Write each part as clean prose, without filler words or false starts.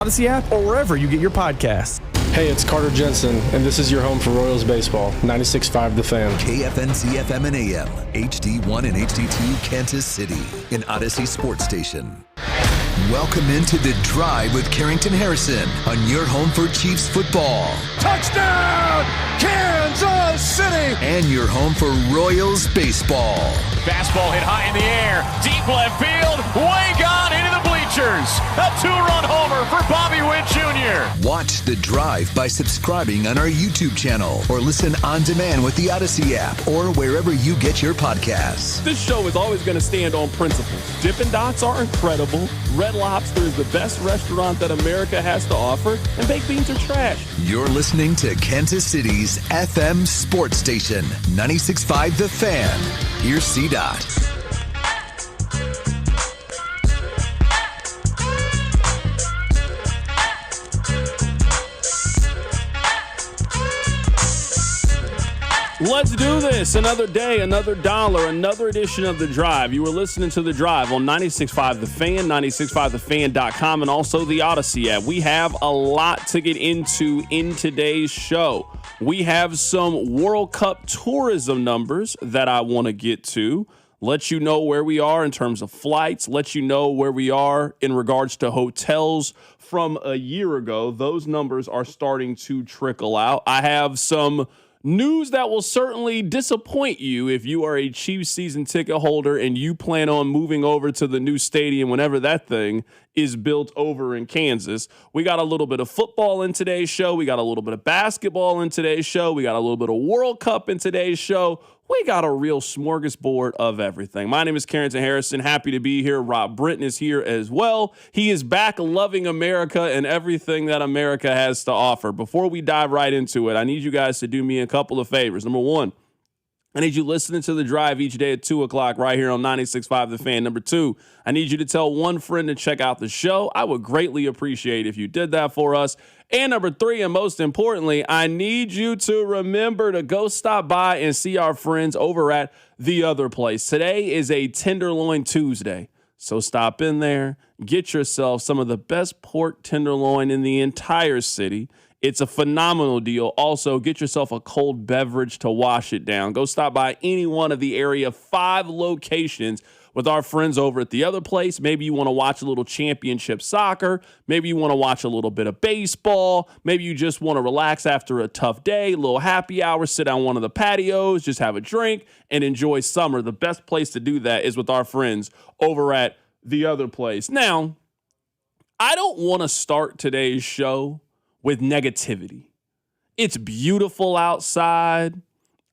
Odyssey app, or wherever you get your podcasts. Hey, it's Carter Jensen, and this is your home for Royals baseball. 96.5 The Fan. KFNC FM and AM, HD1 and HD2, Kansas City, an Odyssey sports station. Welcome into The Drive with Carrington Harrison on your home for Chiefs football. Touchdown, Kansas City! And your home for Royals baseball. Fastball hit high in the air, deep left field, way gone into the bleachers. A two-run homer for Bobby Witt Jr. Watch The Drive by subscribing on our YouTube channel or listen on demand with the Odyssey app or wherever you get your podcasts. This show is always going to stand on principles. Dippin' Dots are incredible. Red Lobster is the best restaurant that America has to offer, and baked beans are trash. You're listening to Kansas City's FM sports station, 96.5 The Fan. Here's C-Dot. Let's do this. Another day, another dollar, another edition of The Drive. You were listening to The Drive on 96.5 The Fan, 96.5thefan.com, and also the Odyssey app. We have a lot to get into in today's show. We have some World Cup tourism numbers that I want to get to. Let you know where we are in terms of flights. Let you know where we are in regards to hotels from a year ago. Those numbers are starting to trickle out. I have some news that will certainly disappoint you if you are a Chiefs season ticket holder and you plan on moving over to the new stadium whenever that thing is built over in Kansas. We got a little bit of football in today's show. We got a little bit of basketball in today's show. We got a little bit of World Cup in today's show. We got a real smorgasbord of everything. My name is Carrington Harrison. Happy to be here. Rob Britton is here as well. He is back loving America and everything that America has to offer. Before we dive right into it, I need you guys to do me a couple of favors. Number one, I need you listening to The Drive each day at 2 o'clock right here on 96.5 The Fan. Number two, I need you to tell one friend to check out the show. I would greatly appreciate if you did that for us. And number three, and most importantly, I need you to remember to go stop by and see our friends over at The Other Place. Today is a Tenderloin Tuesday, so stop in there, get yourself some of the best pork tenderloin in the entire city. It's a phenomenal deal. Also, get yourself a cold beverage to wash it down. Go stop by any one of the area 5 locations with our friends over at The Other Place. Maybe you want to watch a little championship soccer. Maybe you want to watch a little bit of baseball. Maybe you just want to relax after a tough day, a little happy hour, sit on one of the patios, just have a drink and enjoy summer. The best place to do that is with our friends over at The Other Place. Now, I don't want to start today's show with negativity. It's beautiful outside.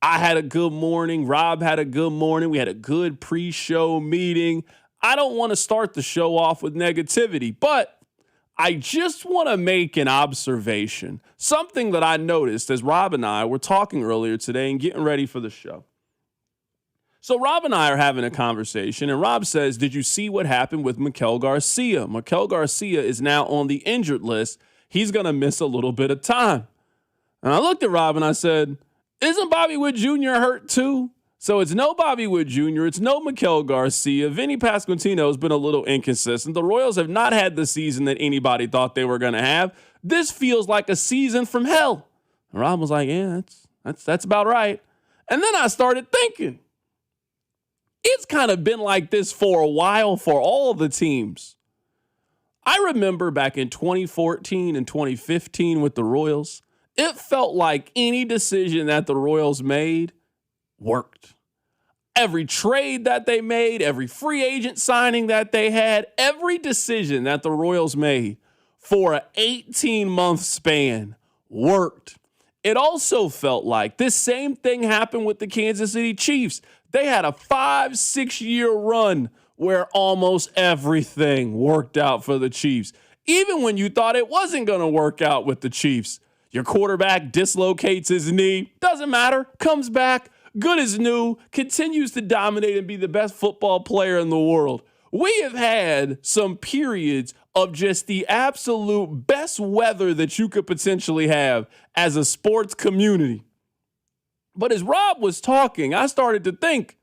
I had a good morning. Rob had a good morning. We had a good pre-show meeting. I don't want to start the show off with negativity, but I just want to make an observation, something that I noticed as Rob and I were talking earlier today and getting ready for the show. So Rob and I are having a conversation, and Rob says, did you see what happened with Maikel Garcia? Maikel Garcia is now on the injured list. He's going to miss a little bit of time. And I looked at Rob and I said, isn't Bobby Witt Jr. hurt too? So it's no Bobby Witt Jr., it's no Maikel Garcia. Vinny Pasquantino has been a little inconsistent. The Royals have not had the season that anybody thought they were going to have. This feels like a season from hell. And Rob was like, yeah, that's about right. And then I started thinking, it's kind of been like this for a while for all the teams. I remember back in 2014 and 2015 with the Royals, it felt like any decision that the Royals made worked. Every trade that they made, every free agent signing that they had, every decision that the Royals made for an 18-month span worked. It also felt like this same thing happened with the Kansas City Chiefs. They had a 5-6 year run where almost everything worked out for the Chiefs. Even when you thought it wasn't going to work out with the Chiefs. Your quarterback dislocates his knee, doesn't matter, comes back, good as new, continues to dominate and be the best football player in the world. We have had some periods of just the absolute best weather that you could potentially have as a sports community. But as Rob was talking, I started to think,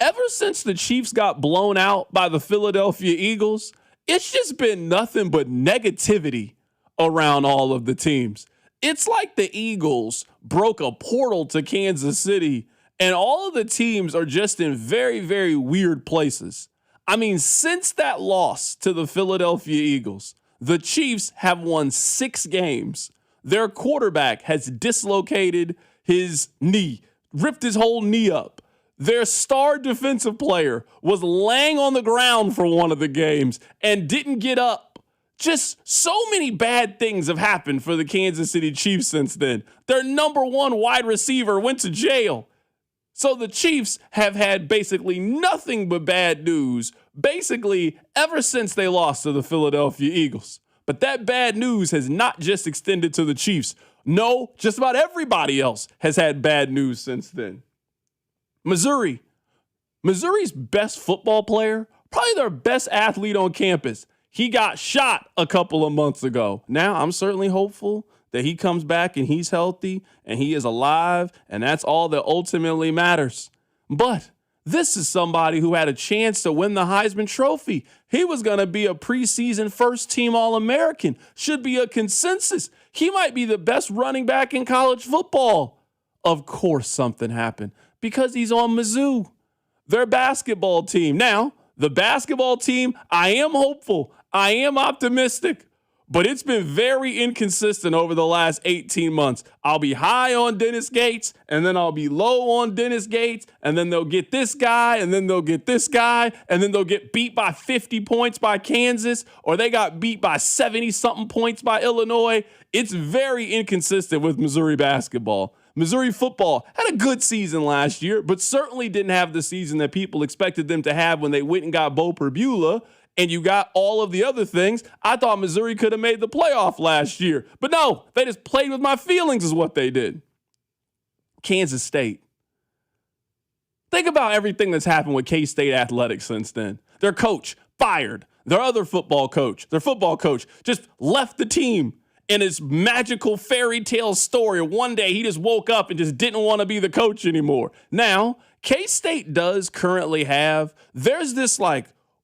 ever since the Chiefs got blown out by the Philadelphia Eagles, it's just been nothing but negativity around all of the teams. It's like the Eagles broke a portal to Kansas City, and all of the teams are just in very, very weird places. I mean, since that loss to the Philadelphia Eagles, the Chiefs have won 6 games. Their quarterback has dislocated his knee, ripped his whole knee up. Their star defensive player was laying on the ground for one of the games and didn't get up. Just so many bad things have happened for the Kansas City Chiefs since then. Their number 1 wide receiver went to jail. So the Chiefs have had basically nothing but bad news, basically ever since they lost to the Philadelphia Eagles. But that bad news has not just extended to the Chiefs. No, just about everybody else has had bad news since then. Missouri's best football player, probably their best athlete on campus, he got shot a couple of months ago. Now, I'm certainly hopeful that he comes back and he's healthy and he is alive, and that's all that ultimately matters. But this is somebody who had a chance to win the Heisman Trophy. He was going to be a preseason first-team All-American. Should be a consensus. He might be the best running back in college football. Of course something happened because he's on Mizzou, their basketball team. Now, the basketball team, I am hopeful. I am optimistic. But it's been very inconsistent over the last 18 months. I'll be high on Dennis Gates, and then I'll be low on Dennis Gates, and then they'll get this guy, and then they'll get this guy, and then they'll get beat by 50 points by Kansas, or they got beat by 70-something points by Illinois. It's very inconsistent with Missouri basketball. Missouri football had a good season last year, but certainly didn't have the season that people expected them to have when they went and got Bo Perbula. And you got all of the other things. I thought Missouri could have made the playoff last year. But no, they just played with my feelings is what they did. Kansas State. Think about everything that's happened with K-State athletics since then. Their coach fired. Their other football coach, just left the team in his magical fairy tale story. One day he just woke up and just didn't want to be the coach anymore. Now, K-State does currently have, there's this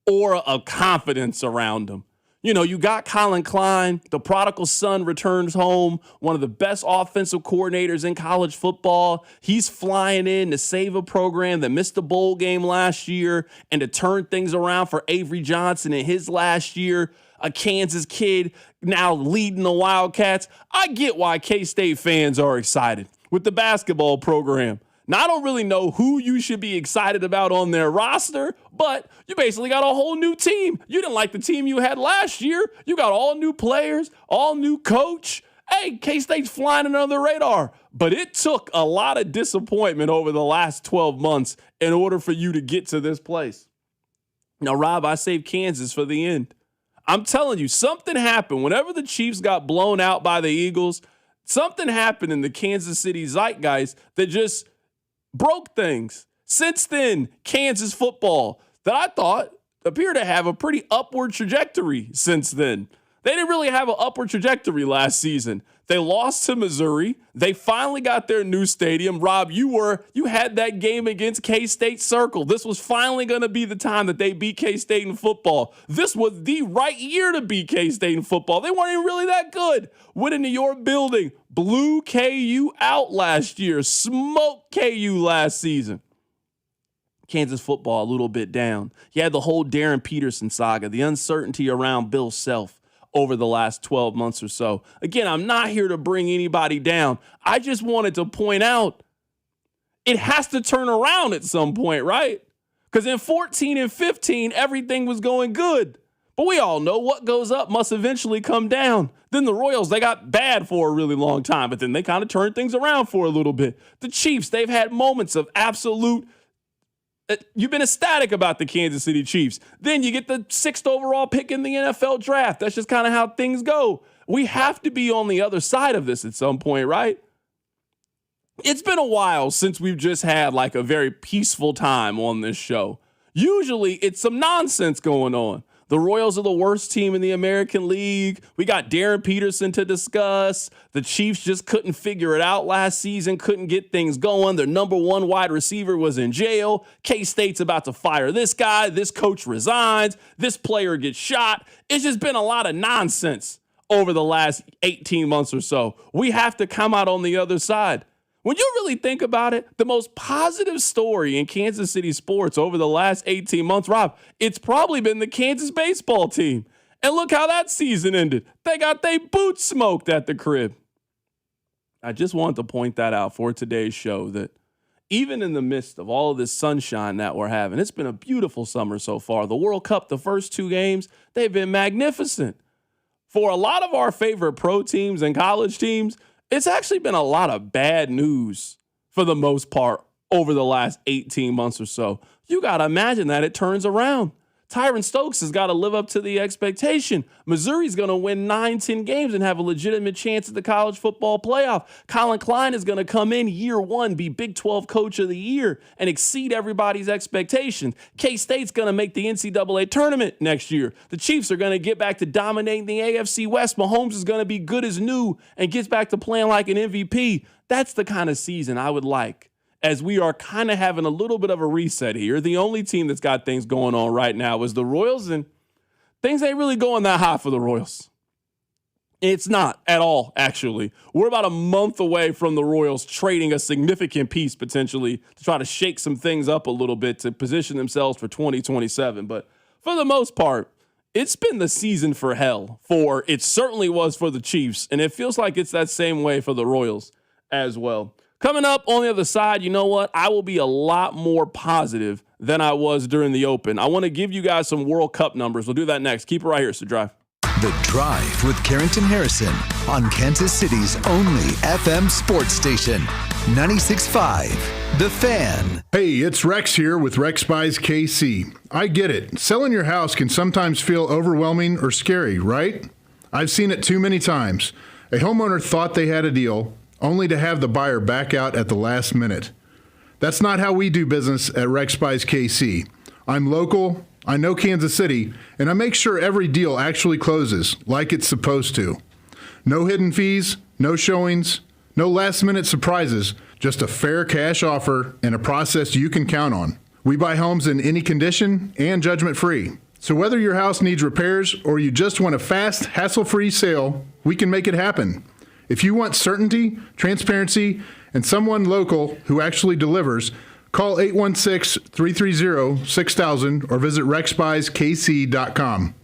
aura of confidence around them. You know, you got Colin Klein, the prodigal son returns home, one of the best offensive coordinators in college football. He's flying in to save a program that missed the bowl game last year and to turn things around for Avery Johnson in his last year. A Kansas kid now leading the Wildcats. I get why K-State fans are excited with the basketball program. Now, I don't really know who you should be excited about on their roster, but you basically got a whole new team. You didn't like the team you had last year. You got all new players, all new coach. Hey, K-State's flying under the radar. But it took a lot of disappointment over the last 12 months in order for you to get to this place. Now, Rob, I saved Kansas for the end. I'm telling you, something happened. Whenever the Chiefs got blown out by the Eagles, something happened in the Kansas City zeitgeist that just broke things. Since then, Kansas football that I thought appeared to have a pretty upward trajectory since then. They didn't really have an upward trajectory last season. They lost to Missouri. They finally got their new stadium. Rob, you had that game against K-State Circle. This was finally going to be the time that they beat K-State in football. This was the right year to beat K-State in football. They weren't even really that good. Went into your building, blew KU out last year, smoked KU last season. Kansas football a little bit down. You had the whole Darren Peterson saga, the uncertainty around Bill Self over the last 12 months or so. Again, I'm not here to bring anybody down. I just wanted to point out it has to turn around at some point, right? Because in 14 and 15, everything was going good. But we all know what goes up must eventually come down. Then the Royals, they got bad for a really long time, but then they kind of turned things around for a little bit. The Chiefs, they've had moments of absolute you've been ecstatic about the Kansas City Chiefs. Then you get the 6th overall pick in the NFL draft. That's just kind of how things go. We have to be on the other side of this at some point, right? It's been a while since we've just had a very peaceful time on this show. Usually it's some nonsense going on. The Royals are the worst team in the American League. We got Darren Peterson to discuss. The Chiefs just couldn't figure it out last season, couldn't get things going. Their number one wide receiver was in jail. K-State's about to fire this guy. This coach resigns. This player gets shot. It's just been a lot of nonsense over the last 18 months or so. We have to come out on the other side. When you really think about it, the most positive story in Kansas City sports over the last 18 months, Rob, it's probably been the Kansas baseball team. And look how that season ended. They got their boots smoked at the crib. I just wanted to point that out for today's show, that even in the midst of all of this sunshine that we're having, it's been a beautiful summer so far. The World Cup, the first two games, they've been magnificent. For a lot of our favorite pro teams and college teams, it's actually been a lot of bad news for the most part over the last 18 months or so. You got to imagine that it turns around. Tyron Stokes has got to live up to the expectation. Missouri's going to win 9-10 games and have a legitimate chance at the college football playoff. Colin Klein is going to come in year one, be Big 12 Coach of the Year, and exceed everybody's expectations. K-State's going to make the NCAA tournament next year. The Chiefs are going to get back to dominating the AFC West. Mahomes is going to be good as new and gets back to playing like an MVP. That's the kind of season I would like, as we are kind of having a little bit of a reset here. The only team that's got things going on right now is the Royals, and things ain't really going that hot for the Royals. It's not at all, actually. We're about a month away from the Royals trading a significant piece, potentially, to try to shake some things up a little bit to position themselves for 2027. But for the most part, it's been the season for hell. It certainly was for the Chiefs, and it feels like it's that same way for the Royals as well. Coming up on the other side, you know what? I will be a lot more positive than I was during the Open. I want to give you guys some World Cup numbers. We'll do that next. Keep it right here. It's The Drive. The Drive with Carrington Harrison on Kansas City's only FM sports station, 96.5 The Fan. Hey, it's Rex here with Rex Buys KC. I get it. Selling your house can sometimes feel overwhelming or scary, right? I've seen it too many times. A homeowner thought they had a deal, only to have the buyer back out at the last minute. That's not how we do business at Rex Buys KC. I'm local, I know Kansas City, and I make sure every deal actually closes like it's supposed to. No hidden fees, no showings, no last-minute surprises, just a fair cash offer and a process you can count on. We buy homes in any condition and judgment-free. So whether your house needs repairs or you just want a fast, hassle-free sale, we can make it happen. If you want certainty, transparency, and someone local who actually delivers, call 816-330-6000 or visit rexbuyskc.com.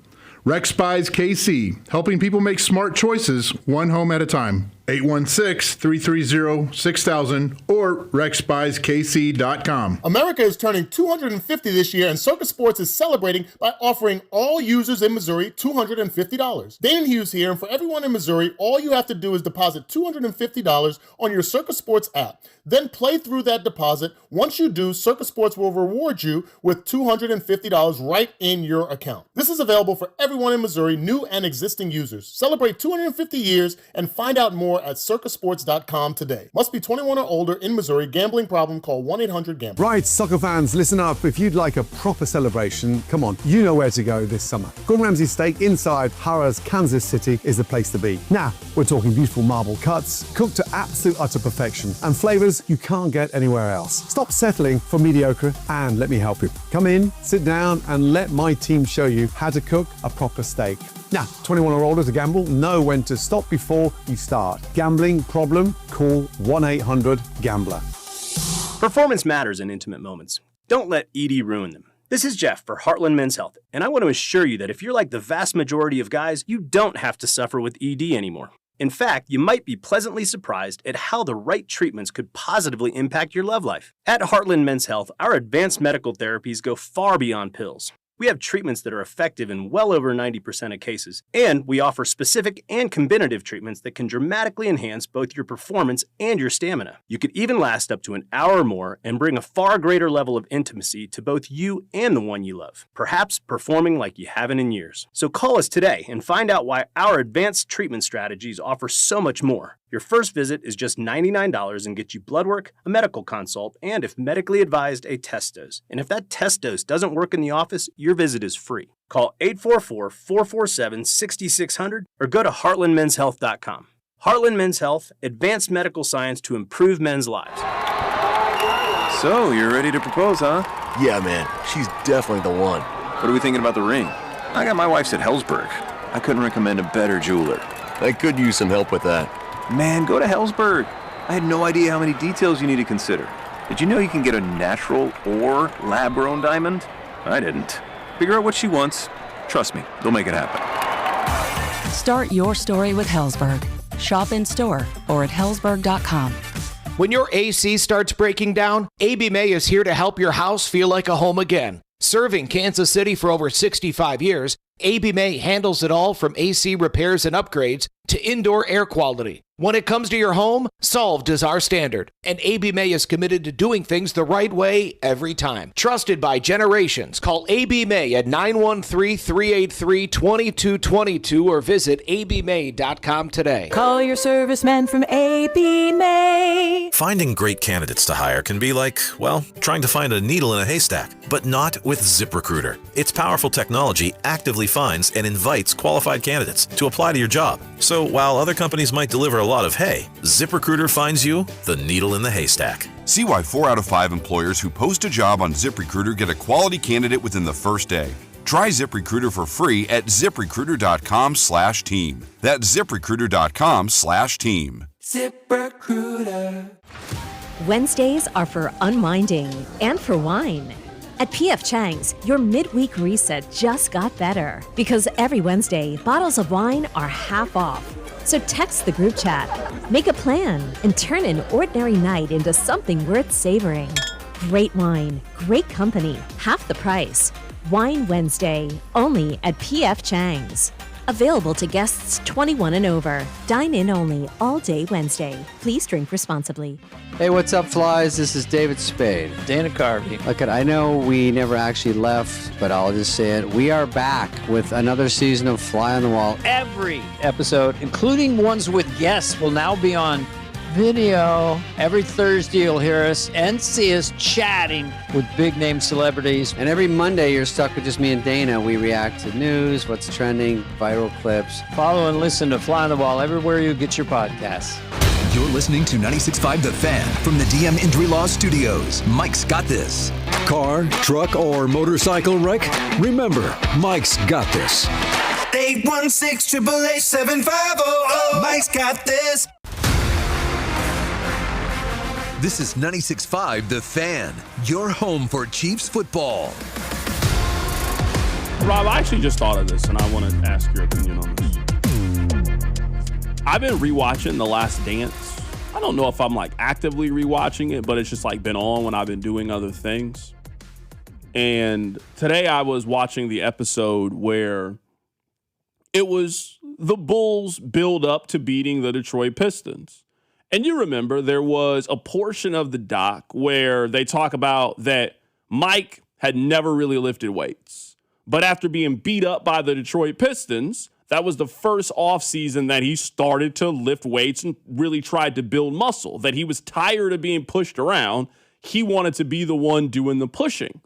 Rex Buys KC, helping people make smart choices one home at a time. 816-330-6000 or rexbuyskc.com. America is turning 250 this year, and Circus Sports is celebrating by offering all users in Missouri $250. Dane Hughes here, and for everyone in Missouri, all you have to do is deposit $250 on your Circus Sports app. Then play through that deposit. Once you do, Circus Sports will reward you with $250 right in your account. This is available for everyone in Missouri, new and existing users. Celebrate 250 years and find out more at circusports.com today. Must be 21 or older in Missouri. Gambling problem, call 1-800-GAMBLER. Right, soccer fans, listen up. If you'd like a proper celebration, come on, you know where to go this summer. Gordon Ramsay Steak inside Harrah's Kansas City is the place to be. Now, we're talking beautiful marble cuts, cooked to absolute utter perfection, and flavors you can't get anywhere else. Stop settling for mediocre and let me help you. Come in, sit down, and let my team show you how to cook a proper steak. Now, 21 or older to gamble, know when to stop before you start. Gambling problem? Call 1-800-GAMBLER. Performance matters in intimate moments. Don't let ED ruin them. This is Jeff for Heartland Men's Health, and I want to assure you that if you're like the vast majority of guys, you don't have to suffer with ED anymore. In fact, you might be pleasantly surprised at how the right treatments could positively impact your love life. At Heartland Men's Health, our advanced medical therapies go far beyond pills. We have treatments that are effective in well over 90% of cases, and we offer specific and combinative treatments that can dramatically enhance both your performance and your stamina. You could even last up to an hour or more and bring a far greater level of intimacy to both you and the one you love, perhaps performing like you haven't in years. So call us today and find out why our advanced treatment strategies offer so much more. Your first visit is just $99 and gets you blood work, a medical consult, and if medically advised, a test dose. And if that test dose doesn't work in the office, your visit is free. Call 844-447-6600 or go to heartlandmenshealth.com. Heartland Men's Health, advanced medical science to improve men's lives. So, you're ready to propose, huh? Yeah, man. She's definitely the one. What are we thinking about the ring? I got my wife's at Hellsberg. I couldn't recommend a better jeweler. I could use some help with that. Man, go to Hellsberg. I had no idea how many details you need to consider. Did you know you can get a natural or lab-grown diamond? I didn't. Figure out what she wants. Trust me, they'll make it happen. Start your story with Hellsberg. Shop in store or at hellsberg.com. When your AC starts breaking down, AB May is here to help your house feel like a home again. Serving Kansas City for over 65 years, AB May handles it all from AC repairs and upgrades to indoor air quality. When it comes to your home, solved is our standard, and AB May is committed to doing things the right way every time. Trusted by generations, call AB May at 913-383-2222 or visit abmay.com today. Call your serviceman from AB May. Finding great candidates to hire can be like, well, trying to find a needle in a haystack, but not with ZipRecruiter. Its powerful technology actively finds and invites qualified candidates to apply to your job. So while other companies might deliver a lot of hay, ZipRecruiter finds you the needle in the haystack. See why 4 out of 5 employers who post a job on ZipRecruiter get a quality candidate within the first day. Try ZipRecruiter for free at ZipRecruiter.com/team. That's ZipRecruiter.com/team. ZipRecruiter. Wednesdays are for unwinding and for wine. At P.F. Chang's, your midweek reset just got better because every Wednesday, bottles of wine are half off. So text the group chat, make a plan, and turn an ordinary night into something worth savoring. Great wine, great company, half the price. Wine Wednesday, only at P.F. Chang's. Available to guests 21 and over. Dine in only all day Wednesday. Please drink responsibly. Hey, what's up, flies? This is David Spade. Dana Carvey. Look, I know we never actually left, but I'll just say it. We are back with another season of Fly on the Wall. Every episode, including ones with guests, will now be on video. Every Thursday you'll hear us and see us chatting with big-name celebrities. And every Monday you're stuck with just me and Dana. We react to news, what's trending, viral clips. Follow and listen to Fly on the Wall everywhere you get your podcasts. You're listening to 96.5 The Fan from the DM Injury Law Studios. Mike's got this. Car, truck, or motorcycle wreck? Remember, Mike's got this. 816-888-7500. Mike's got this. This is 96.5 The Fan, your home for Chiefs football. Rob, I actually just thought of this, and I want to ask your opinion on this. I've been rewatching The Last Dance. I don't know if I'm like actively rewatching it, but it's just like been on when I've been doing other things. And today I was watching the episode where it was the Bulls build up to beating the Detroit Pistons. And you remember there was a portion of the doc where they talk about that Mike had never really lifted weights. But after being beat up by the Detroit Pistons, that was the first offseason that he started to lift weights and really tried to build muscle, that he was tired of being pushed around. He wanted to be the one doing the pushing.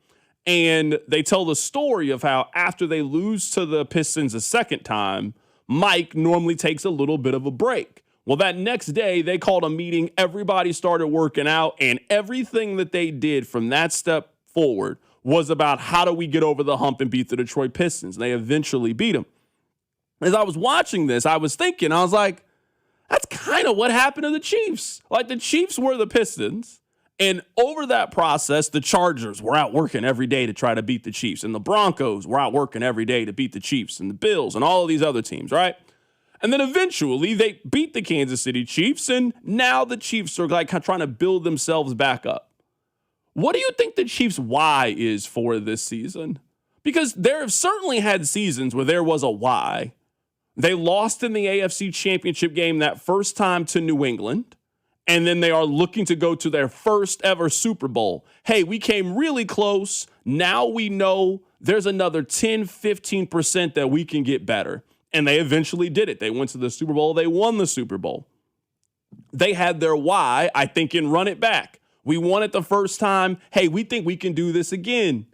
And they tell the story of how after they lose to the Pistons a second time, Mike normally takes a little bit of a break. Well, that next day, they called a meeting. Everybody started working out, and everything that they did from that step forward was about how do we get over the hump and beat the Detroit Pistons. They eventually beat them. As I was watching this, I was thinking, I was like, that's kind of what happened to the Chiefs. Like, the Chiefs were the Pistons, and over that process, the Chargers were out working every day to try to beat the Chiefs, and the Broncos were out working every day to beat the Chiefs, and the Bills, and all of these other teams, right? And then eventually they beat the Kansas City Chiefs, and now the Chiefs are like trying to build themselves back up. What do you think the Chiefs' why is for this season? Because there have certainly had seasons where there was a why. They lost in the AFC Championship game that first time to New England, and then they are looking to go to their first ever Super Bowl. Hey, we came really close. Now we know there's another 10, 15% that we can get better. And they eventually did it. They went to the Super Bowl. They won the Super Bowl. they had their why, I think, in Run It Back. We won it the first time. Hey, we think we can do this again.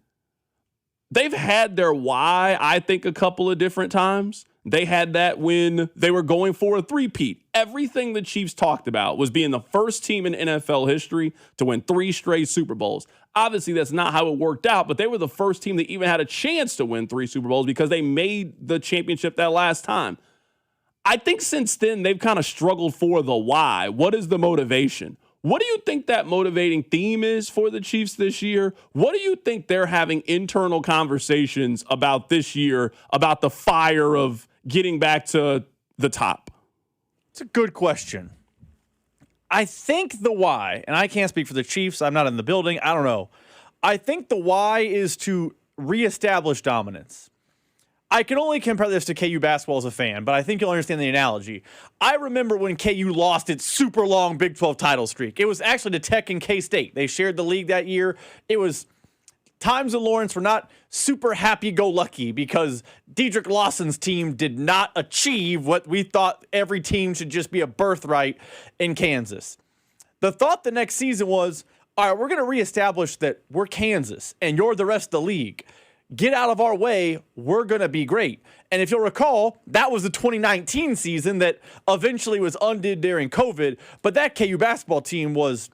They've had their why, I think, a couple of different times. They had that when they were going for a three-peat. Everything the Chiefs talked about was being the first team in NFL history to win 3 straight Super Bowls. Obviously, that's not how it worked out, but they were the first team that even had a chance to win 3 Super Bowls because they made the championship that last time. I think since then, they've kind of struggled for the why. What is the motivation? What do you think that motivating theme is for the Chiefs this year? What do you think they're having internal conversations about this year, about the fire of getting back to the top? It's a good question. I think the why, and I can't speak for the Chiefs, I'm not in the building, I don't know. I think the why is to reestablish dominance. I can only compare this to KU basketball as a fan, but I think you'll understand the analogy. I remember when KU lost its super long Big 12 title streak. It was actually to Tech and K-State. They shared the league that year. It was times in Lawrence were not super happy-go-lucky because Dedrick Lawson's team did not achieve what we thought every team should just be a birthright in Kansas. The thought the next season was, all right, we're going to reestablish that we're Kansas and you're the rest of the league. Get out of our way, we're going to be great. And if you'll recall, that was the 2019 season that eventually was undid during COVID, but that KU basketball team was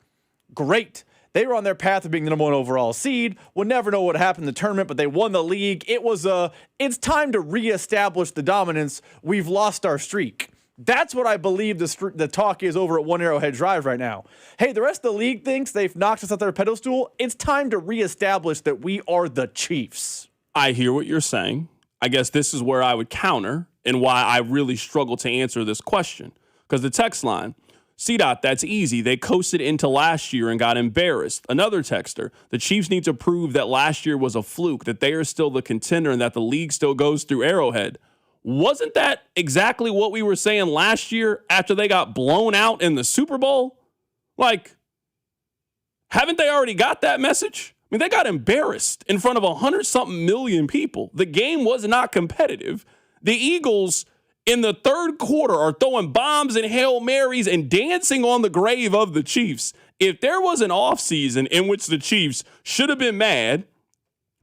great. They were on their path of being the #1 overall seed. We'll never know what happened in the tournament, but they won the league. It's time to reestablish the dominance. We've lost our streak. That's what I believe the talk is over at One Arrowhead Drive right now. Hey, the rest of the league thinks they've knocked us off their pedestal. It's time to reestablish that we are the Chiefs. I hear what you're saying. I guess this is where I would counter and why I really struggle to answer this question. Because the text line, CDOT, that's easy. They coasted into last year and got embarrassed. Another texter, the Chiefs need to prove that last year was a fluke, that they are still the contender and that the league still goes through Arrowhead. Wasn't that exactly what we were saying last year after they got blown out in the Super Bowl? Like, haven't they already got that message? I mean, they got embarrassed in front of 100-something million people. The game was not competitive. The Eagles in the third quarter are throwing bombs and Hail Marys and dancing on the grave of the Chiefs. If there was an offseason in which the Chiefs should have been mad,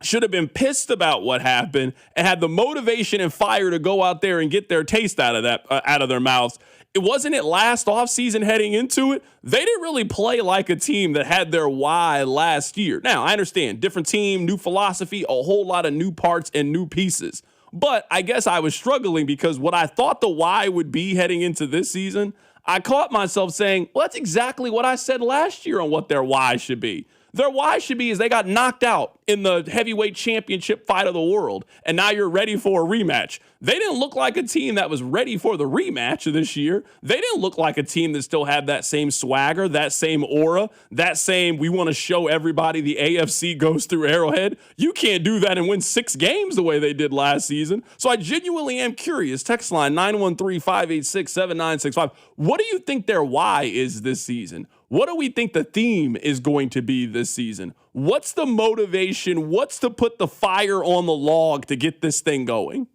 should have been pissed about what happened, and had the motivation and fire to go out there and get their taste out of their mouths, wasn't it last offseason heading into it? They didn't really play like a team that had their why last year. Now, I understand, different team, new philosophy, a whole lot of new parts and new pieces. But I guess I was struggling because what I thought the why would be heading into this season, I caught myself saying, well, that's exactly what I said last year on what their why should be. Their why should be is they got knocked out in the heavyweight championship fight of the world, and now you're ready for a rematch. They didn't look like a team that was ready for the rematch this year. They didn't look like a team that still had that same swagger, that same aura, that same we want to show everybody the AFC goes through Arrowhead. You can't do that and win 6 games the way they did last season. So I genuinely am curious. Text line 913-586-7965. What do you think their why is this season? What do we think the theme is going to be this season? What's the motivation? What's to put the fire on the log to get this thing going?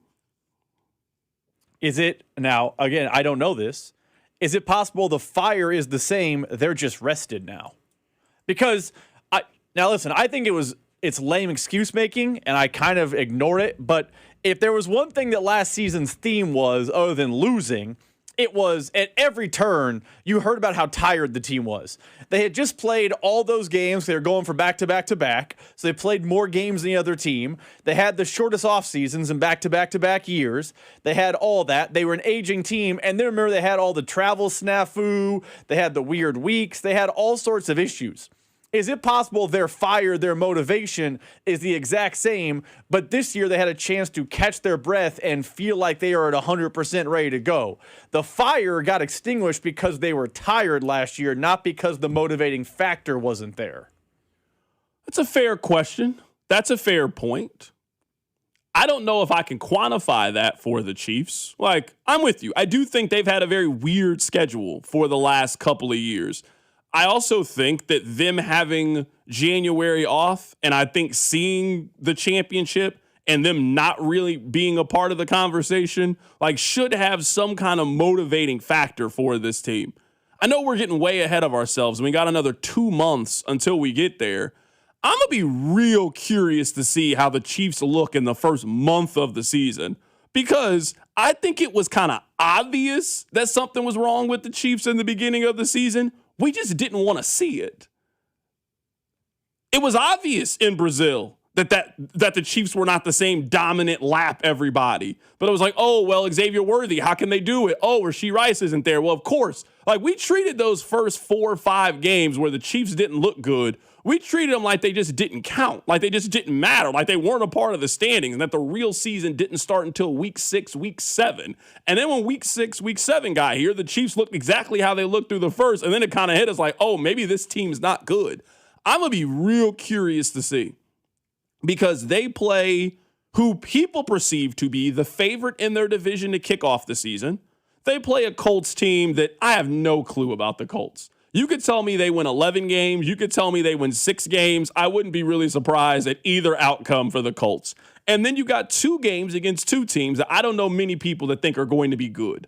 Is it, now, again, I don't know this. Is it possible the fire is the same, they're just rested now? Because, now listen, I think it's lame excuse making, and I kind of ignore it, but if there was one thing that last season's theme was, other than losing, it was at every turn, you heard about how tired the team was. They had just played all those games. They were going from back to back to back. So they played more games than the other team. They had the shortest off seasons in back to back to back years. They had all that. They were an aging team. And then remember, they had all the travel snafu. They had the weird weeks. They had all sorts of issues. Is it possible their fire, their motivation is the exact same, but this year they had a chance to catch their breath and feel like they are at 100% ready to go? The fire got extinguished because they were tired last year, not because the motivating factor wasn't there. That's a fair question. That's a fair point. I don't know if I can quantify that for the Chiefs. Like, I'm with you. I do think they've had a very weird schedule for the last couple of years. I also think that them having January off and I think seeing the championship and them not really being a part of the conversation, like, should have some kind of motivating factor for this team. I know we're getting way ahead of ourselves, and we got another 2 months until we get there. I'm going to be real curious to see how the Chiefs look in the first month of the season, because I think it was kind of obvious that something was wrong with the Chiefs in the beginning of the season. We just didn't want to see it. It was obvious in Brazil that the Chiefs were not the same dominant lap everybody. But it was like, oh, well, Xavier Worthy, how can they do it? Oh, Rashee Rice isn't there. Well, of course. Like, we treated those first 4 or 5 games where the Chiefs didn't look good, we treated them like they just didn't count, like they just didn't matter, like they weren't a part of the standings, and that the real season didn't start until week 6, week 7. And then when week 6, week 7 got here, the Chiefs looked exactly how they looked through the first, and then it kind of hit us like, oh, maybe this team's not good. I'm going to be real curious to see, because they play who people perceive to be the favorite in their division to kick off the season. They play a Colts team that I have no clue about the Colts. You could tell me they win 11 games. You could tell me they win 6 games. I wouldn't be really surprised at either outcome for the Colts. And then you got 2 games against 2 teams that I don't know many people that think are going to be good.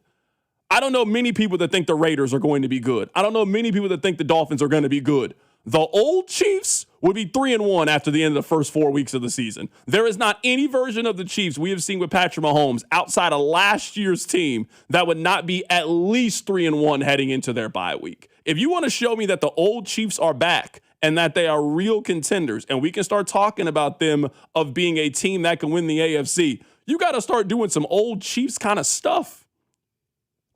I don't know many people that think the Raiders are going to be good. I don't know many people that think the Dolphins are going to be good. The old Chiefs would be 3-1 after the end of the first 4 weeks of the season. There is not any version of the Chiefs we have seen with Patrick Mahomes outside of last year's team that would not be at least 3-1 heading into their bye week. If you want to show me that the old Chiefs are back and that they are real contenders and we can start talking about them of being a team that can win the AFC, you got to start doing some old Chiefs kind of stuff.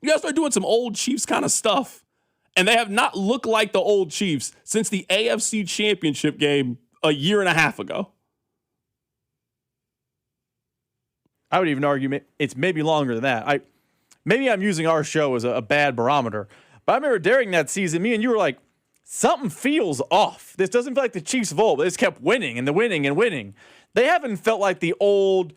You got to start doing some old Chiefs kind of stuff. And they have not looked like the old Chiefs since the AFC Championship game a year and a half ago. I would even argue it's maybe longer than that. Maybe I'm using our show as a bad barometer, but I remember during that season, me and you were like, something feels off. This doesn't feel like the Chiefs of old. They just kept winning and winning and winning. They haven't felt like the old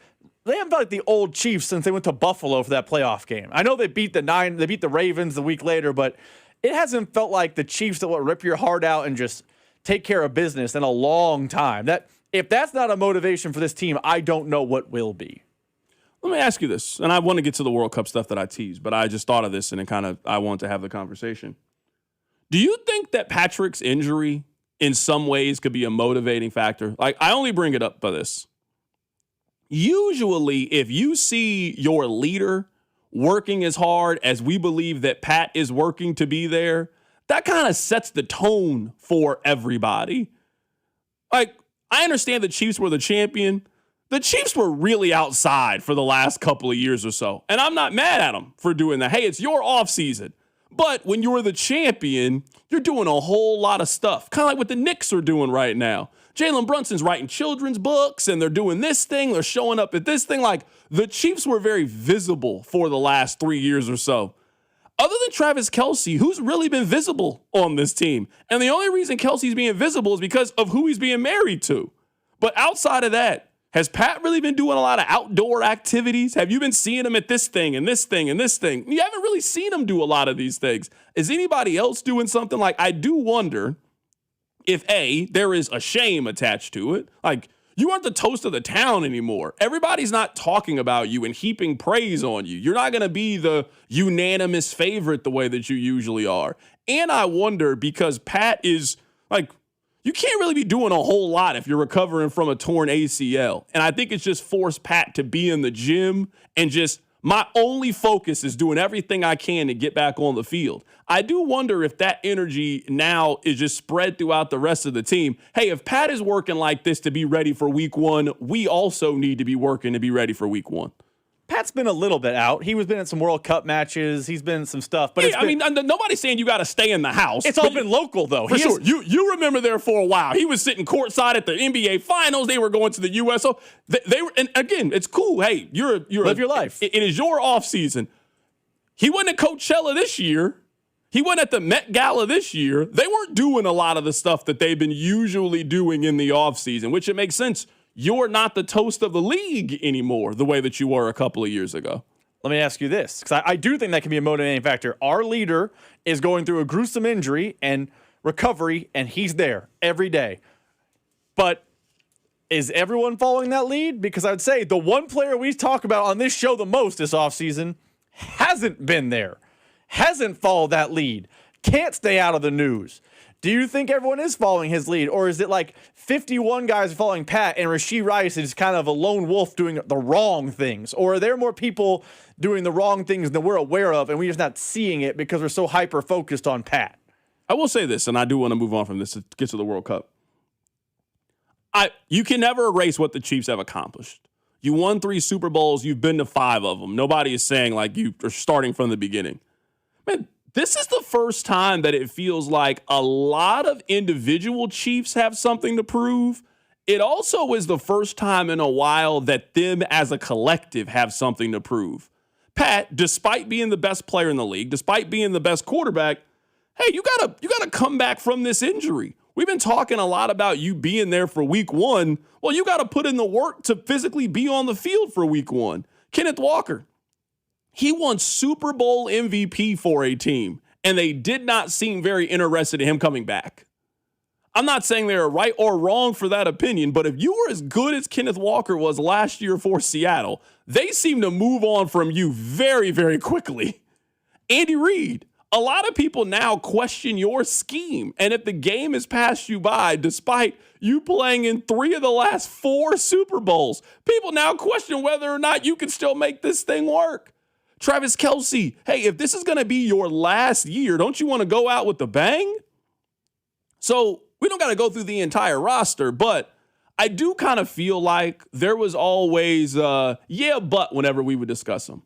Chiefs since they went to Buffalo for that playoff game. I know they beat the Ravens the week later, but it hasn't felt like the Chiefs that will rip your heart out and just take care of business in a long time. If that's not a motivation for this team, I don't know what will be. Let me ask you this, and I want to get to the World Cup stuff that I teased, but I just thought of this and I want to have the conversation. Do you think that Patrick's injury in some ways could be a motivating factor? Like, I only bring it up by this. Usually, if you see your leader working as hard as we believe that Pat is working to be there, that kind of sets the tone for everybody. Like, I understand the Chiefs were the champion. The Chiefs were really outside for the last couple of years or so. And I'm not mad at them for doing that. Hey, it's your offseason. But when you're the champion, you're doing a whole lot of stuff. Kind of like what the Knicks are doing right now. Jalen Brunson's writing children's books, and they're doing this thing. They're showing up at this thing. Like, the Chiefs were very visible for the last 3 years or so. Other than Travis Kelce, who's really been visible on this team? And the only reason Kelce's being visible is because of who he's being married to. But outside of that, has Pat really been doing a lot of outdoor activities? Have you been seeing him at this thing and this thing and this thing? You haven't really seen him do a lot of these things. Is anybody else doing something? Like, I do wonder if, A, there is a shame attached to it. Like, you aren't the toast of the town anymore. Everybody's not talking about you and heaping praise on you. You're not going to be the unanimous favorite the way that you usually are. And I wonder, because Pat is, like, you can't really be doing a whole lot if you're recovering from a torn ACL. And I think it's just forced Pat to be in the gym and just, my only focus is doing everything I can to get back on the field. I do wonder if that energy now is just spread throughout the rest of the team. Hey, if Pat is working like this to be ready for week 1, we also need to be working to be ready for week 1. Pat's been a little bit out. He was been in some World Cup matches. He's been in some stuff. But yeah, nobody's saying you got to stay in the house. It's all been local, though. For sure. You remember there for a while. He was sitting courtside at the NBA Finals. They were going to the USO. They were, and again, it's cool. Hey, you're live your life. It is your off season. He wasn't at Coachella this year. He wasn't at the Met Gala this year. They weren't doing a lot of the stuff that they've been usually doing in the off season, which it makes sense. You're not the toast of the league anymore the way that you were a couple of years ago. Let me ask you this, because I do think that can be a motivating factor. Our leader is going through a gruesome injury and recovery, and he's there every day. But is everyone following that lead? Because I would say the one player we talk about on this show the most this offseason hasn't been there, hasn't followed that lead. can't stay out of the news. Do you think everyone is following his lead, or is it like 51 guys are following Pat and Rashee Rice is kind of a lone wolf doing the wrong things? Or are there more people doing the wrong things than we're aware of and we're just not seeing it because we're so hyper-focused on Pat? I will say this, and I do want to move on from this to get to the World Cup. You can never erase what the Chiefs have accomplished. You won 3 Super Bowls. You've been to 5 of them. Nobody is saying like you are starting from the beginning. Man, this is the first time that it feels like a lot of individual Chiefs have something to prove. It also is the first time in a while that them as a collective have something to prove. Pat, despite being the best player in the league, despite being the best quarterback, hey, you gotta come back from this injury. We've been talking a lot about you being there for week 1. Well, you got to put in the work to physically be on the field for week 1. Kenneth Walker, he won Super Bowl MVP for a team, and they did not seem very interested in him coming back. I'm not saying they were right or wrong for that opinion, but if you were as good as Kenneth Walker was last year for Seattle, they seem to move on from you very, very quickly. Andy Reid, a lot of people now question your scheme. And if the game has passed you by, despite you playing in 3 of the last 4 Super Bowls, people now question whether or not you can still make this thing work. Travis Kelce, hey, if this is going to be your last year, don't you want to go out with a bang? So we don't got to go through the entire roster, but I do kind of feel like there was always, but whenever we would discuss them.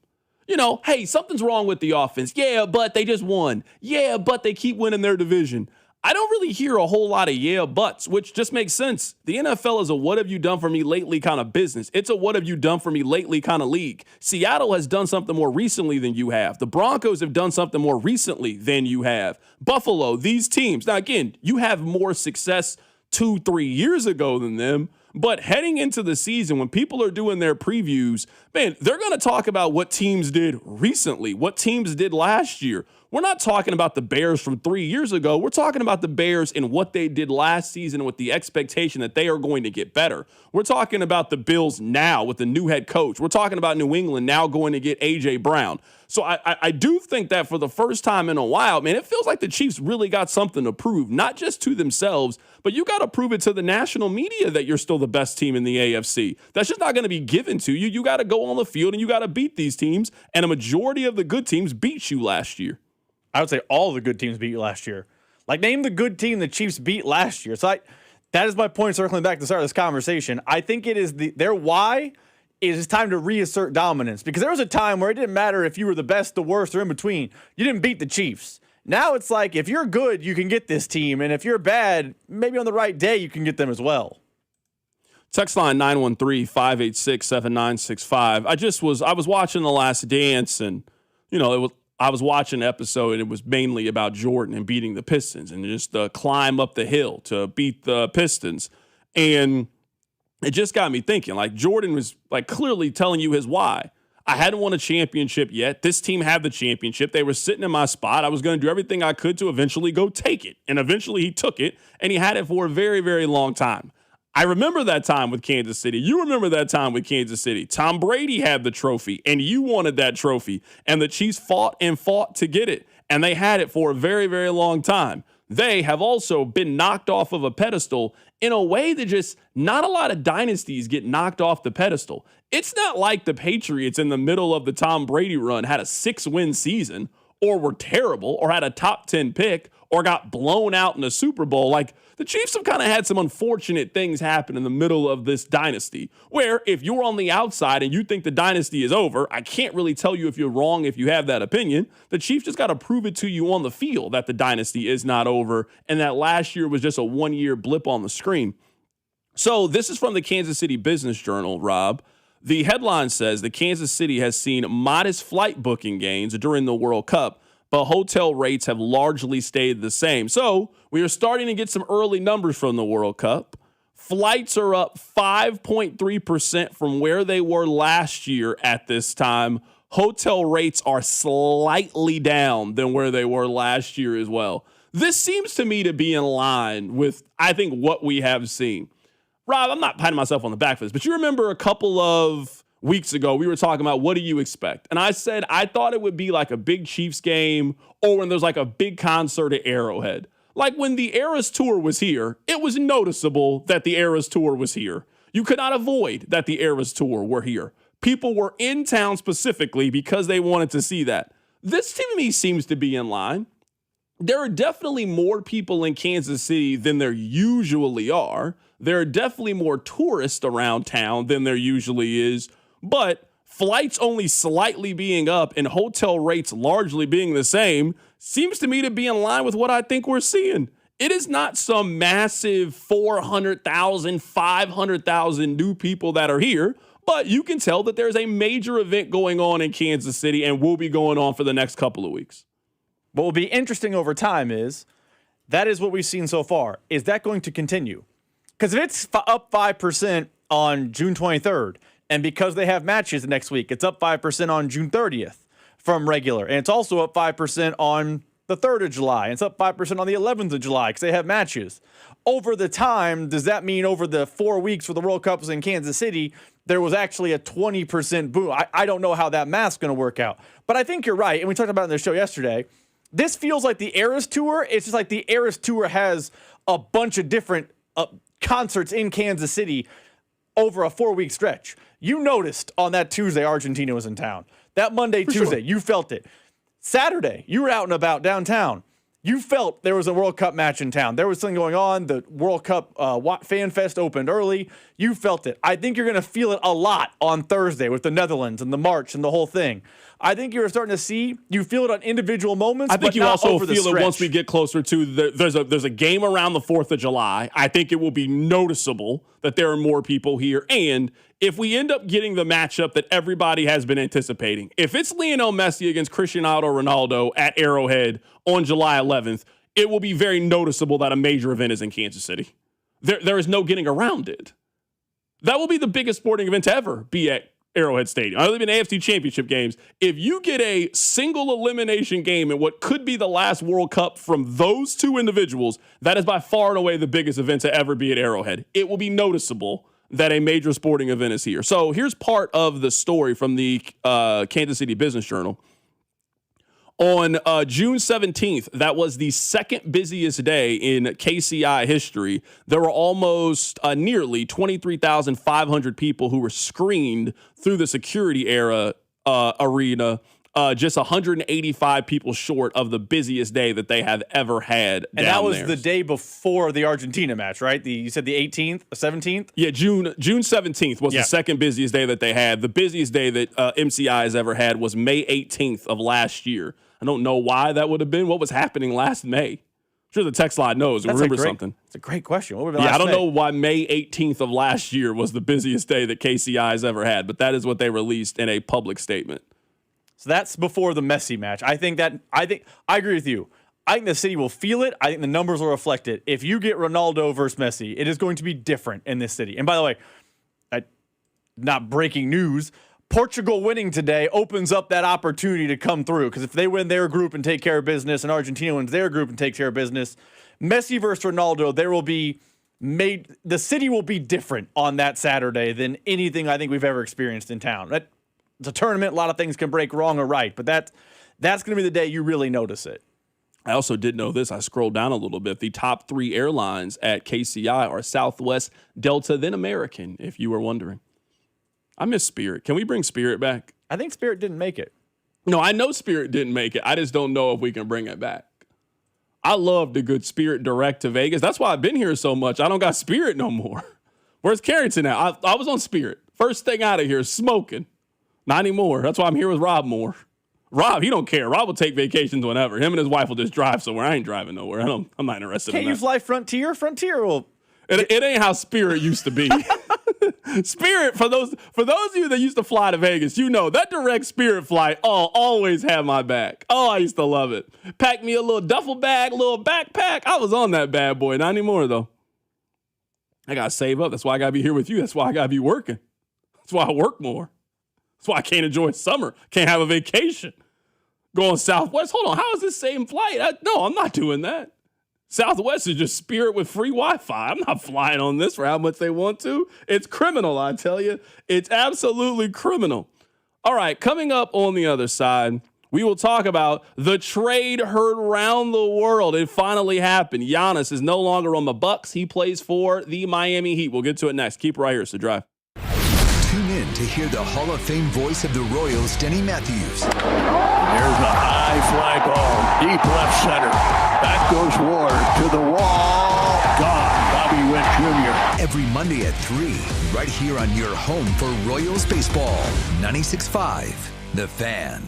You know, hey, something's wrong with the offense. Yeah, but they just won. Yeah, but they keep winning their division. I don't really hear a whole lot of buts, which just makes sense. The NFL is a what have you done for me lately kind of business. It's a what have you done for me lately kind of league. Seattle has done something more recently than you have. The Broncos have done something more recently than you have. Buffalo, these teams. Now, again, you have more success 2-3 years ago than them. But heading into the season, when people are doing their previews, man, they're going to talk about what teams did recently, what teams did last year. We're not talking about the Bears from 3 years ago. We're talking about the Bears and what they did last season with the expectation that they are going to get better. We're talking about the Bills now with the new head coach. We're talking about New England now going to get A.J. Brown. So I do think that for the first time in a while, man, it feels like the Chiefs really got something to prove, not just to themselves, but you got to prove it to the national media that you're still the best team in the AFC. That's just not going to be given to you. You got to go on the field and you got to beat these teams, and a majority of the good teams beat you last year. I would say all the good teams beat you last year. Like, name the good team the Chiefs beat last year. So that is my point, circling back to the start of this conversation. I think it is their why is it's time to reassert dominance, because there was a time where it didn't matter if you were the best, the worst, or in between. You didn't beat the Chiefs. Now it's like, if you're good, you can get this team, and if you're bad, maybe on the right day, you can get them as well. Text line 913-586-7965. I was watching The Last Dance, and I was watching an episode, and it was mainly about Jordan and beating the Pistons and just the climb up the hill to beat the Pistons. And it just got me thinking, like, Jordan was like clearly telling you his why. I hadn't won a championship yet. This team had the championship. They were sitting in my spot. I was going to do everything I could to eventually go take it. And eventually he took it, and he had it for a very, very long time. I remember that time with Kansas City. You remember that time with Kansas City. Tom Brady had the trophy, and you wanted that trophy. And the Chiefs fought and fought to get it, and they had it for a very, very long time. They have also been knocked off of a pedestal in a way that just not a lot of dynasties get knocked off the pedestal. It's not like the Patriots in the middle of the Tom Brady run had a 6-win season, or were terrible, or had a top 10 pick, or got blown out in the Super Bowl. Like, the Chiefs have kind of had some unfortunate things happen in the middle of this dynasty, where if you're on the outside and you think the dynasty is over, I can't really tell you if you're wrong if you have that opinion. The Chiefs just got to prove it to you on the field that the dynasty is not over, and that last year was just a one-year blip on the screen. So this is from the Kansas City Business Journal, Rob. The headline says that Kansas City has seen modest flight booking gains during the World Cup, but hotel rates have largely stayed the same. So we are starting to get some early numbers from the World Cup. Flights are up 5.3% from where they were last year at this time. Hotel rates are slightly down than where they were last year as well. This seems to me to be in line with, I think, what we have seen. Rob, I'm not patting myself on the back for this, but you remember a couple of weeks ago, we were talking about what do you expect? And I said I thought it would be like a big Chiefs game or when there's like a big concert at Arrowhead. Like when the Eras Tour was here, it was noticeable that the Eras Tour was here. You could not avoid that the Eras Tour were here. People were in town specifically because they wanted to see that. This to me seems to be in line. There are definitely more people in Kansas City than there usually are. There are definitely more tourists around town than there usually is. But flights only slightly being up and hotel rates largely being the same seems to me to be in line with what I think we're seeing. It is not some massive 400,000, 500,000 new people that are here, but you can tell that there's a major event going on in Kansas City and will be going on for the next couple of weeks. What will be interesting over time is that is what we've seen so far. Is that going to continue? Because if it's up 5% on June 23rd, and because they have matches next week, it's up 5% on June 30th from regular. And it's also up 5% on the 3rd of July. And it's up 5% on the 11th of July because they have matches. Over the time, does that mean over the 4 weeks where the World Cup was in Kansas City, there was actually a 20% boom? I don't know how that math's going to work out. But I think you're right. And we talked about it in the show yesterday. This feels like the Eras Tour. It's just like the Eras Tour has a bunch of different concerts in Kansas City over a 4-week stretch. You noticed on that Tuesday Argentina was in town. That Monday, Tuesday, you felt it. Saturday, you were out and about downtown. You felt there was a World Cup match in town. There was something going on. The World Cup Fan Fest opened early. You felt it. I think you're going to feel it a lot on Thursday with the Netherlands and the march and the whole thing. I think you're starting to see, you feel it on individual moments. I think but you not also over the feel it stretch. once we get closer to there's a game around the 4th of July. I think it will be noticeable that there are more people here. And if we end up getting the matchup that everybody has been anticipating, if it's Lionel Messi against Cristiano Ronaldo at Arrowhead on July 11th, it will be very noticeable that a major event is in Kansas City. There is no getting around it. That will be the biggest sporting event to ever be at Arrowhead Stadium. Other than AFC Championship games, if you get a single elimination game in what could be the last World Cup from those two individuals, that is by far and away the biggest event to ever be at Arrowhead. It will be noticeable that a major sporting event is here. So here's part of the story from the Kansas City Business Journal. On June 17th, that was the second busiest day in KCI history. There were almost nearly 23,500 people who were screened through the security arena. Just 185 people short of the busiest day that they have ever had. And that was the day before the Argentina match, right? You said the 18th, 17th? Yeah, June 17th was the second busiest day that they had. The busiest day that MCI has ever had was May 18th of last year. I don't know why that would have been. What was happening last May? I'm sure the text line knows. Remember something. It's a great question. What would have been last I don't May? know why May 18th of last year was the busiest day that KCI has ever had, but that is what they released in a public statement. So that's before the Messi match. I agree with you. I think the city will feel it. I think the numbers will reflect it. If you get Ronaldo versus Messi, it is going to be different in this city. And by the way, not breaking news, Portugal winning today opens up that opportunity to come through. Because if they win their group and take care of business, and Argentina wins their group and takes care of business, Messi versus Ronaldo, the city will be different on that Saturday than anything I think we've ever experienced in town. It's a tournament. A lot of things can break wrong or right, but that's going to be the day you really notice it. I also did know this. I scrolled down a little bit. The top 3 airlines at KCI are Southwest, Delta, then American, if you were wondering. I miss Spirit. Can we bring Spirit back? I think Spirit didn't make it. No, I know Spirit didn't make it. I just don't know if we can bring it back. I love the good Spirit direct to Vegas. That's why I've been here so much. I don't got Spirit no more. Where's Carrington now? I was on Spirit. First thing out of here, smoking. Not anymore. That's why I'm here with Rob Moore. Rob, he don't care. Rob will take vacations whenever. Him and his wife will just drive somewhere. I ain't driving nowhere. I'm not interested in that. Can't you fly Frontier? Frontier will... It ain't how Spirit used to be. Spirit, for those of you that used to fly to Vegas, you know that direct Spirit flight always had my back. Oh, I used to love it. Pack me a little duffel bag, little backpack. I was on that bad boy. Not anymore, though. I got to save up. That's why I got to be here with you. That's why I got to be working. That's why I work more. That's why I can't enjoy summer. Can't have a vacation. Going Southwest. Hold on. How is this same flight? No, I'm not doing that. Southwest is just Spirit with free Wi-Fi. I'm not flying on this for how much they want to. It's criminal, I tell you. It's absolutely criminal. All right, coming up on the other side, we will talk about the trade heard around the world. It finally happened. Giannis is no longer on the Bucks. He plays for the Miami Heat. We'll get to it next. Keep it right here. It's The Drive. Tune in to hear the Hall of Fame voice of the Royals, Denny Matthews. There's a high fly ball, deep left center. That goes Ward to the wall. Gone. Bobby Witt Jr. Every Monday at 3, right here on your home for Royals baseball. 96.5, The Fan.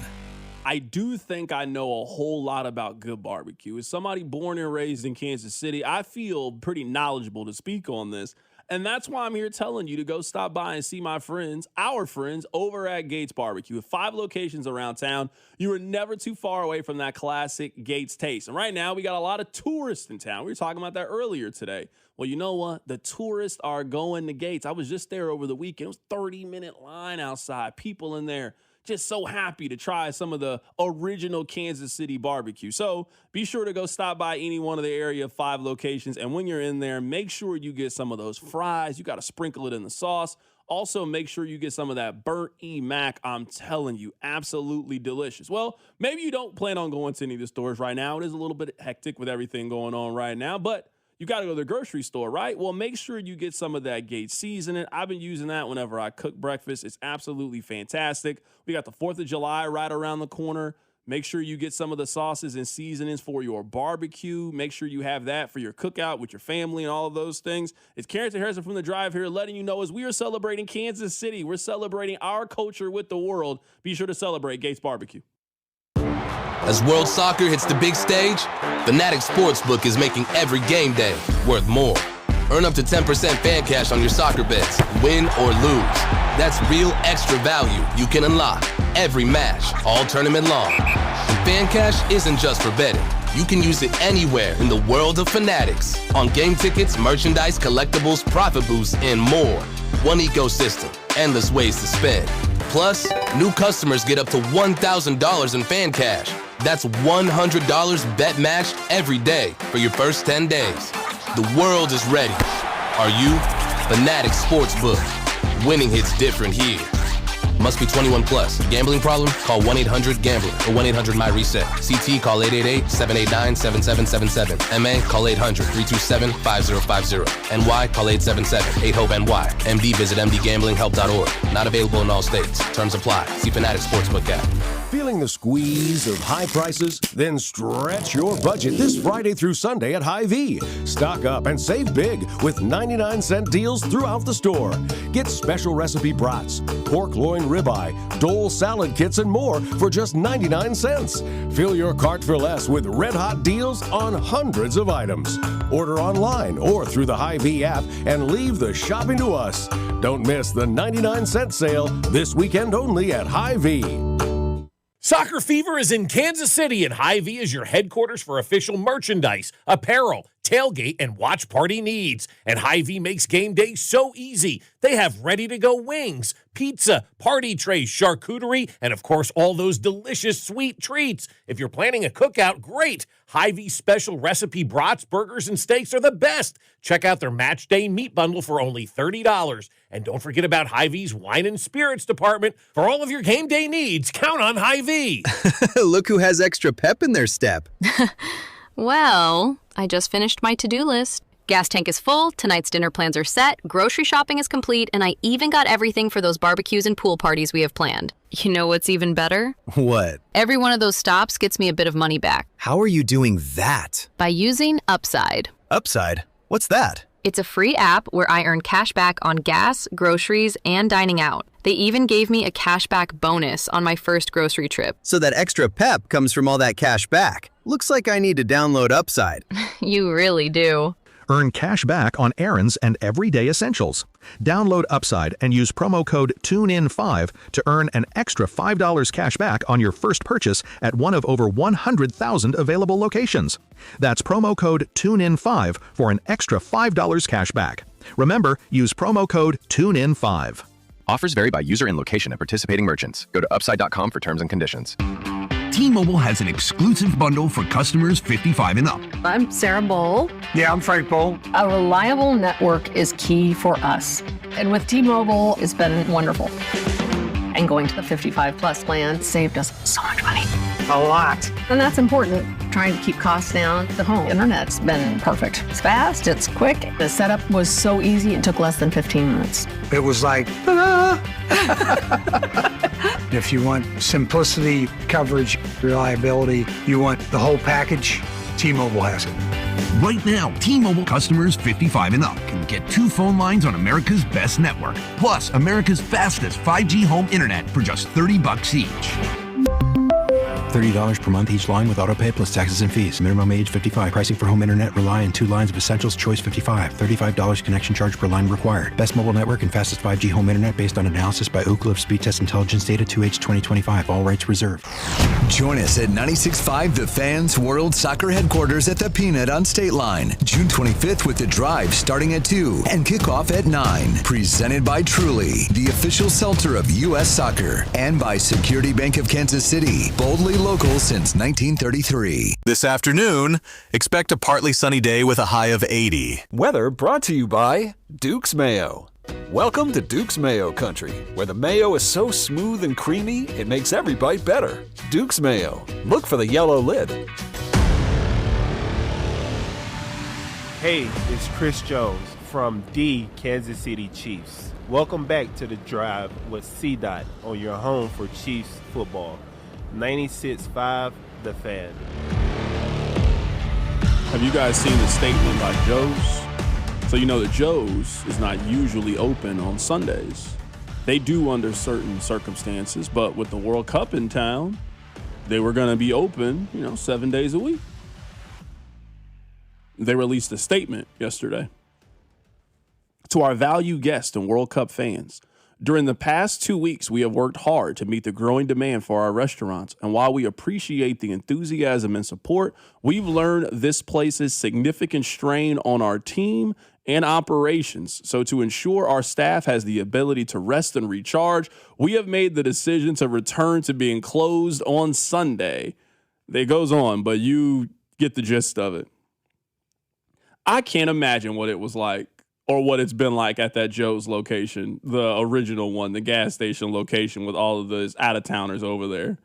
I do think I know a whole lot about good barbecue. As somebody born and raised in Kansas City, I feel pretty knowledgeable to speak on this. And that's why I'm here telling you to go stop by and see my friends, our friends, over at Gates Barbecue. With 5 locations around town, you are never too far away from that classic Gates taste. And right now, we got a lot of tourists in town. We were talking about that earlier today. Well, you know what? The tourists are going to Gates. I was just there over the weekend. It was a 30-minute line outside. People in there just so happy to try some of the original Kansas City barbecue. So be sure to go stop by any one of the area 5 locations. And when you're in there, make sure you get some of those fries. You got to sprinkle it in the sauce. Also, make sure you get some of that burnt E-Mac. I'm telling you, absolutely delicious. Well, maybe you don't plan on going to any of the stores right now. It is a little bit hectic with everything going on right now, but you got to go to the grocery store, right? Well, make sure you get some of that Gates seasoning. I've been using that whenever I cook breakfast. It's absolutely fantastic. We got the 4th of July right around the corner. Make sure you get some of the sauces and seasonings for your barbecue. Make sure you have that for your cookout with your family and all of those things. It's Carrington Harrison from The Drive here letting you know as we are celebrating Kansas City, we're celebrating our culture with the world. Be sure to celebrate Gates Barbecue. As World Soccer hits the big stage, Fanatics Sportsbook is making every game day worth more. Earn up to 10% fan cash on your soccer bets, win or lose. That's real extra value you can unlock every match, all tournament long. And fan cash isn't just for betting. You can use it anywhere in the world of Fanatics. On game tickets, merchandise, collectibles, profit boosts, and more. One ecosystem, endless ways to spend. Plus, new customers get up to $1,000 in fan cash. That's $100 bet matched every day for your first 10 days. The world is ready. Are you? Fanatics Sportsbook. Winning hits different here. Must be 21 plus. Gambling problem? Call 1-800-GAMBLER or 1-800-MY-RESET. CT, call 888-789-7777. MA, call 800-327-5050. NY, call 877-8-HOPE-NY. MD, visit mdgamblinghelp.org. Not available in all states. Terms apply. See Fanatics Sportsbook app. Feeling the squeeze of high prices? Then stretch your budget this Friday through Sunday at Hy-Vee. Stock up and save big with 99-cent deals throughout the store. Get special recipe brats, pork loin ribeye, Dole salad kits, and more for just 99 cents. Fill your cart for less with red-hot deals on hundreds of items. Order online or through the Hy-Vee app and leave the shopping to us. Don't miss the 99-cent sale this weekend only at Hy-Vee. Soccer Fever is in Kansas City, and Hy-Vee is your headquarters for official merchandise, apparel, tailgate, and watch party needs. And Hy-Vee makes game day so easy. They have ready-to-go wings, pizza, party trays, charcuterie, and, of course, all those delicious sweet treats. If you're planning a cookout, great. Hy-Vee special recipe brats, burgers, and steaks are the best. Check out their match day meat bundle for only $30. And don't forget about Hy-Vee's wine and spirits department. For all of your game day needs, count on Hy-Vee. Look who has extra pep in their step. Well, I just finished my to-do list. Gas tank is full, tonight's dinner plans are set, grocery shopping is complete, and I even got everything for those barbecues and pool parties we have planned. You know what's even better? What? Every one of those stops gets me a bit of money back. How are you doing that? By using Upside. Upside? What's that? It's a free app where I earn cash back on gas, groceries, and dining out. They even gave me a cashback bonus on my first grocery trip. So that extra pep comes from all that cash back. Looks like I need to download Upside. You really do. Earn cash back on errands and everyday essentials. Download Upside and use promo code TUNEIN5 to earn an extra $5 cash back on your first purchase at one of over 100,000 available locations. That's promo code TUNEIN5 for an extra $5 cash back. Remember, use promo code TUNEIN5. Offers vary by user and location at participating merchants. Go to upside.com for terms and conditions. T-Mobile has an exclusive bundle for customers 55 and up. I'm Sarah Bowl. Yeah, I'm Frank Bowl. A reliable network is key for us. And with T-Mobile, it's been wonderful. And going to the 55 plus plan saved us so much money. A lot. And that's important. Trying to keep costs down. The home internet's been perfect. It's fast, it's quick. The setup was so easy, it took less than 15 minutes. It was like, if you want simplicity, coverage, reliability, you want the whole package, T-Mobile has it. Right now, T-Mobile customers 55 and up can get 2 phone lines on America's best network, plus America's fastest 5G home internet for just $30 each. $30 per month each line with autopay plus taxes and fees. Minimum age 55. Pricing for home internet rely on 2 lines of Essentials Choice 55. $35 connection charge per line required. Best mobile network and fastest 5G home internet based on analysis by Ookla of Speed Test Intelligence data 2H 2025. All rights reserved. Join us at 96.5 The Fans World Soccer Headquarters at the Peanut on State Line. June 25th with the drive starting at 2 and kickoff at 9. Presented by Truly, the official seltzer of U.S. Soccer. And by Security Bank of Kansas City. Boldly local since 1933. This afternoon, expect a partly sunny day with a high of 80. Weather brought to you by Duke's Mayo. Welcome to Duke's Mayo Country, where the mayo is so smooth and creamy, it makes every bite better. Duke's Mayo. Look for the yellow lid. Hey, it's Chris Jones from the Kansas City Chiefs. Welcome back to The Drive with C-Dot on your home for Chiefs football. 96.5 The Fan. Have you guys seen the statement by Joe's? So you know that Joe's is not usually open on Sundays. They do under certain circumstances, but with the World Cup in town, they were going to be open, 7 days a week. They released a statement yesterday. To our valued guests and World Cup fans, during the past 2 weeks, we have worked hard to meet the growing demand for our restaurants. And while we appreciate the enthusiasm and support, we've learned this places significant strain on our team and operations. So to ensure our staff has the ability to rest and recharge, we have made the decision to return to being closed on Sunday. It goes on, but you get the gist of it. I can't imagine what it was like, or what it's been like at that Joe's location, the original one, the gas station location with all of those out-of-towners over there.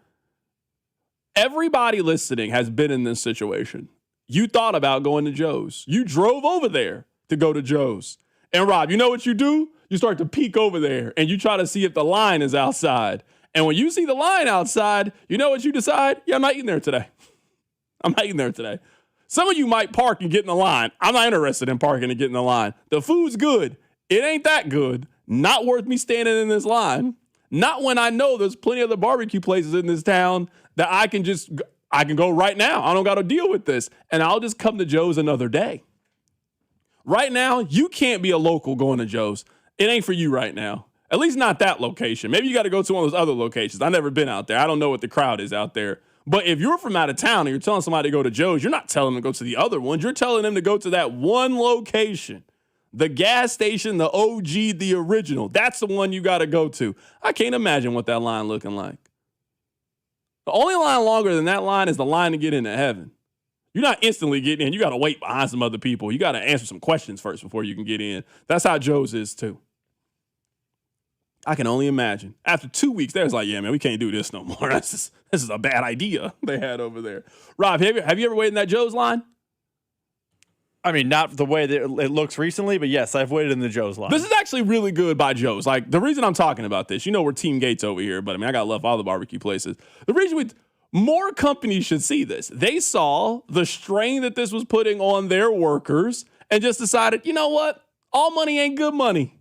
Everybody listening has been in this situation. You thought about going to Joe's. You drove over there to go to Joe's. And Rob, you know what you do? You start to peek over there and you try to see if the line is outside. And when you see the line outside, you know what you decide? Yeah, I'm not eating there today. I'm not eating there today. Some of you might park and get in the line. I'm not interested in parking and getting in the line. The food's good. It ain't that good. Not worth me standing in this line. Not when I know there's plenty of the barbecue places in this town that I can go right now. I don't got to deal with this. And I'll just come to Joe's another day. Right now, you can't be a local going to Joe's. It ain't for you right now. At least not that location. Maybe you got to go to one of those other locations. I've never been out there. I don't know what the crowd is out there. But if you're from out of town and you're telling somebody to go to Joe's, you're not telling them to go to the other ones. You're telling them to go to that one location. The gas station, the OG, the original. That's the one you got to go to. I can't imagine what that line looking like. The only line longer than that line is the line to get into heaven. You're not instantly getting in. You got to wait behind some other people. You got to answer some questions first before you can get in. That's how Joe's is too. I can only imagine. After 2 weeks, they was like, yeah, man, we can't do this no more. This is a bad idea they had over there. Rob, have you ever waited in that Joe's line? I mean, not the way that it looks recently, but yes, I've waited in the Joe's line. This is actually really good by Joe's. Like, the reason I'm talking about this, we're Team Gates over here, but I mean, I got love all the barbecue places. The reason more companies should see this. They saw the strain that this was putting on their workers and just decided, you know what? All money ain't good money.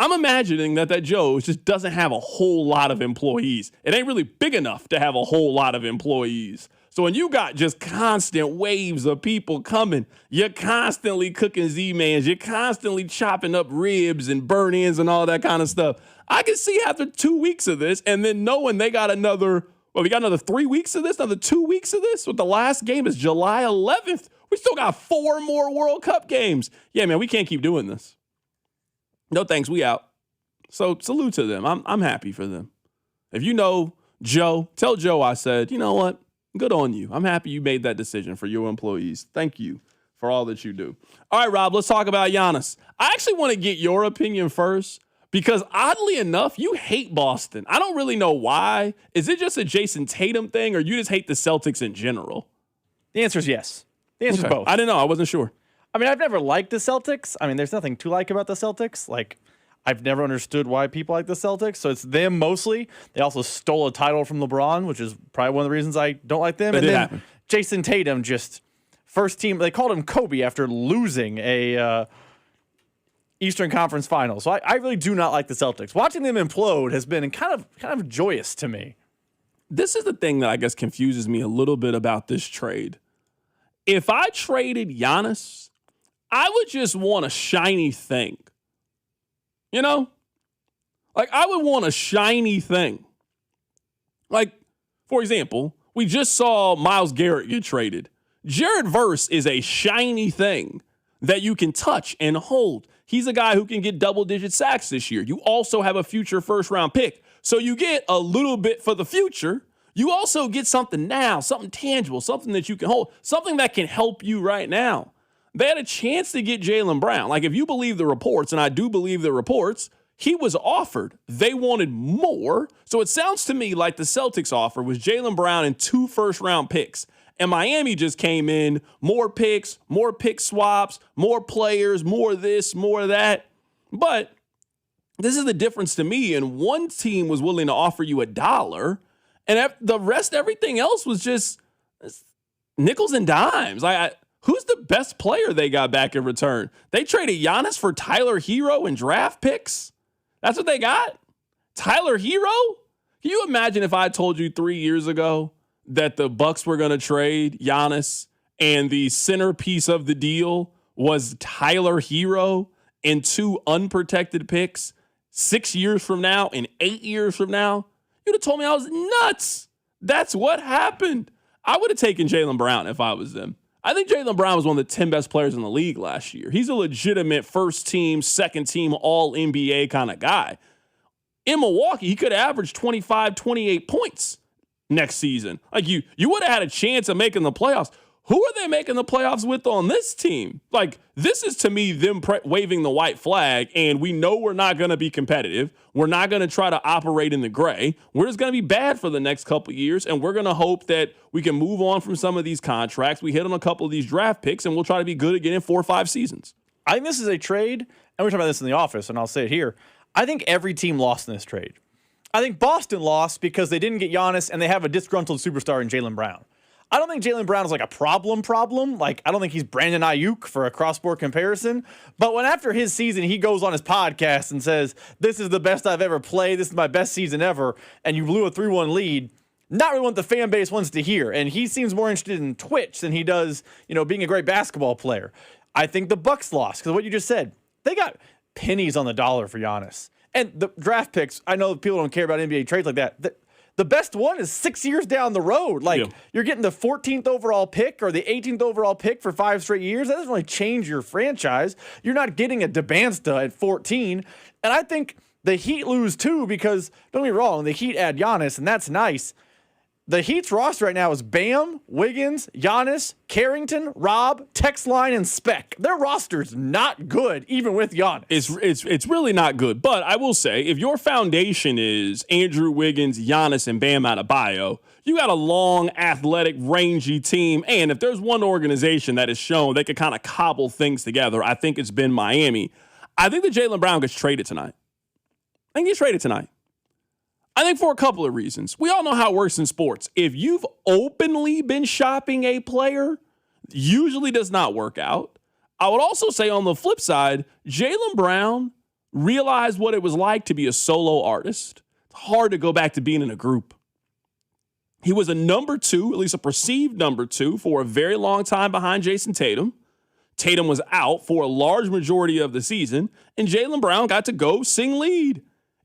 I'm imagining that Joe's just doesn't have a whole lot of employees. It ain't really big enough to have a whole lot of employees. So when you got just constant waves of people coming, you're constantly cooking Z-Mans, you're constantly chopping up ribs and burn-ins and all that kind of stuff. I can see after 2 weeks of this and then knowing they got we got another 3 weeks of this, another 2 weeks of this. With the last game is July 11th. We still got 4 more World Cup games. Yeah, man, we can't keep doing this. No thanks, we out. So salute to them. I'm happy for them. If you know Joe, tell Joe I said, you know what? Good on you. I'm happy you made that decision for your employees. Thank you for all that you do. All right, Rob, let's talk about Giannis. I actually want to get your opinion first because oddly enough, you hate Boston. I don't really know why. Is it just a Jason Tatum thing or you just hate the Celtics in general? The answer is yes. The answer is both. I didn't know. I wasn't sure. I mean, I've never liked the Celtics. I mean, there's nothing to like about the Celtics. Like, I've never understood why people like the Celtics. So it's them mostly. They also stole a title from LeBron, which is probably one of the reasons I don't like them. It and did then happen. Jason Tatum just first team. They called him Kobe after losing a Eastern Conference Final. So I really do not like the Celtics. Watching them implode has been kind of joyous to me. This is the thing that I guess confuses me a little bit about this trade. If I traded Giannis, I would just want a shiny thing. You know? Like, I would want a shiny thing. Like, for example, we just saw Myles Garrett get traded. Jared Verse is a shiny thing that you can touch and hold. He's a guy who can get double-digit sacks this year. You also have a future first-round pick. So you get a little bit for the future. You also get something now, something tangible, something that you can hold, something that can help you right now. They had a chance to get Jaylen Brown. Like, if you believe the reports, and I do believe the reports, he was offered. They wanted more. So it sounds to me like the Celtics offer was Jaylen Brown and 2 first-round picks. And Miami just came in, more picks, more pick swaps, more players, more this, more that. But this is the difference to me. And one team was willing to offer you $1, and the rest, everything else was just nickels and dimes. Who's the best player they got back in return? They traded Giannis for Tyler Hero and draft picks. That's what they got? Tyler Hero? Can you imagine if I told you 3 years ago that the Bucks were going to trade Giannis and the centerpiece of the deal was Tyler Hero and 2 unprotected picks 6 years from now and 8 years from now? You'd have told me I was nuts. That's what happened. I would have taken Jaylen Brown if I was them. I think Jaylen Brown was one of the 10 best players in the league last year. He's a legitimate first team, second team, all NBA kind of guy. In Milwaukee, he could average 25, 28 points next season. Like you would have had a chance of making the playoffs. Who are they making the playoffs with on this team? Like, this is to me them waving the white flag, and we know we're not going to be competitive. We're not going to try to operate in the gray. We're just going to be bad for the next couple of years, and we're going to hope that we can move on from some of these contracts. We hit on a couple of these draft picks, and we'll try to be good again in 4 or 5 seasons. I think this is a trade, and we talked about this in the office, and I'll say it here. I think every team lost in this trade. I think Boston lost because they didn't get Giannis, and they have a disgruntled superstar in Jaylen Brown. I don't think Jaylen Brown is like a problem. Like, I don't think he's Brandon Ayuk for a cross-sport comparison. But when after his season, he goes on his podcast and says, this is the best I've ever played, this is my best season ever, and you blew a 3-1 lead, not really what the fan base wants to hear. And he seems more interested in Twitch than he does, being a great basketball player. I think the Bucks lost because of what you just said. They got pennies on the dollar for Giannis. And the draft picks, I know people don't care about NBA trades like that. The best one is 6 years down the road. You're getting the 14th overall pick or the 18th overall pick for 5 straight years. That doesn't really change your franchise. You're not getting a DeBansta at 14. And I think the Heat lose too because, don't get me wrong, the Heat add Giannis, and that's nice. The Heat's roster right now is Bam, Wiggins, Giannis, Carrington, Rob, Texline, and Spec. Their roster's not good, even with Giannis. It's really not good. But I will say, if your foundation is Andrew Wiggins, Giannis, and Bam Adebayo, you got a long, athletic, rangy team. And if there's one organization that has shown they could kind of cobble things together, I think it's been Miami. I think that Jaylen Brown gets traded tonight. I think for a couple of reasons. We all know how it works in sports. If you've openly been shopping a player, usually does not work out. I would also say on the flip side, Jaylen Brown realized what it was like to be a solo artist. It's hard to go back to being in a group. He was a number 2, at least a perceived number 2, for a very long time behind Jason Tatum. Tatum was out for a large majority of the season, and Jaylen Brown got to go sing lead.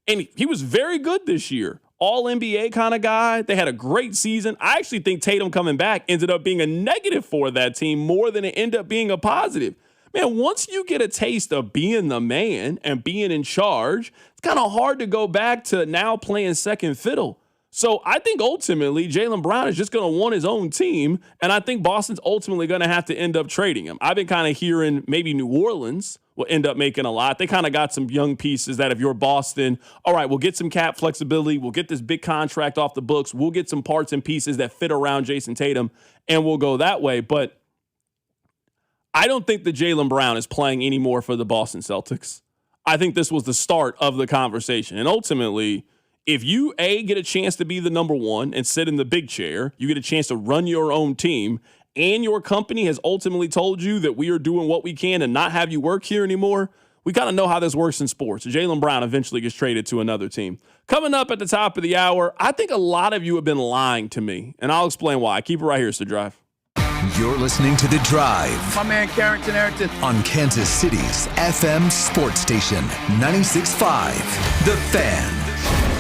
And he was very good this year. All NBA kind of guy. They had a great season. I actually think Tatum coming back ended up being a negative for that team more than it ended up being a positive. Man, once you get a taste of being the man and being in charge, it's kind of hard to go back to now playing second fiddle. So I think ultimately Jaylen Brown is just going to want his own team, and I think Boston's ultimately going to have to end up trading him. I've been kind of hearing maybe New Orleans will end up making a lot. They kind of got some young pieces that if you're Boston, all right, we'll get some cap flexibility. We'll get this big contract off the books. We'll get some parts and pieces that fit around Jason Tatum, and we'll go that way. But I don't think that Jaylen Brown is playing anymore for the Boston Celtics. I think this was the start of the conversation. And ultimately, if you, get a chance to be the number one and sit in the big chair, you get a chance to run your own team, and your company has ultimately told you that we are doing what we can and not have you work here anymore, we kind of know how this works in sports. Jaylen Brown eventually gets traded to another team. Coming up at the top of the hour, I think a lot of you have been lying to me, and I'll explain why. Keep it right here. It's The Drive. You're listening to The Drive. My man Carrington Harrison. On Kansas City's FM sports station, 96.5, The Fan.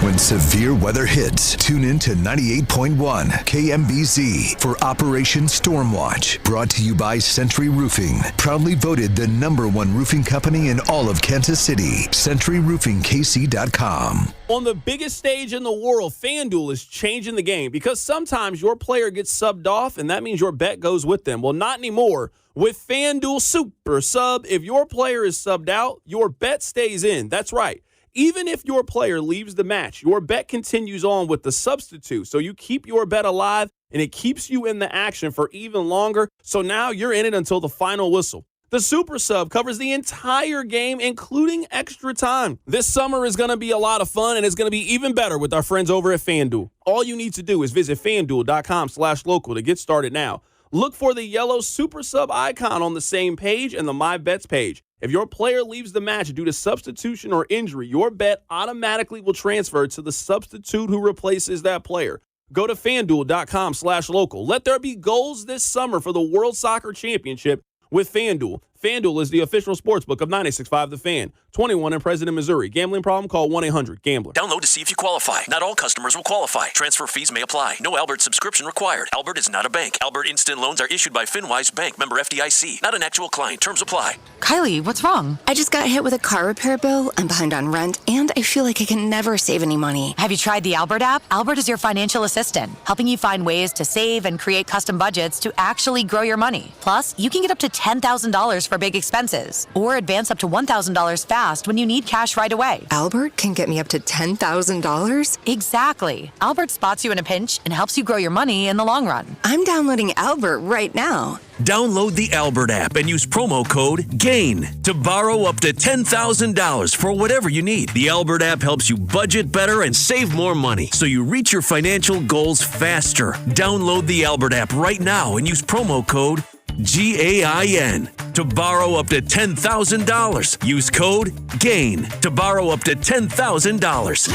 When severe weather hits, tune in to 98.1 KMBZ for Operation Stormwatch. Brought to you by Century Roofing. Proudly voted the #1 roofing company in all of Kansas City. CenturyRoofingKC.com. On the biggest stage in the world, FanDuel is changing the game because sometimes your player gets subbed off, and that means your bet goes with them. Well, not anymore. With FanDuel Super Sub, if your player is subbed out, your bet stays in. That's right. Even if your player leaves the match, your bet continues on with the substitute. So you keep your bet alive, and it keeps you in the action for even longer. So now you're in it until the final whistle. The Super Sub covers the entire game, including extra time. This summer is going to be a lot of fun, and it's going to be even better with our friends over at FanDuel. All you need to do is visit FanDuel.com/local to get started now. Look for the yellow Super Sub icon on the same page and the My Bets page. If your player leaves the match due to substitution or injury, your bet automatically will transfer to the substitute who replaces that player. Go to FanDuel.com/local. Let there be goals this summer for the World Soccer Championship with FanDuel. FanDuel is the official sportsbook of 96.5 The Fan. 21 and present in Missouri. Gambling problem? Call 1-800-GAMBLER. Download to see if you qualify. Not all customers will qualify. Transfer fees may apply. No Albert subscription required. Albert is not a bank. Albert Instant Loans are issued by FinWise Bank, member FDIC. Not an actual client. Terms apply. Kylie, what's wrong? I just got hit with a car repair bill. I'm behind on rent, and I feel like I can never save any money. Have you tried the Albert app? Albert is your financial assistant, helping you find ways to save and create custom budgets to actually grow your money. Plus, you can get up to $10,000 for big expenses, or advance up to $1,000 fast when you need cash right away. Albert can get me up to $10,000? Exactly. Albert spots you in a pinch and helps you grow your money in the long run. I'm downloading Albert right now. Download the Albert app and use promo code GAIN to borrow up to $10,000 for whatever you need. The Albert app helps you budget better and save more money so you reach your financial goals faster. Download the Albert app right now and use promo code GAIN to borrow up to $10,000. Use code GAIN to borrow up to $10,000.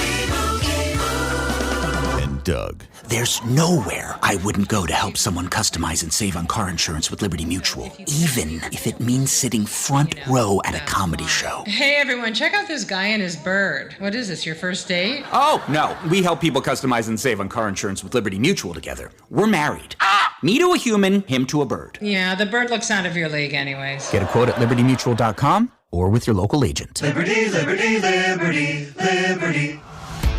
And Doug. There's nowhere I wouldn't go to help someone customize and save on car insurance with Liberty Mutual, even if it means sitting front row at a comedy show. Hey everyone, check out this guy and his bird. What is this, your first date? Oh, no. We help people customize and save on car insurance with Liberty Mutual together. We're married. Me to a human, him to a bird. Yeah, the bird looks out of your league anyways. Get a quote at libertymutual.com or with your local agent. Liberty, liberty, liberty, liberty.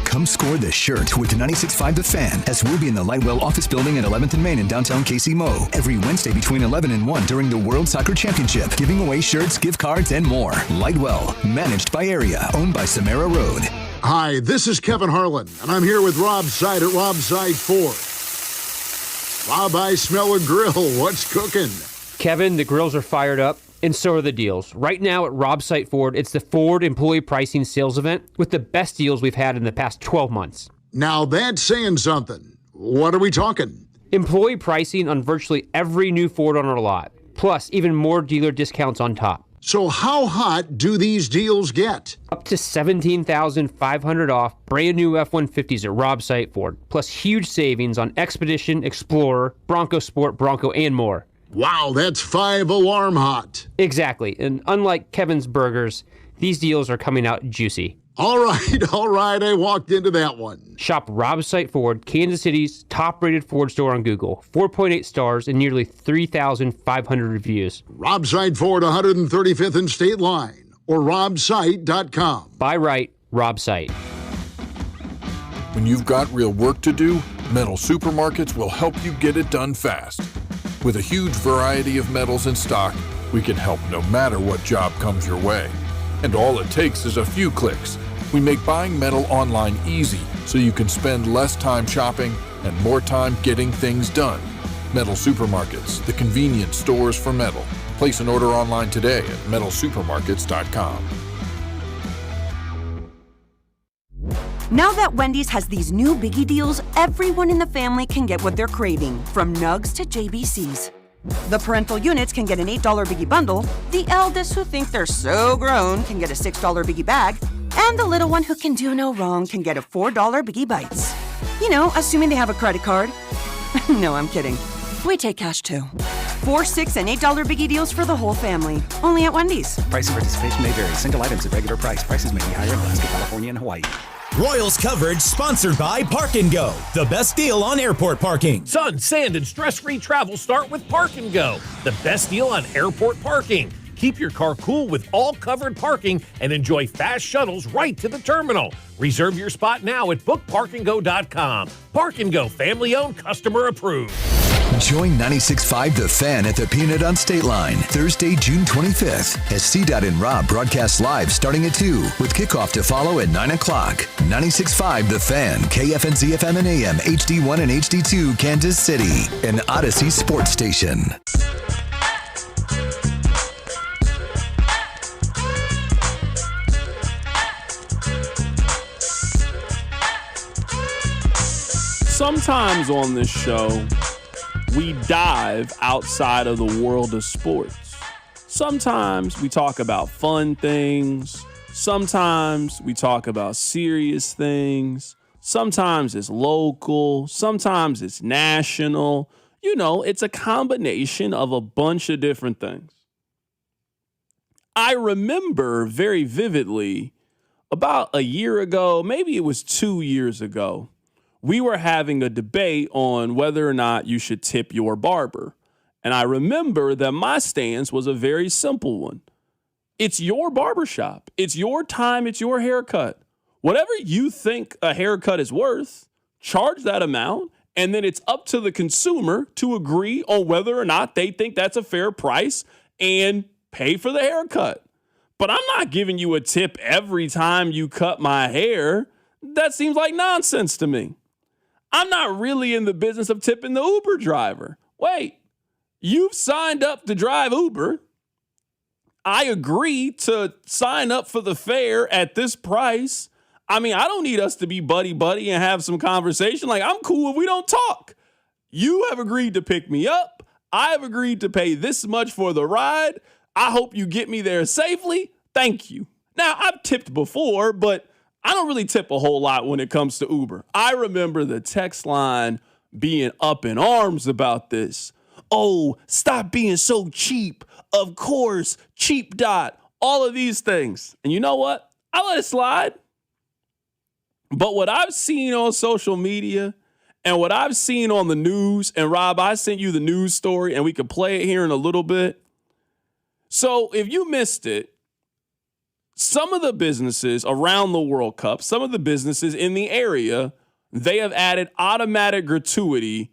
Come score the shirt with 96.5 The Fan as we'll be in the Lightwell office building at 11th and Main in downtown KC-Mo every Wednesday between 11 and 1 during the World Soccer Championship, giving away shirts, gift cards, and more. Lightwell, managed by Area, owned by Samara Road. Hi, this is Kevin Harlan, and I'm here with Rob Seid at Rob Seid Ford. Rob, I smell a grill. What's cooking? Kevin, the grills are fired up. And so are the deals. Right now at Rob Seid Ford, it's the Ford Employee Pricing Sales Event with the best deals we've had in the past 12 months. Now that's saying something. What are we talking? Employee pricing on virtually every new Ford on our lot, plus even more dealer discounts on top. So how hot do these deals get? Up to $17,500 off brand new F-150s at Rob Seid Ford, plus huge savings on Expedition, Explorer, Bronco Sport, Bronco, and more. Wow, that's 5 alarm hot. Exactly. And unlike Kevin's Burgers, these deals are coming out juicy. All right. I walked into that one. Shop Rob Seid Ford, Kansas City's top-rated Ford store on Google. 4.8 stars and nearly 3,500 reviews. Rob Seid Ford, 135th and State Line, or robseid.com. Buy right, Rob Seid. When you've got real work to do, Metal Supermarkets will help you get it done fast. With a huge variety of metals in stock, we can help no matter what job comes your way. And all it takes is a few clicks. We make buying metal online easy so you can spend less time shopping and more time getting things done. Metal Supermarkets, the convenience stores for metal. Place an order online today at metalsupermarkets.com. Now that Wendy's has these new biggie deals, everyone in the family can get what they're craving, from nugs to JBCs. The parental units can get an $8 biggie bundle, the eldest who think they're so grown can get a $6 biggie bag, and the little one who can do no wrong can get a $4 biggie bites. You know, assuming they have a credit card. No, I'm kidding. We take cash too. $4, $6, and $8 biggie deals for the whole family. Only at Wendy's. Price and participation may vary. Single items at regular price. Prices may be higher in Alaska, California, and Hawaii. Royals coverage sponsored by Park & Go, the best deal on airport parking. Sun, sand, and stress-free travel start with Park & Go, the best deal on airport parking. Keep your car cool with all covered parking and enjoy fast shuttles right to the terminal. Reserve your spot now at bookparkandgo.com. Park & Go, family-owned, customer-approved. Join 96.5 The Fan at the Peanut on State Line Thursday, June 25th as C-Dot and Rob broadcast live starting at 2 with kickoff to follow at 9 o'clock. 96.5 The Fan, KFNZ FM and AM, HD1 and HD2, Kansas City, an Odyssey sports station. Sometimes on this show, we dive outside of the world of sports. Sometimes we talk about fun things. Sometimes we talk about serious things. Sometimes it's local. Sometimes it's national. You know, it's a combination of a bunch of different things. I remember very vividly about a year ago, maybe it was 2 years ago, we were having a debate on whether or not you should tip your barber. And I remember that my stance was a very simple one. It's your barbershop. It's your time. It's your haircut. Whatever you think a haircut is worth, charge that amount. And then it's up to the consumer to agree on whether or not they think that's a fair price and pay for the haircut. But I'm not giving you a tip every time you cut my hair. That seems like nonsense to me. I'm not really in the business of tipping the Uber driver. Wait, you've signed up to drive Uber. I agree to sign up for the fare at this price. I mean, I don't need us to be buddy-buddy and have some conversation. Like, I'm cool if we don't talk. You have agreed to pick me up. I have agreed to pay this much for the ride. I hope you get me there safely. Thank you. Now, I've tipped before, but I don't really tip a whole lot when it comes to Uber. I remember the text line being up in arms about this. Oh, stop being so cheap. Of course, cheap dot, all of these things. And you know what? I let it slide. But what I've seen on social media and what I've seen on the news, and Rob, I sent you the news story and we could play it here in a little bit. So if you missed it, some of the businesses around the World Cup, some of the businesses in the area, they have added automatic gratuity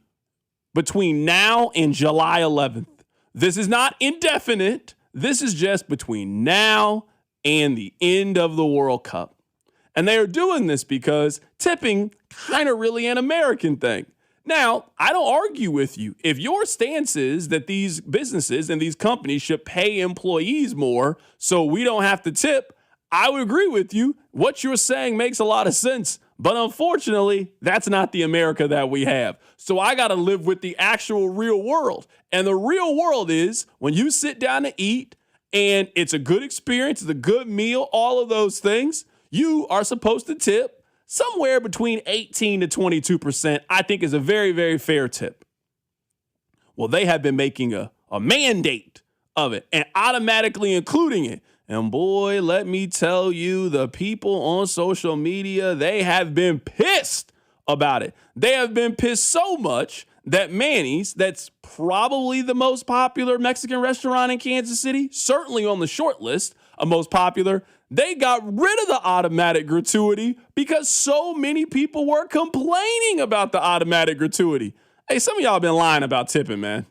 between now and July 11th. This is not indefinite. This is just between now and the end of the World Cup. And they are doing this because tipping kind of really an American thing. Now, I don't argue with you. If your stance is that these businesses and these companies should pay employees more so we don't have to tip, I would agree with you. What you're saying makes a lot of sense. But unfortunately, that's not the America that we have. So I got to live with the actual real world. And the real world is when you sit down to eat and it's a good experience, it's a good meal, all of those things, you are supposed to tip somewhere between 18 to 22%, I think is a very, very fair tip. Well, they have been making a mandate of it and automatically including it. And boy, let me tell you, the people on social media, they have been pissed about it. They have been pissed so much that Manny's, that's probably the most popular Mexican restaurant in Kansas City, certainly on the short list of most popular, They got rid of the automatic gratuity because so many people were complaining about the automatic gratuity. Hey, some of y'all been lying about tipping, man.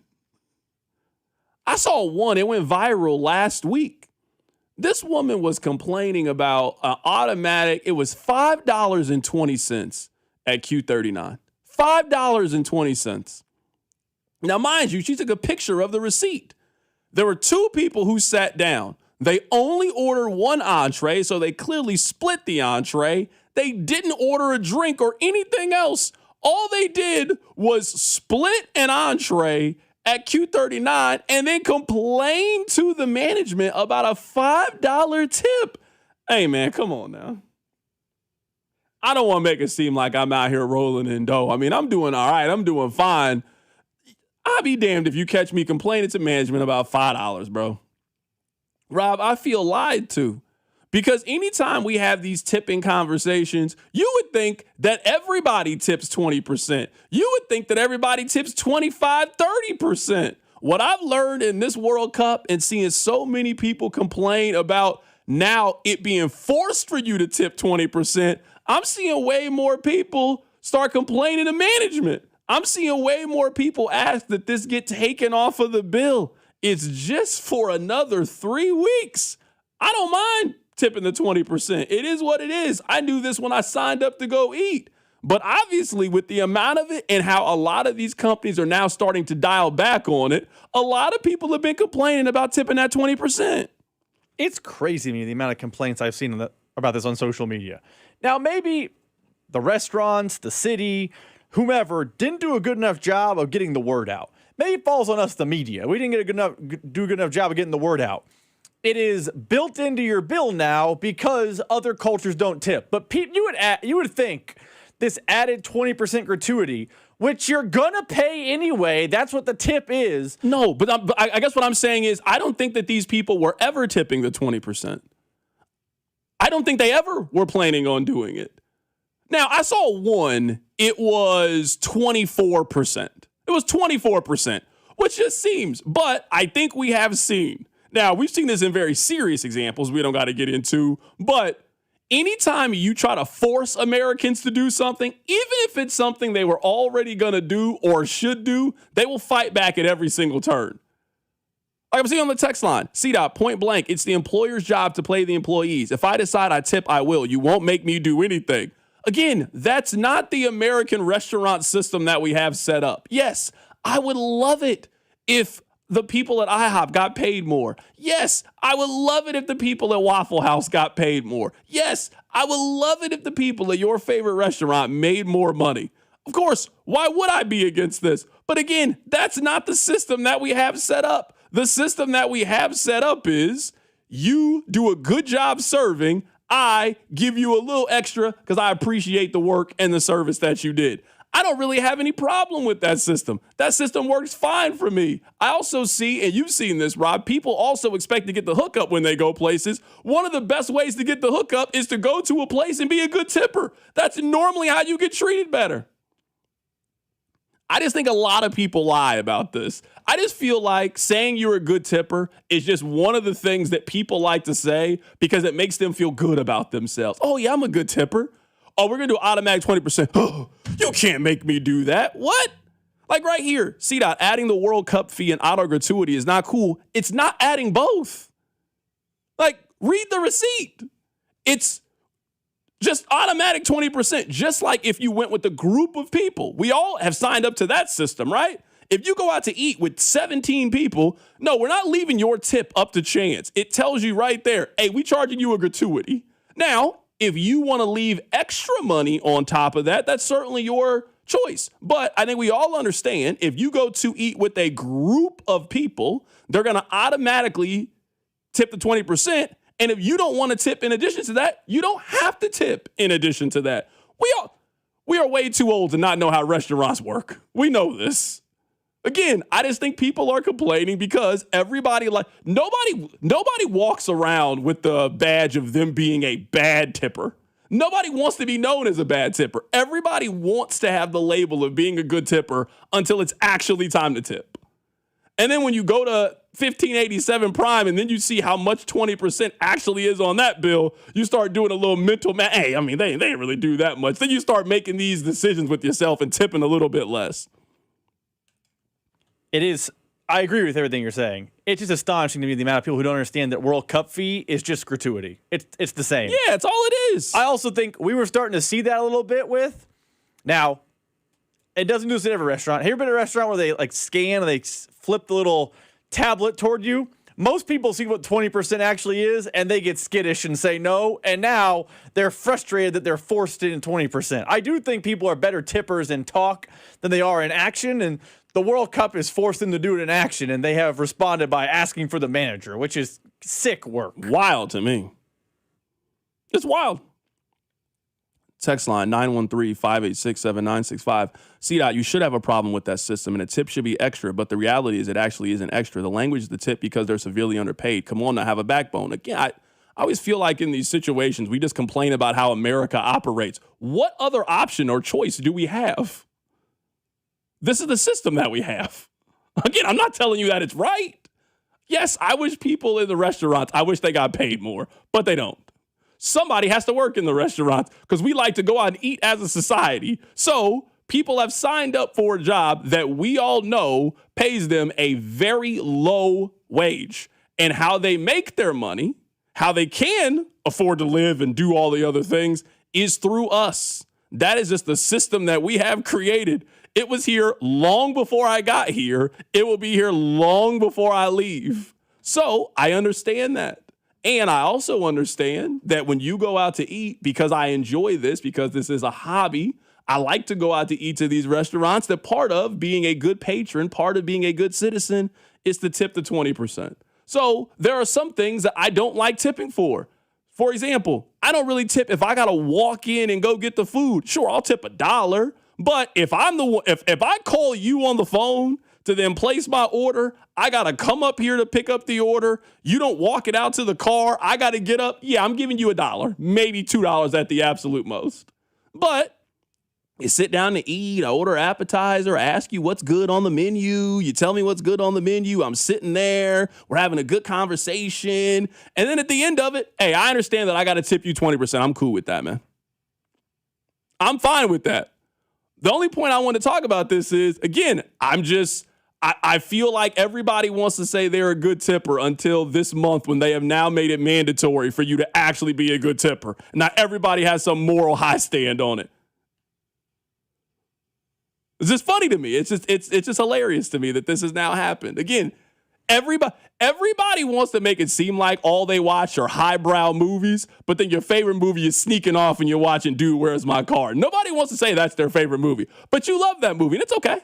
I saw one, it went viral last week. This woman was complaining about an automatic, it was $5.20 at Q39. $5.20. Now, mind you, she took a picture of the receipt. There were two people who sat down. They only ordered one entree, so they clearly split the entree. They didn't order a drink or anything else. All they did was split an entree at Q39 and then complain to the management about a $5 tip. Hey, man, come on now. I don't want to make it seem like I'm out here rolling in dough. I mean, I'm doing all right. I'm doing fine. I'll be damned if you catch me complaining to management about $5, bro. Rob, I feel lied to. Because anytime we have these tipping conversations, you would think that everybody tips 20%. You would think that everybody tips 25, 30%. What I've learned in this World Cup and seeing so many people complain about now it being forced for you to tip 20%, I'm seeing way more people start complaining to management. I'm seeing way more people ask that this get taken off of the bill. It's just for another 3 weeks. I don't mind tipping the 20%. It is what it is. I knew this when I signed up to go eat. But obviously, with the amount of it and how a lot of these companies are now starting to dial back on it, a lot of people have been complaining about tipping that 20%. It's crazy to me, the amount of complaints I've seen about this on social media. Now, maybe the restaurants, the city, whomever didn't do a good enough job of getting the word out. Maybe it falls on us, the media. We didn't do a good enough job of getting the word out. It is built into your bill now because other cultures don't tip. But you would think this added 20% gratuity, which you're gonna pay anyway, that's what the tip is. No, but I guess what I'm saying is I don't think that these people were ever tipping the 20%. I don't think they ever were planning on doing it. Now, I saw one, it was 24%. It was 24%, which just seems, but I think we have seen. Now, we've seen this in very serious examples we don't got to get into, but anytime you try to force Americans to do something, even if it's something they were already going to do or should do, they will fight back at every single turn. Like I'm seeing on the text line, CDOT, point blank, it's the employer's job to play the employees. If I decide I tip, I will. You won't make me do anything. Again, that's not the American restaurant system that we have set up. Yes, I would love it if the people at IHOP got paid more. Yes, I would love it if the people at Waffle House got paid more. Yes, I would love it if the people at your favorite restaurant made more money. Of course, why would I be against this? But again, that's not the system that we have set up. The system that we have set up is you do a good job serving, I give you a little extra because I appreciate the work and the service that you did. I don't really have any problem with that system. That system works fine for me. I also see, and you've seen this, Rob, people also expect to get the hookup when they go places. One of the best ways to get the hookup is to go to a place and be a good tipper. That's normally how you get treated better. I just think a lot of people lie about this. I just feel like saying you're a good tipper is just one of the things that people like to say because it makes them feel good about themselves. Oh, yeah, I'm a good tipper. Oh, we're going to do automatic 20%. Oh, you can't make me do that. What? Like right here, CDOT, adding the World Cup fee and auto gratuity is not cool. It's not adding both. Like, read the receipt. It's just automatic 20%, just like if you went with a group of people. We all have signed up to that system, right? If you go out to eat with 17 people, no, we're not leaving your tip up to chance. It tells you right there, hey, we charging you a gratuity. Now, if you want to leave extra money on top of that, that's certainly your choice. But I think we all understand if you go to eat with a group of people, they're going to automatically tip the 20%. And if you don't want to tip in addition to that, you don't have to tip in addition to that. We are way too old to not know how restaurants work. We know this. Again, I just think people are complaining because everybody nobody walks around with the badge of them being a bad tipper. Nobody wants to be known as a bad tipper. Everybody wants to have the label of being a good tipper until it's actually time to tip. And then when you go to 1587 prime, and then you see how much 20% actually is on that bill, you start doing a little mental math. Hey, I mean, they didn't really do that much. Then you start making these decisions with yourself and tipping a little bit less. It is. I agree with everything you're saying. It's just astonishing to me the amount of people who don't understand that World Cup fee is just gratuity. It's the same. Yeah, it's all it is. I also think we were starting to see that a little bit with. Now, it doesn't do this at every restaurant. Have you ever been at a restaurant where they like scan and they flip the little tablet toward you? Most people see what 20% actually is, and they get skittish and say no, and now they're frustrated that they're forced in 20%. I do think people are better tippers in talk than they are in action, and the World Cup has forced them to do it in action, and they have responded by asking for the manager, which is sick work. Wild to me. It's wild. Text line 913-586-7965. CDOT, you should have a problem with that system, and a tip should be extra, but the reality is it actually isn't extra. The language is the tip because they're severely underpaid. Come on, now have a backbone. Again, I always feel like in these situations, we just complain about how America operates. What other option or choice do we have? This is the system that we have. Again, I'm not telling you that it's right. Yes, I wish people in the restaurants, I wish they got paid more, but they don't. Somebody has to work in the restaurants because we like to go out and eat as a society. So people have signed up for a job that we all know pays them a very low wage. And how they make their money, how they can afford to live and do all the other things is through us. That is just the system that we have created. It was here long before I got here. It will be here long before I leave. So I understand that. And I also understand that when you go out to eat, because I enjoy this, because this is a hobby, I like to go out to eat to these restaurants, that part of being a good patron, part of being a good citizen is to tip the 20%. So there are some things that I don't like tipping for. For example, I don't really tip if I got to walk in and go get the food. Sure, I'll tip $1. But if I'm the one, if I call you on the phone to then place my order, I got to come up here to pick up the order. You don't walk it out to the car. I got to get up. Yeah, I'm giving you $1, maybe $2 at the absolute most. But you sit down to eat, I order appetizer, I ask you what's good on the menu. You tell me what's good on the menu. I'm sitting there. We're having a good conversation. And then at the end of it, hey, I understand that I got to tip you 20%. I'm cool with that, man. I'm fine with that. The only point I want to talk about this is, again, I feel like everybody wants to say they're a good tipper until this month when they have now made it mandatory for you to actually be a good tipper. Now everybody has some moral high stand on it. It's just funny to me. It's just hilarious to me that this has now happened. Again, everybody wants to make it seem like all they watch are highbrow movies, but then your favorite movie is sneaking off and you're watching Dude, Where's My Car? Nobody wants to say that's their favorite movie, but you love that movie, and it's okay.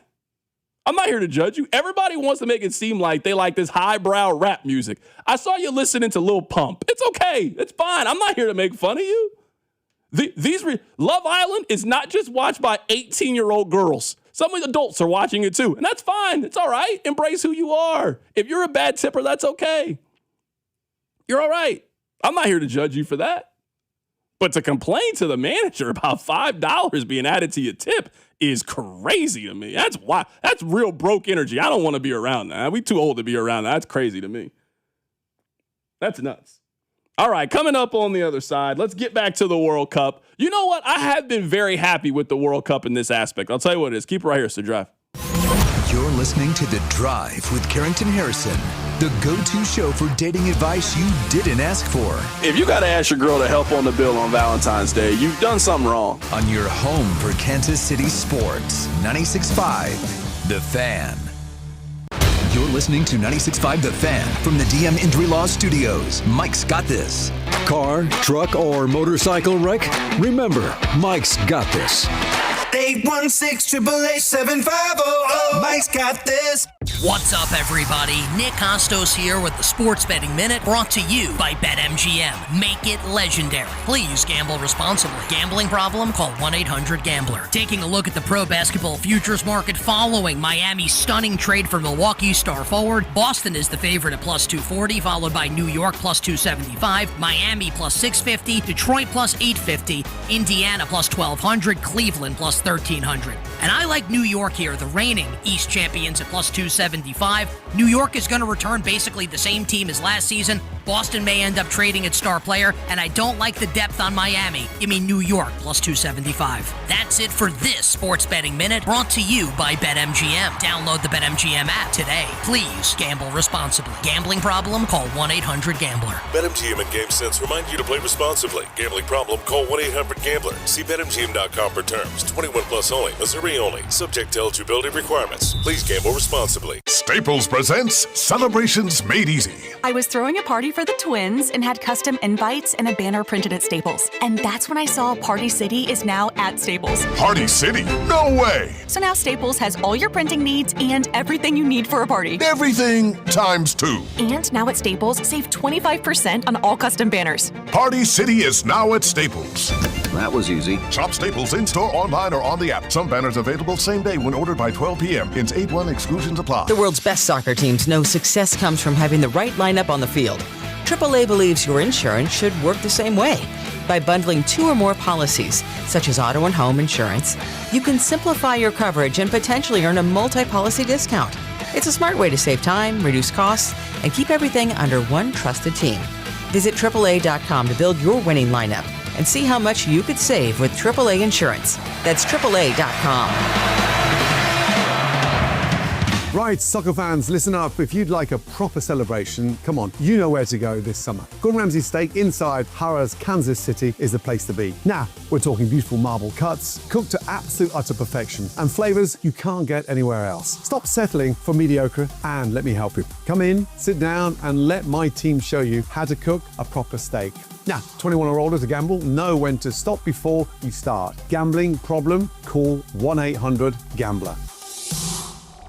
I'm not here to judge you. Everybody wants to make it seem like they like this highbrow rap music. I saw you listening to Lil Pump. It's okay. It's fine. I'm not here to make fun of you. Love Island is not just watched by 18-year-old girls. Some adults are watching it too, and that's fine. It's all right. Embrace who you are. If you're a bad tipper, that's okay. You're all right. I'm not here to judge you for that. But to complain to the manager about $5 being added to your tip is crazy to me. That's why. That's real broke energy. I don't want to be around that. We too old to be around that. That's crazy to me. That's nuts. All right, coming up on the other side, let's get back to the World Cup. You know what? I have been very happy with the World Cup in this aspect. I'll tell you what it is. Keep it right here, so Drive. You're listening to The Drive with Carrington Harrison, the go-to show for dating advice you didn't ask for. If you got to ask your girl to help on the bill on Valentine's Day, you've done something wrong. On your home for Kansas City sports, 96.5, The Fan. You're listening to 96.5 The Fan from the DM Injury Law Studios. Mike's got this. Car, truck, or motorcycle wreck? Remember, Mike's got this. 816-888-7500. Mike's got this. What's up, everybody? Nick Costos here with the Sports Betting Minute, brought to you by BetMGM. Make it legendary. Please gamble responsibly. Gambling problem? Call 1-800-GAMBLER. Taking a look at the pro basketball futures market following Miami's stunning trade for Milwaukee star forward. Boston is the favorite at plus 240, followed by New York plus 275, Miami plus 650, Detroit plus 850, Indiana plus 1200, Cleveland plus 1300. And I like New York here, the reigning East champions at plus 275. 275. New York is going to return basically the same team as last season. Boston may end up trading its star player, and I don't like the depth on Miami. Give me New York plus 275. That's it for this Sports Betting Minute, brought to you by BetMGM. Download the BetMGM app today. Please gamble responsibly. Gambling problem? Call 1-800-GAMBLER. BetMGM and GameSense remind you to play responsibly. Gambling problem? Call 1-800-GAMBLER. See BetMGM.com for terms. 21 plus only. Missouri only. Subject to eligibility requirements. Please gamble responsibly. Staples presents Celebrations Made Easy. I was throwing a party for the twins and had custom invites and a banner printed at Staples. And that's when I saw Party City is now at Staples. Party City? No way! So now Staples has all your printing needs and everything you need for a party. Everything times 2. And now at Staples, save 25% on all custom banners. Party City is now at Staples. That was easy. Shop Staples in-store, online, or on the app. Some banners available same day when ordered by 12 p.m. Hence 8-1 exclusions apply. The world's best soccer teams know success comes from having the right lineup on the field. AAA believes your insurance should work the same way. By bundling 2 or more policies, such as auto and home insurance, you can simplify your coverage and potentially earn a multi-policy discount. It's a smart way to save time, reduce costs, and keep everything under one trusted team. Visit AAA.com to build your winning lineup and see how much you could save with AAA insurance. That's AAA.com. Right, soccer fans, listen up. If you'd like a proper celebration, come on, you know where to go this summer. Gordon Ramsay Steak inside Harrah's, Kansas City is the place to be. Now, we're talking beautiful marble cuts, cooked to absolute utter perfection, and flavors you can't get anywhere else. Stop settling for mediocre and let me help you. Come in, sit down, and let my team show you how to cook a proper steak. Now, 21 or older to gamble, know when to stop before you start. Gambling problem? Call 1-800-GAMBLER.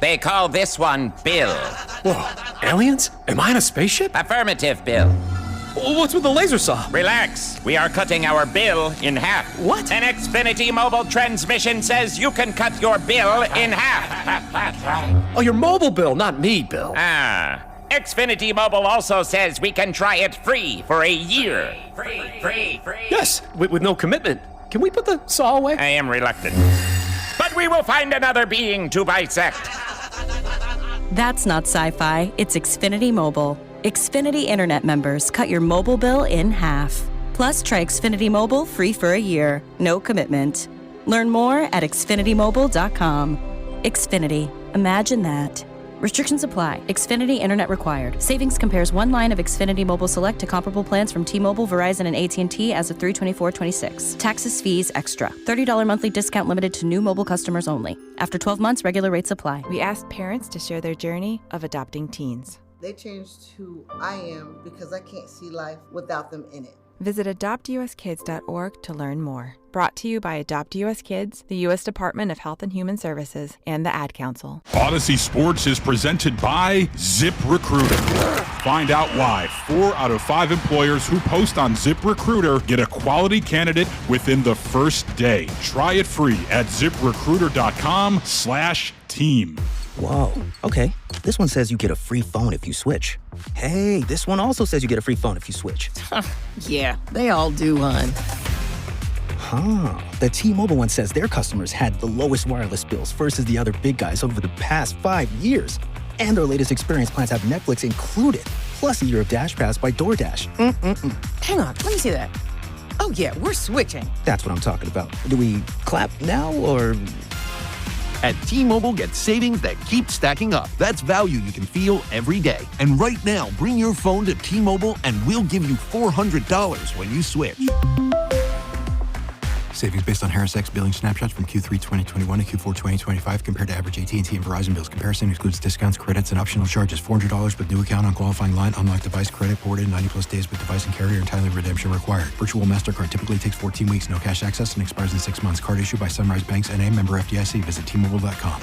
They call this one Bill. Whoa, aliens? Am I in a spaceship? Affirmative, Bill. What's with the laser saw? Relax. We are cutting our bill in half. What? An Xfinity mobile transmission says you can cut your bill in half. Oh, your mobile bill, not me, Bill. Xfinity Mobile also says we can try it free for a year. Free. Yes, with no commitment. Can we put the saw away? I am reluctant. But we will find another being to bisect. That's not sci-fi, it's Xfinity Mobile. Xfinity Internet members cut your mobile bill in half. Plus, try Xfinity Mobile free for a year. No commitment. Learn more at xfinitymobile.com. Xfinity. Imagine that. Restrictions apply. Xfinity Internet required. Savings compares one line of Xfinity Mobile Select to comparable plans from T-Mobile, Verizon, and AT&T as of 3/24/26. Taxes, fees, extra. $30 monthly discount limited to new mobile customers only. After 12 months, regular rates apply. We asked parents to share their journey of adopting teens. They changed who I am because I can't see life without them in it. Visit adoptuskids.org to learn more. Brought to you by Adopt US Kids, the U.S. Department of Health and Human Services, and the Ad Council. Odyssey Sports is presented by ZipRecruiter. Find out why 4 out of 5 employers who post on ZipRecruiter get a quality candidate within the first day. Try it free at ZipRecruiter.com/team. Whoa, okay. This one says you get a free phone if you switch. Hey, this one also says you get a free phone if you switch. Yeah, they all do, hon. The T-Mobile one says their customers had the lowest wireless bills versus the other big guys over the past 5 years. And their latest experience plans have Netflix included, plus a year of Dash Pass by DoorDash. Hang on, let me see that. Oh yeah, we're switching. That's what I'm talking about. Do we clap now, or... At T-Mobile, get savings that keep stacking up. That's value you can feel every day. And right now, bring your phone to T-Mobile and we'll give you $400 when you switch. Savings based on Harris X billing snapshots from Q3 2021 to Q4 2025 compared to average AT&T and Verizon bills. Comparison excludes discounts, credits, and optional charges. $400 with new account on qualifying line. Unlocked device credit ported 90-plus days with device and carrier, and timely redemption required. Virtual MasterCard typically takes 14 weeks. No cash access and expires in 6 months. Card issued by Sunrise Banks, N.A., member FDIC. Visit T-Mobile.com.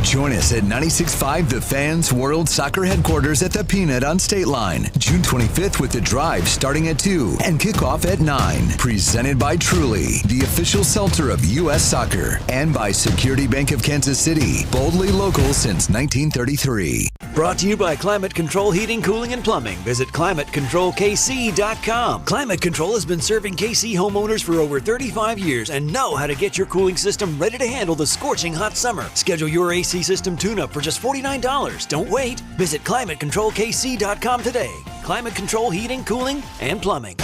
Join us at 96.5 The Fans World Soccer Headquarters at the Peanut on State Line. June 25th with The Drive starting at 2 and kickoff at 9. Presented by Truly, the official seltzer of U.S. Soccer, and by Security Bank of Kansas City, boldly local since 1933. Brought to you by Climate Control Heating, Cooling, and Plumbing. Visit ClimateControlKC.com. Climate Control has been serving KC homeowners for over 35 years and know how to get your cooling system ready to handle the scorching hot summer. Schedule your AC system tune-up for just $49. Don't wait. Visit ClimateControlKC.com today. Climate Control Heating, Cooling, and Plumbing.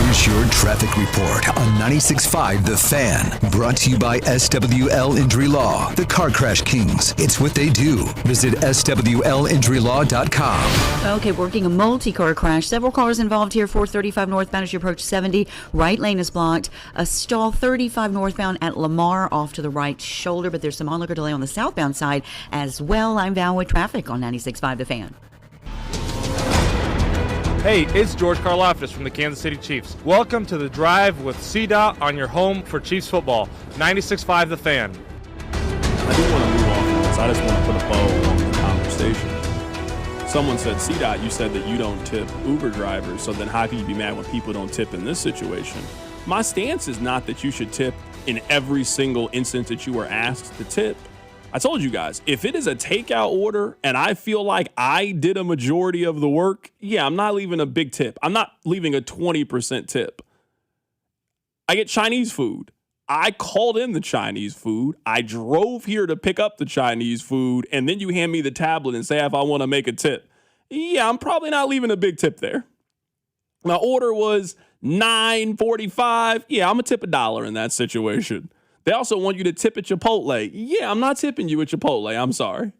Here's your traffic report on 96.5 The Fan. Brought to you by SWL Injury Law, the Car Crash Kings. It's what they do. Visit SWLInjuryLaw.com. Okay, working a multi-car crash. Several cars involved here. 435 northbound as you approach 70. Right lane is blocked. A stall 35 northbound at Lamar off to the right shoulder, but there's some onlooker delay on the southbound side as well. I'm Val with traffic on 96.5 The Fan. Hey, it's George Karlaftis from the Kansas City Chiefs. Welcome to The Drive with CDOT on your home for Chiefs football. 96.5 The Fan. I do want to move off of this. I just want to put a bow on the conversation. Someone said, CDOT, you said that you don't tip Uber drivers, so then how can you be mad when people don't tip in this situation? My stance is not that you should tip in every single instance that you are asked to tip. I told you guys, if it is a takeout order and I feel like I did a majority of the work, yeah, I'm not leaving a big tip. I'm not leaving a 20% tip. I get Chinese food. I called in the Chinese food. I drove here to pick up the Chinese food, and then you hand me the tablet and say if I want to make a tip. Yeah, I'm probably not leaving a big tip there. My order was $9.45. Yeah, I'm going to tip $1 in that situation. They also want you to tip at Chipotle. Yeah, I'm not tipping you at Chipotle. I'm sorry.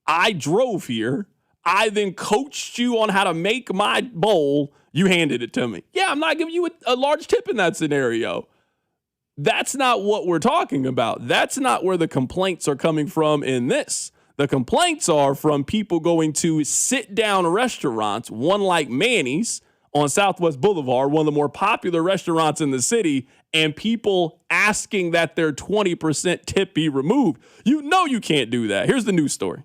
I drove here. I then coached you on how to make my bowl. You handed it to me. Yeah, I'm not giving you a large tip in that scenario. That's not what we're talking about. That's not where the complaints are coming from in this. The complaints are from people going to sit-down restaurants, one like Manny's on Southwest Boulevard, one of the more popular restaurants in the city, and people asking that their 20% tip be removed. You know you can't do that. Here's the news story.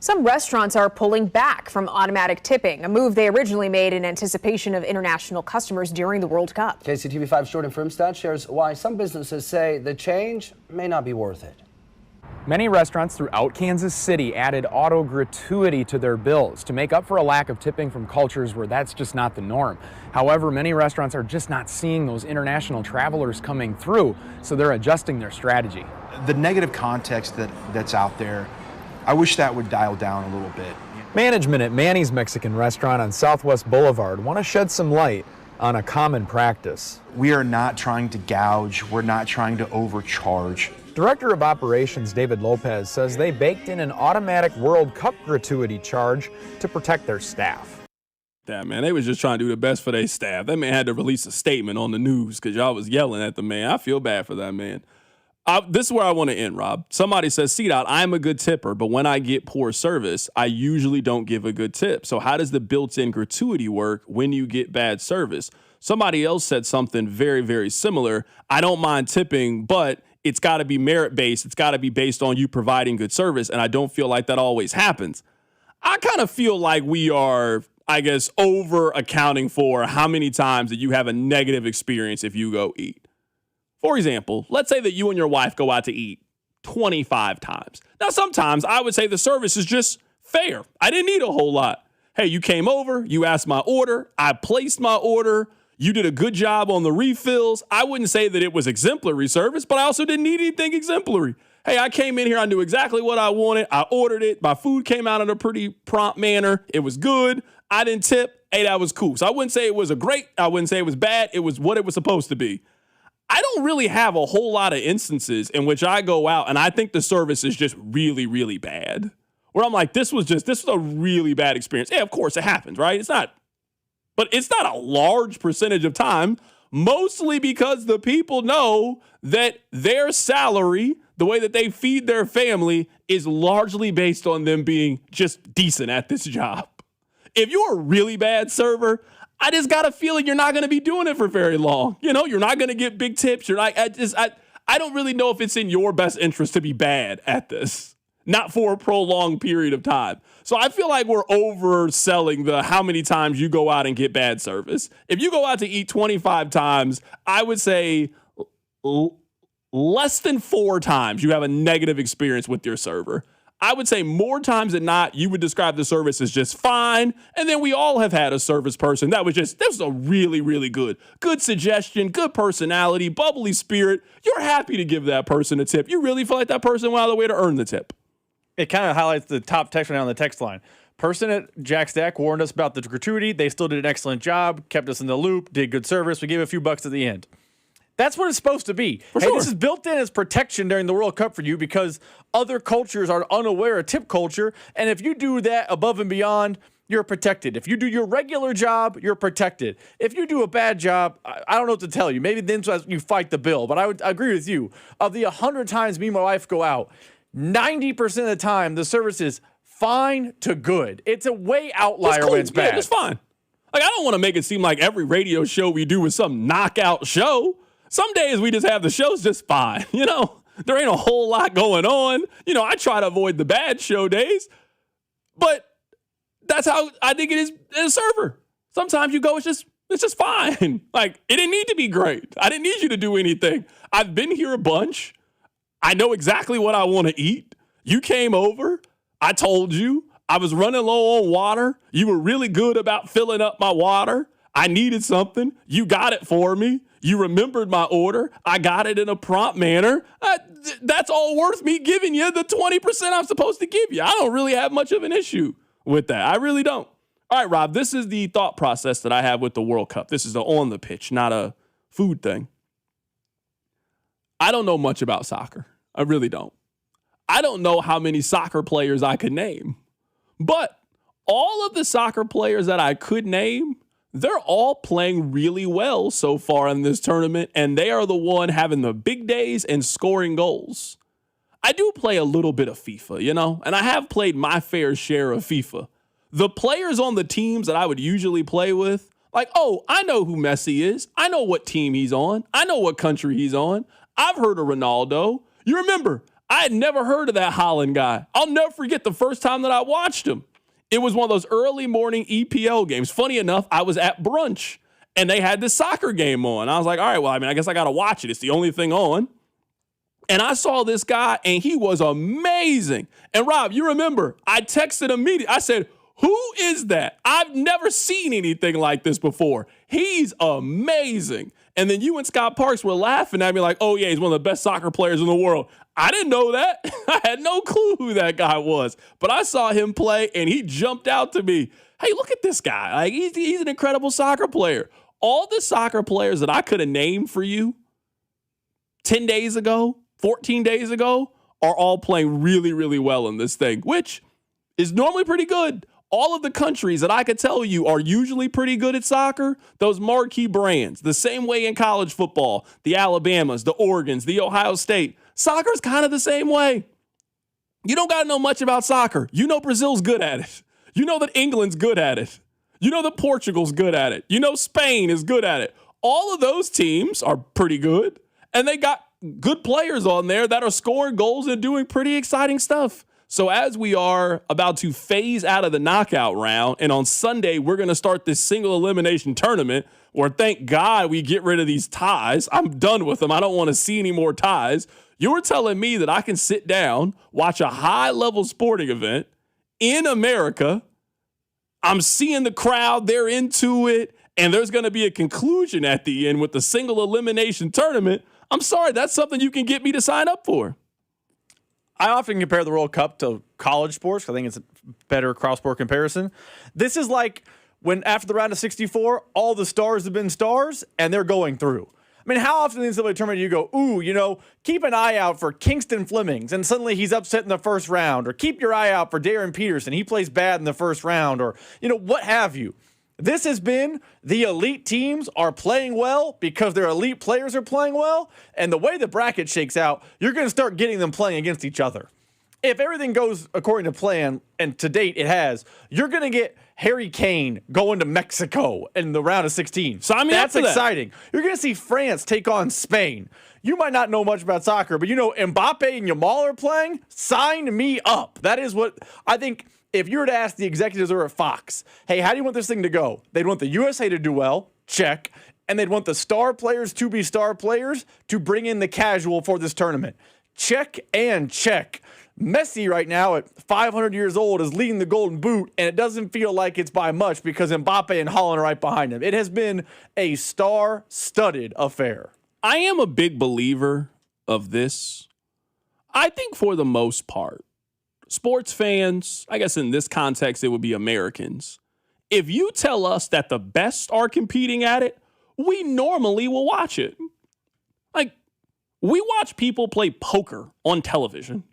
Some restaurants are pulling back from automatic tipping, a move they originally made in anticipation of international customers during the World Cup. KCTV5's Jordan Frimstad shares why some businesses say the change may not be worth it. Many restaurants throughout Kansas City added auto gratuity to their bills to make up for a lack of tipping from cultures where that's just not the norm. However, many restaurants are just not seeing those international travelers coming through, so they're adjusting their strategy. The negative context that's out there, I wish that would dial down a little bit. Management at Manny's Mexican restaurant on Southwest Boulevard want to shed some light on a common practice. We are not trying to gouge. We're not trying to overcharge. Director of Operations David Lopez says they baked in an automatic World Cup gratuity charge to protect their staff. That man, they was just trying to do the best for their staff. That man had to release a statement on the news because y'all was yelling at the man. I feel bad for that man. This is where I want to end, Rob. Somebody says, CDOT, I'm a good tipper, but when I get poor service, I usually don't give a good tip. So how does the built-in gratuity work when you get bad service? Somebody else said something very, very similar. I don't mind tipping, but it's got to be merit-based. It's got to be based on you providing good service, and I don't feel like that always happens. I kind of feel like we are, I guess, over-accounting for how many times that you have a negative experience if you go eat. For example, let's say that you and your wife go out to eat 25 times. Now, sometimes I would say the service is just fair. I didn't eat a whole lot. Hey, you came over, you asked my order, I placed my order, you did a good job on the refills. I wouldn't say that it was exemplary service, but I also didn't need anything exemplary. Hey, I came in here, I knew exactly what I wanted, I ordered it, my food came out in a pretty prompt manner, it was good, I didn't tip, hey, that was cool. So I wouldn't say it was I wouldn't say it was bad, it was what it was supposed to be. I don't really have a whole lot of instances in which I go out and I think the service is just really, really bad. Where I'm like, this was a really bad experience. Yeah, of course it happens, right? But it's not a large percentage of time, mostly because the people know that their salary, the way that they feed their family, is largely based on them being just decent at this job. If you're a really bad server, I just got a feeling you're not going to be doing it for very long. You know, you're not going to get big tips. I don't really know if it's in your best interest to be bad at this, not for a prolonged period of time. So I feel like we're overselling the how many times you go out and get bad service. If you go out to eat 25 times, I would say less than 4 times you have a negative experience with your server. I would say more times than not, you would describe the service as just fine. And then we all have had a service person that was a really, really good suggestion, good personality, bubbly spirit. You're happy to give that person a tip. You really feel like that person went out of the way to earn the tip. It kind of highlights the top text right now on the text line. Person at Jack Stack warned us about the gratuity. They still did an excellent job, kept us in the loop, did good service. We gave a few bucks at the end. That's what it's supposed to be. This is built in as protection during the World Cup for you because other cultures are unaware of tip culture. And if you do that above and beyond, you're protected. If you do your regular job, you're protected. If you do a bad job, I don't know what to tell you. Maybe then you fight the bill. But I would agree with you. Of the 100 times me and my wife go out, 90% of the time the service is fine to good. It's a way outlier when it's bad. Yeah, it's fine. Like, I don't want to make it seem like every radio show we do is some knockout show. Some days we just have the shows just fine, There ain't a whole lot going on. I try to avoid the bad show days, but that's how I think it is as a server. Sometimes you go, it's just fine. Like, it didn't need to be great. I didn't need you to do anything. I've been here a bunch. I know exactly what I want to eat. You came over. I told you. I was running low on water. You were really good about filling up my water. I needed something. You got it for me. You remembered my order. I got it in a prompt manner. That's all worth me giving you the 20% I'm supposed to give you. I don't really have much of an issue with that. I really don't. All right, Rob, this is the thought process that I have with the World Cup. This is the on the pitch, not a food thing. I don't know much about soccer. I really don't. I don't know how many soccer players I could name. But all of the soccer players that I could name, they're all playing really well so far in this tournament, and they are the one having the big days and scoring goals. I do play a little bit of FIFA, and I have played my fair share of FIFA. The players on the teams that I would usually play with, I know who Messi is. I know what team he's on. I know what country he's on. I've heard of Ronaldo. You remember, I had never heard of that Holland guy. I'll never forget the first time that I watched him. It was one of those early morning EPL games. Funny enough, I was at brunch, and they had this soccer game on. I was like, all right, well, I guess I got to watch it. It's the only thing on. And I saw this guy, and he was amazing. And, Rob, you remember, I texted immediately. I said, who is that? I've never seen anything like this before. He's amazing. And then you and Scott Parks were laughing at me like, oh, yeah, he's one of the best soccer players in the world. I didn't know that. I had no clue who that guy was. But I saw him play, and he jumped out to me. Hey, look at this guy. Like, he's an incredible soccer player. All the soccer players that I could have named for you 10 days ago, 14 days ago, are all playing really, really well in this thing, which is normally pretty good. All of the countries that I could tell you are usually pretty good at soccer, those marquee brands, the same way in college football, the Alabamas, the Oregons, the Ohio State. Soccer's kind of the same way. You don't got to know much about soccer. You know Brazil's good at it. You know that England's good at it. You know that Portugal's good at it. You know Spain is good at it. All of those teams are pretty good, and they got good players on there that are scoring goals and doing pretty exciting stuff. So as we are about to phase out of the knockout round, and on Sunday we're going to start this single elimination tournament where, thank God, we get rid of these ties. I'm done with them. I don't want to see any more ties. You're telling me that I can sit down, watch a high-level sporting event in America. I'm seeing the crowd. They're into it. And there's going to be a conclusion at the end with the single elimination tournament. I'm sorry, that's something you can get me to sign up for. I often compare the World Cup to college sports. I think it's a better cross-sport comparison. This is like when after the round of 64, all the stars have been stars, and they're going through. I mean, how often in the tournament you go, ooh, keep an eye out for Kingston Flemings, and suddenly he's upset in the first round, or keep your eye out for Darren Peterson, he plays bad in the first round, or, what have you. This has been the elite teams are playing well because their elite players are playing well, and the way the bracket shakes out, you're going to start getting them playing against each other. If everything goes according to plan, and to date it has, you're going to get Harry Kane going to Mexico in the round of 16. Sign me up for that. That's exciting. You're going to see France take on Spain. You might not know much about soccer, but Mbappe and Yamal are playing. Sign me up. That is what I think. If you were to ask the executives over at Fox, hey, how do you want this thing to go? They'd want the USA to do well, check, and they'd want the star players to be star players to bring in the casual for this tournament. Check and check. Messi right now at 500 years old is leading the Golden Boot, and it doesn't feel like it's by much because Mbappe and Haaland are right behind him. It has been a star-studded affair. I am a big believer of this. I think for the most part, sports fans, I guess in this context, it would be Americans. If you tell us that the best are competing at it, we normally will watch it. Like, we watch people play poker on television.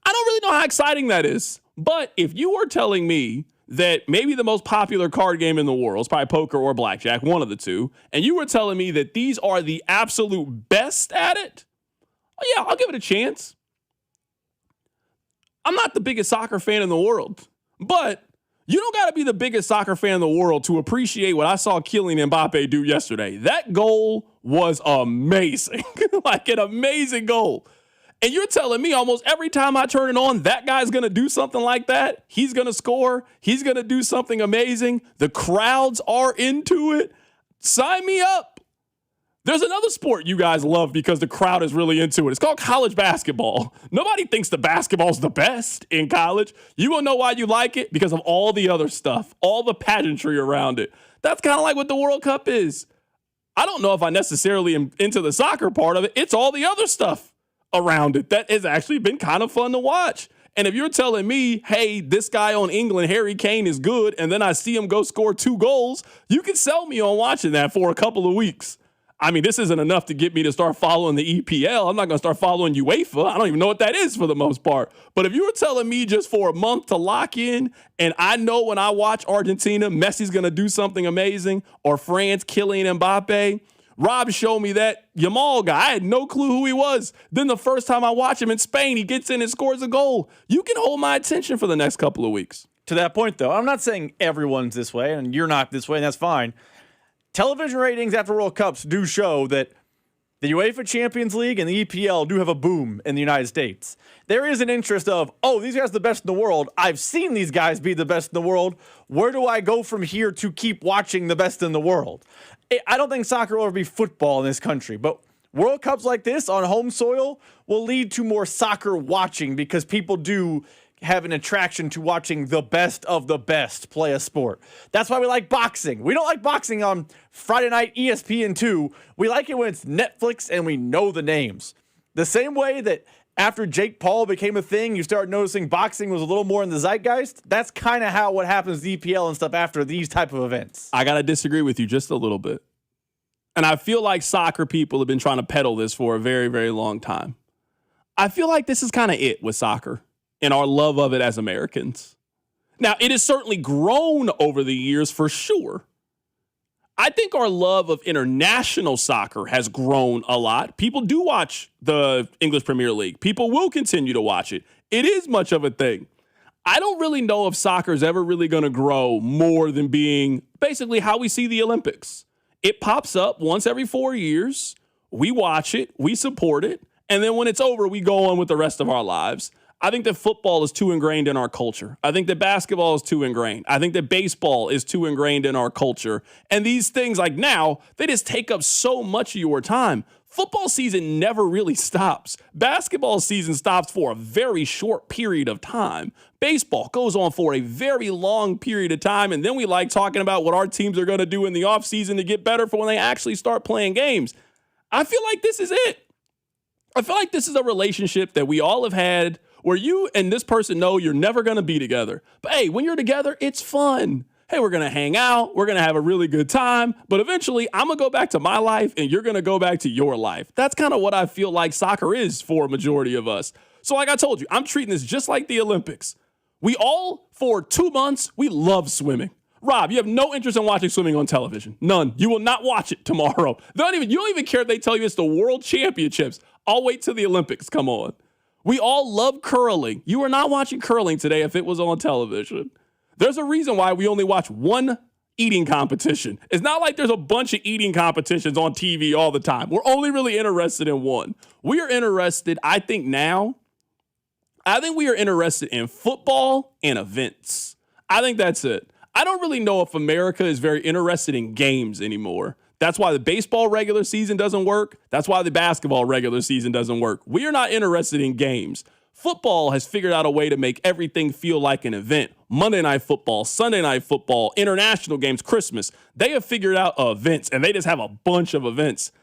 I don't really know how exciting that is. But if you were telling me that maybe the most popular card game in the world is probably poker or blackjack, one of the two, and you were telling me that these are the absolute best at it, oh yeah, I'll give it a chance. I'm not the biggest soccer fan in the world, but you don't got to be the biggest soccer fan in the world to appreciate what I saw Kylian Mbappe do yesterday. That goal was amazing, like an amazing goal. And you're telling me almost every time I turn it on, that guy's going to do something like that. He's going to score. He's going to do something amazing. The crowds are into it. Sign me up. There's another sport you guys love because the crowd is really into it. It's called college basketball. Nobody thinks the basketball's the best in college. You will know why you like it because of all the other stuff, all the pageantry around it. That's kind of like what the World Cup is. I don't know if I necessarily am into the soccer part of it. It's all the other stuff around it that has actually been kind of fun to watch. And if you're telling me, hey, this guy on England, Harry Kane, is good, and then I see him go score 2 goals, you can sell me on watching that for a couple of weeks. I mean, this isn't enough to get me to start following the EPL. I'm not going to start following UEFA. I don't even know what that is for the most part. But if you were telling me just for a month to lock in, and I know when I watch Argentina, Messi's going to do something amazing, or France, Kylian Mbappe, Rob showed me that Yamal guy. I had no clue who he was. Then the first time I watch him in Spain, he gets in and scores a goal. You can hold my attention for the next couple of weeks. To that point, though, I'm not saying everyone's this way, and you're not this way, and that's fine. Television ratings after World Cups do show that the UEFA Champions League and the EPL do have a boom in the United States. There is an interest of, oh, these guys are the best in the world. I've seen these guys be the best in the world. Where do I go from here to keep watching the best in the world? I don't think soccer will ever be football in this country, but World Cups like this on home soil will lead to more soccer watching because people do have an attraction to watching the best of the best play a sport. That's why we like boxing. We don't like boxing on Friday night ESPN2. We like it when it's Netflix and we know the names. The same way that after Jake Paul became a thing, you start noticing boxing was a little more in the zeitgeist. That's kind of how what happens to EPL and stuff after these type of events. I got to disagree with you just a little bit. And I feel like soccer people have been trying to peddle this for a very, very long time. I feel like this is kind of it with soccer and our love of it as Americans. Now, it has certainly grown over the years for sure. I think our love of international soccer has grown a lot. People do watch the English Premier League. People will continue to watch it. It is much of a thing. I don't really know if soccer is ever really going to grow more than being basically how we see the Olympics. It pops up once every 4 years. We watch it. We support it. And then when it's over, we go on with the rest of our lives. I think that football is too ingrained in our culture. I think that basketball is too ingrained. I think that baseball is too ingrained in our culture. And these things, like now, they just take up so much of your time. Football season never really stops. Basketball season stops for a very short period of time. Baseball goes on for a very long period of time. And then we like talking about what our teams are going to do in the offseason to get better for when they actually start playing games. I feel like this is it. I feel like this is a relationship that we all have had where you and this person know you're never going to be together. But hey, when you're together, it's fun. Hey, we're going to hang out. We're going to have a really good time. But eventually, I'm going to go back to my life and you're going to go back to your life. That's kind of what I feel like soccer is for a majority of us. So like I told you, I'm treating this just like the Olympics. We all, for 2 months, we love swimming. Rob, you have no interest in watching swimming on television. None. You will not watch it tomorrow. You don't even care if they tell you it's the World Championships. I'll wait till the Olympics come on. We all love curling. You are not watching curling today if it was on television. There's a reason why we only watch one eating competition. It's not like there's a bunch of eating competitions on TV all the time. We're only really interested in one. We are interested, I think we are interested in football and events. I think that's it. I don't really know if America is very interested in games anymore. That's why the baseball regular season doesn't work. That's why the basketball regular season doesn't work. We are not interested in games. Football has figured out a way to make everything feel like an event. Monday Night Football, Sunday Night Football, international games, Christmas. They have figured out events, and they just have a bunch of events.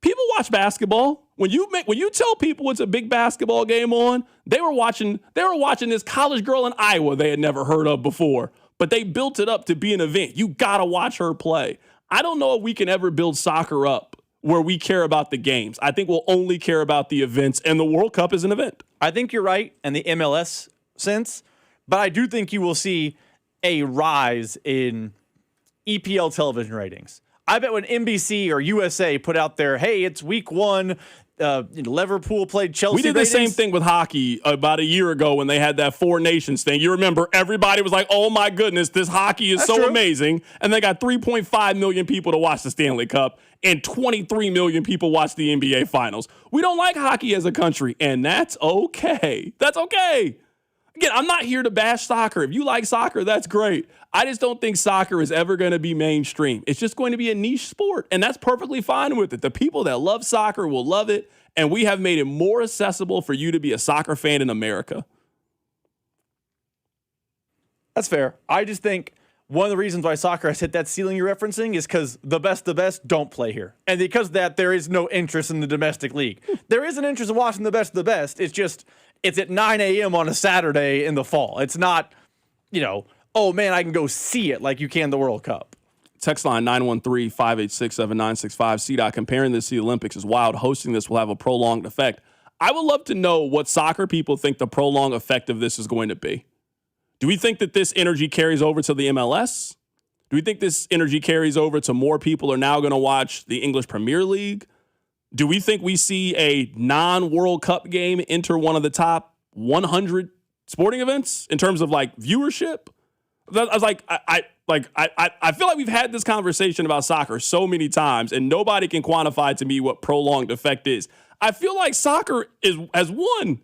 People watch basketball. When you tell people it's a big basketball game on, they were watching this college girl in Iowa they had never heard of before, but they built it up to be an event. You gotta watch her play. I don't know if we can ever build soccer up where we care about the games. I think we'll only care about the events, and the World Cup is an event. I think you're right in the MLS sense, but I do think you will see a rise in EPL television ratings. I bet when NBC or USA put out their, hey, it's week 1, Liverpool played Chelsea. We did the same thing with hockey about a year ago when they had that Four Nations thing. You remember everybody was like, oh my goodness, this hockey is so amazing. And they got 3.5 million people to watch the Stanley Cup and 23 million people watch the NBA Finals. We don't like hockey as a country, and that's okay. That's okay. Again, I'm not here to bash soccer. If you like soccer, that's great. I just don't think soccer is ever going to be mainstream. It's just going to be a niche sport, and that's perfectly fine with it. The people that love soccer will love it, and we have made it more accessible for you to be a soccer fan in America. That's fair. I just think one of the reasons why soccer has hit that ceiling you're referencing is because the best don't play here. And because of that, there is no interest in the domestic league. There is an interest in watching the best of the best. It's just, it's at 9 a.m. on a Saturday in the fall. It's not, oh man, I can go see it like you can the World Cup. Text line 913-586-7965. CDOT, comparing this to the Olympics is wild. Hosting this will have a prolonged effect. I would love to know what soccer people think the prolonged effect of this is going to be. Do we think that this energy carries over to the MLS? Do we think this energy carries over to more people are now going to watch the English Premier League? Do we think we see a non-World Cup game enter one of the top 100 sporting events in terms of like viewership? I was like, I feel like we've had this conversation about soccer so many times, and nobody can quantify to me what prolonged effect is. I feel like soccer has won.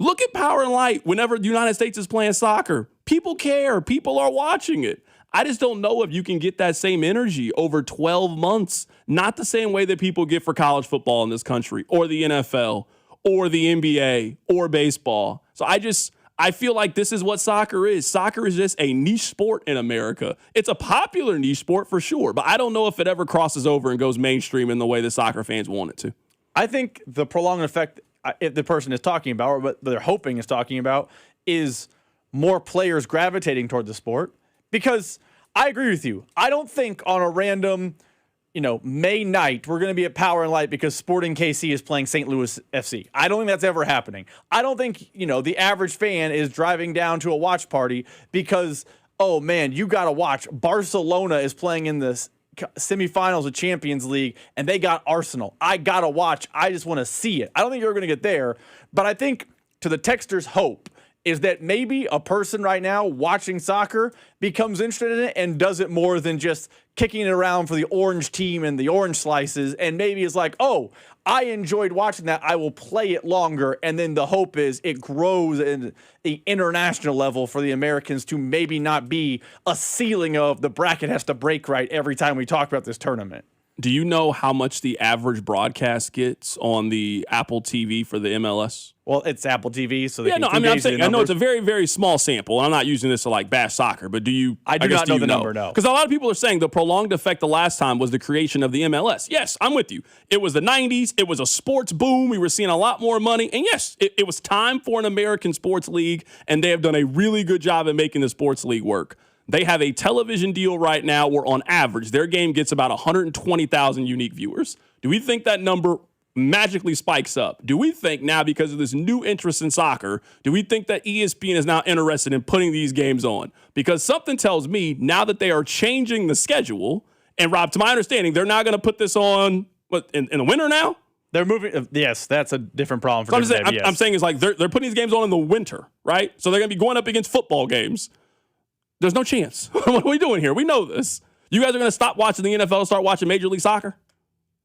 Look at Power and Light whenever the United States is playing soccer. People care. People are watching it. I just don't know if you can get that same energy over 12 months. Not the same way that people get for college football in this country, or the NFL, or the NBA, or baseball. So I feel like this is what soccer is. Soccer is just a niche sport in America. It's a popular niche sport for sure, but I don't know if it ever crosses over and goes mainstream in the way that soccer fans want it to. I think the prolonged effect, if the person is talking about, or what they're hoping is talking about, is more players gravitating toward the sport. Because I agree with you. I don't think on a random, May night, we're going to be at Power and Light because Sporting KC is playing St. Louis FC. I don't think that's ever happening. I don't think, the average fan is driving down to a watch party because, oh man, you got to watch. Barcelona is playing in this semifinals of Champions League and they got Arsenal. I got to watch. I just want to see it. I don't think you're going to get there, but I think to the texter's hope is that maybe a person right now watching soccer becomes interested in it and does it more than just kicking it around for the orange team and the orange slices, and maybe is like, oh, I enjoyed watching that, I will play it longer, and then the hope is it grows in the international level for the Americans to maybe not be a ceiling of the bracket has to break right every time we talk about this tournament. Do you know how much the average broadcast gets on the Apple TV for the MLS? Well, it's Apple TV, so they can I'm saying, I know it's a very, very small sample, and I'm not using this to like bash soccer, but do you? I do not know the number, no. Because a lot of people are saying the prolonged effect the last time was the creation of the MLS. Yes, I'm with you. It was the 90s. It was a sports boom. We were seeing a lot more money. And yes, it was time for an American sports league, and they have done a really good job at making the sports league work. They have a television deal right now where on average, their game gets about 120,000 unique viewers. Do we think that number magically spikes up? Do we think now, because of this new interest in soccer, do we think that ESPN is now interested in putting these games on? Because something tells me now that they are changing the schedule, and Rob, to my understanding, they're not going to put this on in the winter now? They're moving. Yes, that's a different problem for so them. I'm saying it's like they're putting these games on in the winter, right? So they're going to be going up against football games. There's no chance. What are we doing here? We know this. You guys are going to stop watching the NFL and start watching Major League Soccer?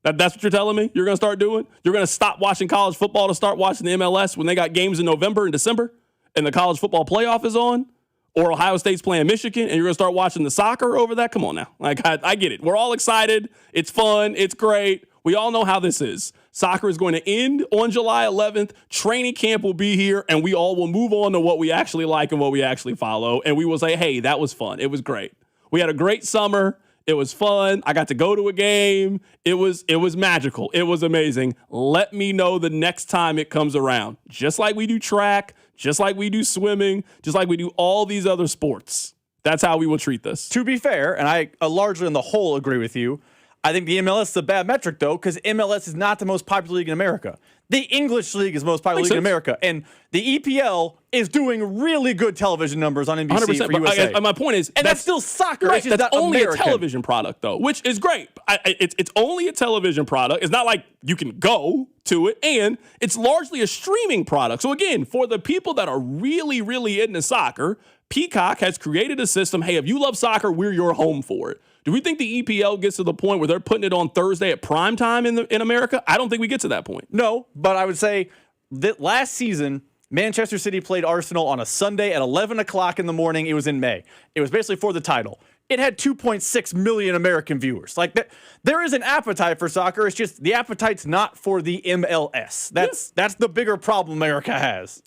That's what you're telling me you're going to start doing? You're going to stop watching college football to start watching the MLS when they got games in November and December and the college football playoff is on? Or Ohio State's playing Michigan and you're going to start watching the soccer over that? Come on now. Like, I get it. We're all excited. It's fun. It's great. We all know how this is. Soccer is going to end on July 11th. Training camp will be here, and we all will move on to what we actually like and what we actually follow. And we will say, hey, that was fun. It was great. We had a great summer. It was fun. I got to go to a game. It was magical. It was amazing. Let me know the next time it comes around. Just like we do track, just like we do swimming, just like we do all these other sports. That's how we will treat this. To be fair, and I largely on the whole agree with you, I think the MLS is a bad metric, though, because MLS is not the most popular league in America. The English league is the most popular league in America, and the EPL is doing really good television numbers on NBC 100%, for USA. My point is, and that's still soccer. Right, it's just that's not only American. a television product, though, which is great. It's only a television product. It's not like you can go to it, and it's largely a streaming product. So again, for the people that are really, really into soccer, Peacock has created a system. Hey, if you love soccer, we're your home for it. Do we think the EPL gets to the point where they're putting it on Thursday at prime time in America? I don't think we get to that point. No, but I would say that last season, Manchester City played Arsenal on a Sunday at 11 o'clock in the morning. It was in May. It was basically for the title. It had 2.6 million American viewers. Like, there is an appetite for soccer. It's just the appetite's not for the MLS. That's the bigger problem America has.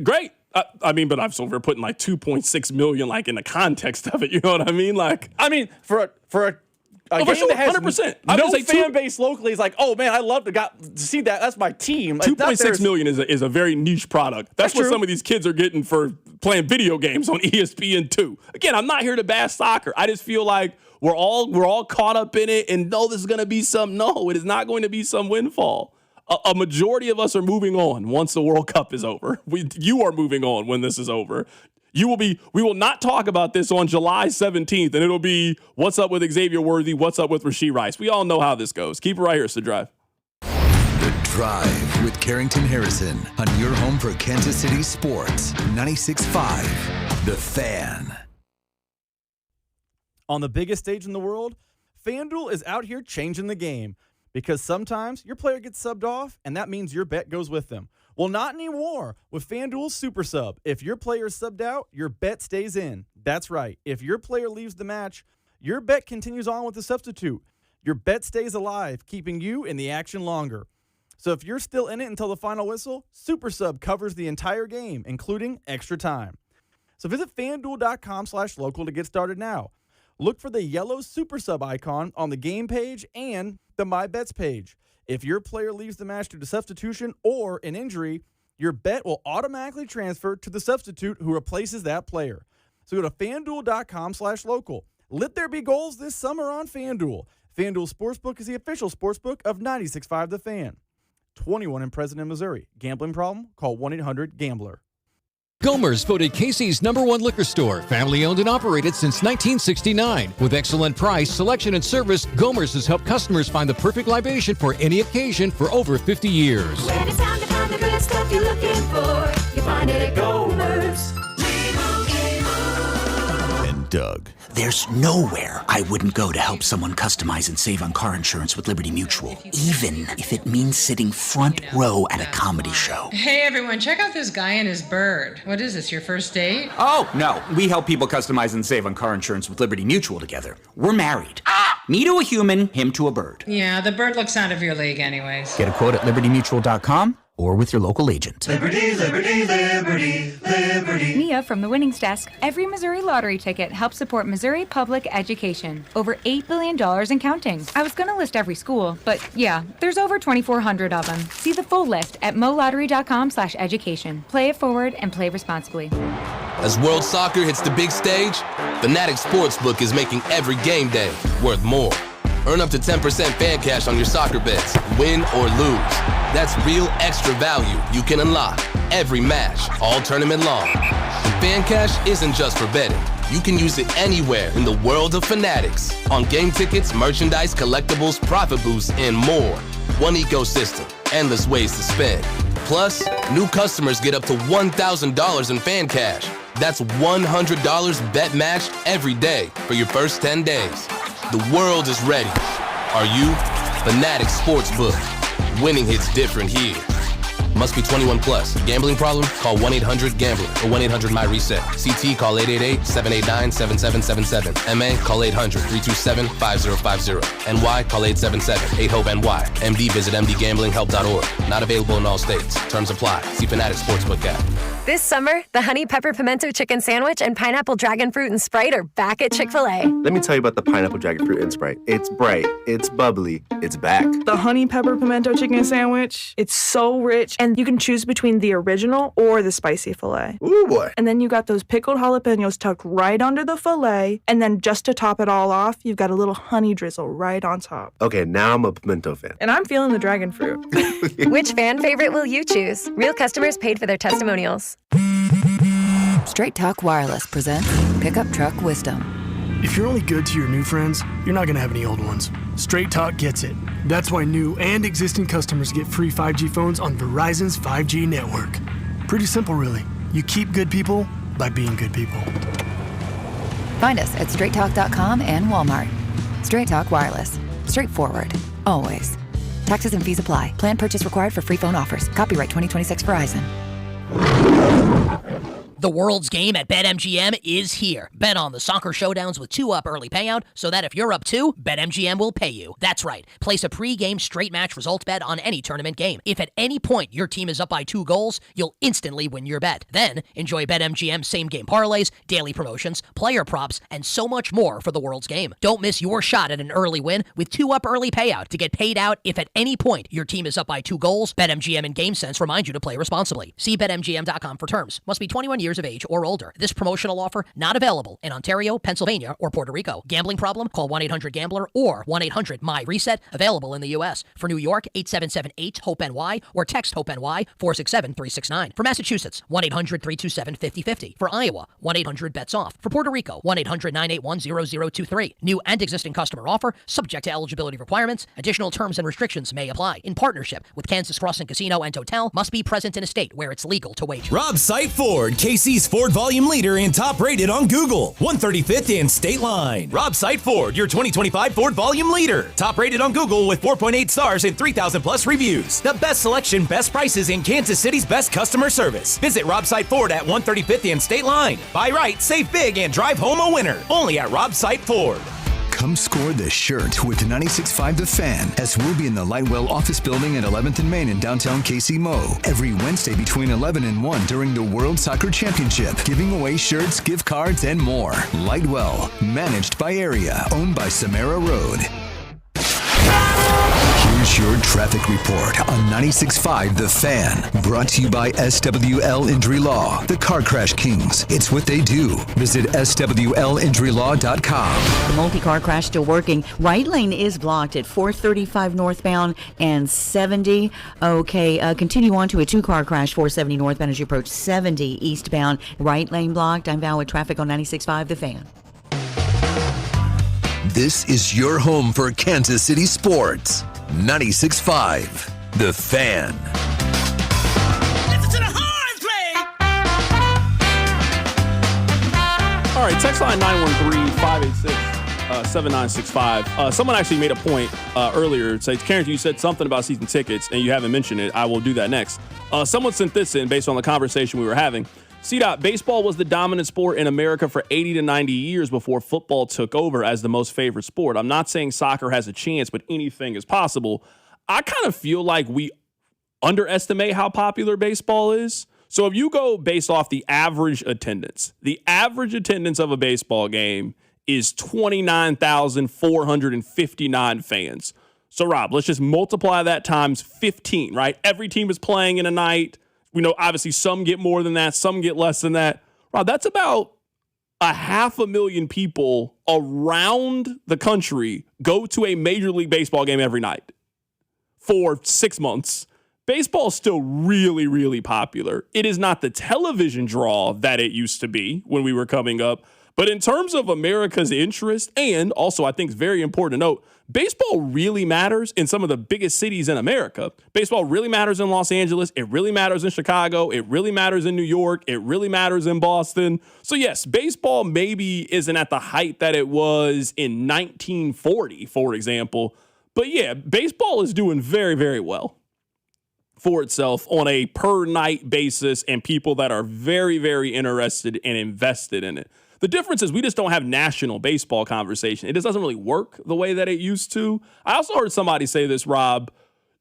Great. I mean, but I'm so we're putting like 2.6 million like in the context of it. You know what I mean? Like, I mean, for a game that has 100%. no fan base locally is like, oh man, I love to see that. That's my team. 2.6 million is a very niche product. That's what true. some of these kids are getting for playing video games on ESPN2. Again, I'm not here to bash soccer. I just feel like we're all caught up in it, and no, this is going to be some. No, it is not going to be some windfall. A majority of us are moving on once the World Cup is over. You are moving on when this is over. We will not talk about this on July 17th, and it'll be what's up with Xavier Worthy, what's up with Rashee Rice. We all know how this goes. Keep it right here, it's The Drive. The Drive with Carrington Harrison on your home for Kansas City sports. 96.5, The Fan. On the biggest stage in the world, FanDuel is out here changing the game. Because sometimes your player gets subbed off, and that means your bet goes with them. Well, not anymore with FanDuel's Super Sub. If your player is subbed out, your bet stays in. That's right. If your player leaves the match, your bet continues on with the substitute. Your bet stays alive, keeping you in the action longer. So if you're still in it until the final whistle, Super Sub covers the entire game, including extra time. So visit FanDuel.com/local to get started now. Look for the yellow Super Sub icon on the game page and the My Bets page. If your player leaves the match due to substitution or an injury, your bet will automatically transfer to the substitute who replaces that player. So go to FanDuel.com/local. Let there be goals this summer on FanDuel. FanDuel Sportsbook is the official sportsbook of 96.5 The Fan. 21 and present in Missouri. Gambling problem? Call 1-800-GAMBLER. Gomer's voted Casey's #1 liquor store, family owned and operated since 1969. With excellent price, selection, and service, Gomer's has helped customers find the perfect libation for any occasion for over 50 years. When it's time to find the good stuff you're looking for, you find it at Gomer's. And Doug. There's nowhere I wouldn't go to help someone customize and save on car insurance with Liberty Mutual, even if it means sitting front row at a comedy show. Hey everyone, check out this guy and his bird. What is this, your first date? Oh, no. We help people customize and save on car insurance with Liberty Mutual together. We're married. Me to a human, him to a bird. Yeah, the bird looks out of your league anyways. Get a quote at libertymutual.com or with your local agent. Liberty, liberty, liberty, liberty. Mia from the Winnings Desk. Every Missouri lottery ticket helps support Missouri public education. Over $8 billion and counting. I was going to list every school, but yeah, there's over 2,400 of them. See the full list at molottery.com/education. Play it forward and play responsibly. As World Soccer hits the big stage, Fanatics Sportsbook is making every game day worth more. Earn up to 10% fan cash on your soccer bets, win or lose. That's real extra value you can unlock every match, all tournament long. And fan cash isn't just for betting. You can use it anywhere in the world of Fanatics. On game tickets, merchandise, collectibles, profit boosts, and more. One ecosystem, endless ways to spend. Plus, new customers get up to $1,000 in fan cash. That's $100 bet match every day for your first 10 days. The world is ready. Are you? Fanatics Sportsbook. Winning hits different here. Must be 21 plus. Gambling problem? Call 1-800-GAMBLER or 1-800-MY-RESET. CT, call 888-789-7777. MA, call 800-327-5050. NY, call 877-8-HOPE-NY. MD, visit mdgamblinghelp.org. Not available in all states. Terms apply. See Fanatic Sportsbook app. This summer, the Honey Pepper Pimento Chicken Sandwich and Pineapple Dragon Fruit and Sprite are back at Chick-fil-A. Let me tell you about the Pineapple Dragon Fruit and Sprite. It's bright, it's bubbly, it's back. The Honey Pepper Pimento Chicken Sandwich, it's so rich, and you can choose between the original or the spicy filet. Ooh, boy. And then you got those pickled jalapenos tucked right under the filet, and then just to top it all off, you've got a little honey drizzle right on top. Okay, now I'm a pimento fan. And I'm feeling the dragon fruit. Which fan favorite will you choose? Real customers paid for their testimonials. Straight Talk Wireless presents Pickup Truck Wisdom. If you're only good to your new friends, you're not going to have any old ones. Straight Talk gets it. That's why new and existing customers get free 5G phones on Verizon's 5G network. Pretty simple, really. You keep good people by being good people. Find us at straighttalk.com and Walmart. Straight Talk Wireless. Straightforward. Always. Taxes and fees apply. Plan purchase required for free phone offers. Copyright 2026 Verizon. The world's game at BetMGM is here. Bet on the soccer showdowns with 2-up early payout so that if you're up 2, BetMGM will pay you. That's right. Place a pre-game straight match results bet on any tournament game. If at any point your team is up by 2 goals, you'll instantly win your bet. Then enjoy BetMGM same-game parlays, daily promotions, player props, and so much more for the world's game. Don't miss your shot at an early win with 2-up early payout to get paid out if at any point your team is up by 2 goals. BetMGM and GameSense remind you to play responsibly. See BetMGM.com for terms. Must be 21 years of age or older. This promotional offer not available in Ontario, Pennsylvania, or Puerto Rico. Gambling problem? Call 1-800-GAMBLER or 1-800-MY-RESET. Available in the U.S. For New York, 877-8-HOPE-NY or text HOPE-NY 467-369. For Massachusetts, 1-800-327-5050. For Iowa, 1-800-BETS-OFF. For Puerto Rico, 1-800-981-0023. New and existing customer offer, subject to eligibility requirements. Additional terms and restrictions may apply. In partnership with Kansas Crossing Casino and Hotel, must be present in a state where it's legal to wager. Rob Sight Ford, KC's Ford volume leader and top rated on Google. 135th and State Line. Rob Sight Ford, your 2025 Ford volume leader. Top rated on Google with 4.8 stars and 3,000 plus reviews. The best selection, best prices, and Kansas City's best customer service. Visit Rob Sight Ford at 135th and State Line. Buy right, save big, and drive home a winner. Only at Rob Sight Ford. Come score the shirt with 96.5 The Fan, as we'll be in the Lightwell office building at 11th and Main in downtown KC Mo every Wednesday between 11 and 1 during the World Soccer Championship, giving away shirts, gift cards, and more. Lightwell, managed by Area, owned by Samara Road. Here's your traffic report on 96.5 The Fan. Brought to you by SWL Injury Law, the Car Crash Kings. It's what they do. Visit SWLinjurylaw.com. The multi-car crash still working. Right lane is blocked at 435 northbound and 70. Okay, continue on to a 2-car crash, 470 northbound as you approach 70 eastbound. Right lane blocked. I'm Val with traffic on 96.5 The Fan. This is your home for Kansas City sports. 96.5 The Fan. All right, text line 913-586-7965. Someone actually made a point earlier. It says, Carrington, you said something about season tickets, and you haven't mentioned it. I will do that next. Someone sent this in based on the conversation we were having. Baseball was the dominant sport in America for 80 to 90 years before football took over as the most favorite sport. I'm not saying soccer has a chance, but anything is possible. I kind of feel like we underestimate how popular baseball is. So if you go based off the average attendance of a baseball game is 29,459 fans. So Rob, let's just multiply that times 15, right? Every team is playing in a night. We know obviously some get more than that, some get less than that. Rob, that's about 500,000 people around the country go to a Major League Baseball game every night for 6 months. Baseball is still really, really popular. It is not the television draw that it used to be when we were coming up. But in terms of America's interest, and also I think it's very important to note, baseball really matters in some of the biggest cities in America. Baseball really matters in Los Angeles. It really matters in Chicago. It really matters in New York. It really matters in Boston. So yes, baseball maybe isn't at the height that it was in 1940, for example. But yeah, baseball is doing very, very well. for itself on a per night basis and people that are very, very interested and invested in it. The difference is we just don't have national baseball conversation. It just doesn't really work the way that it used to. I also heard somebody say this, Rob.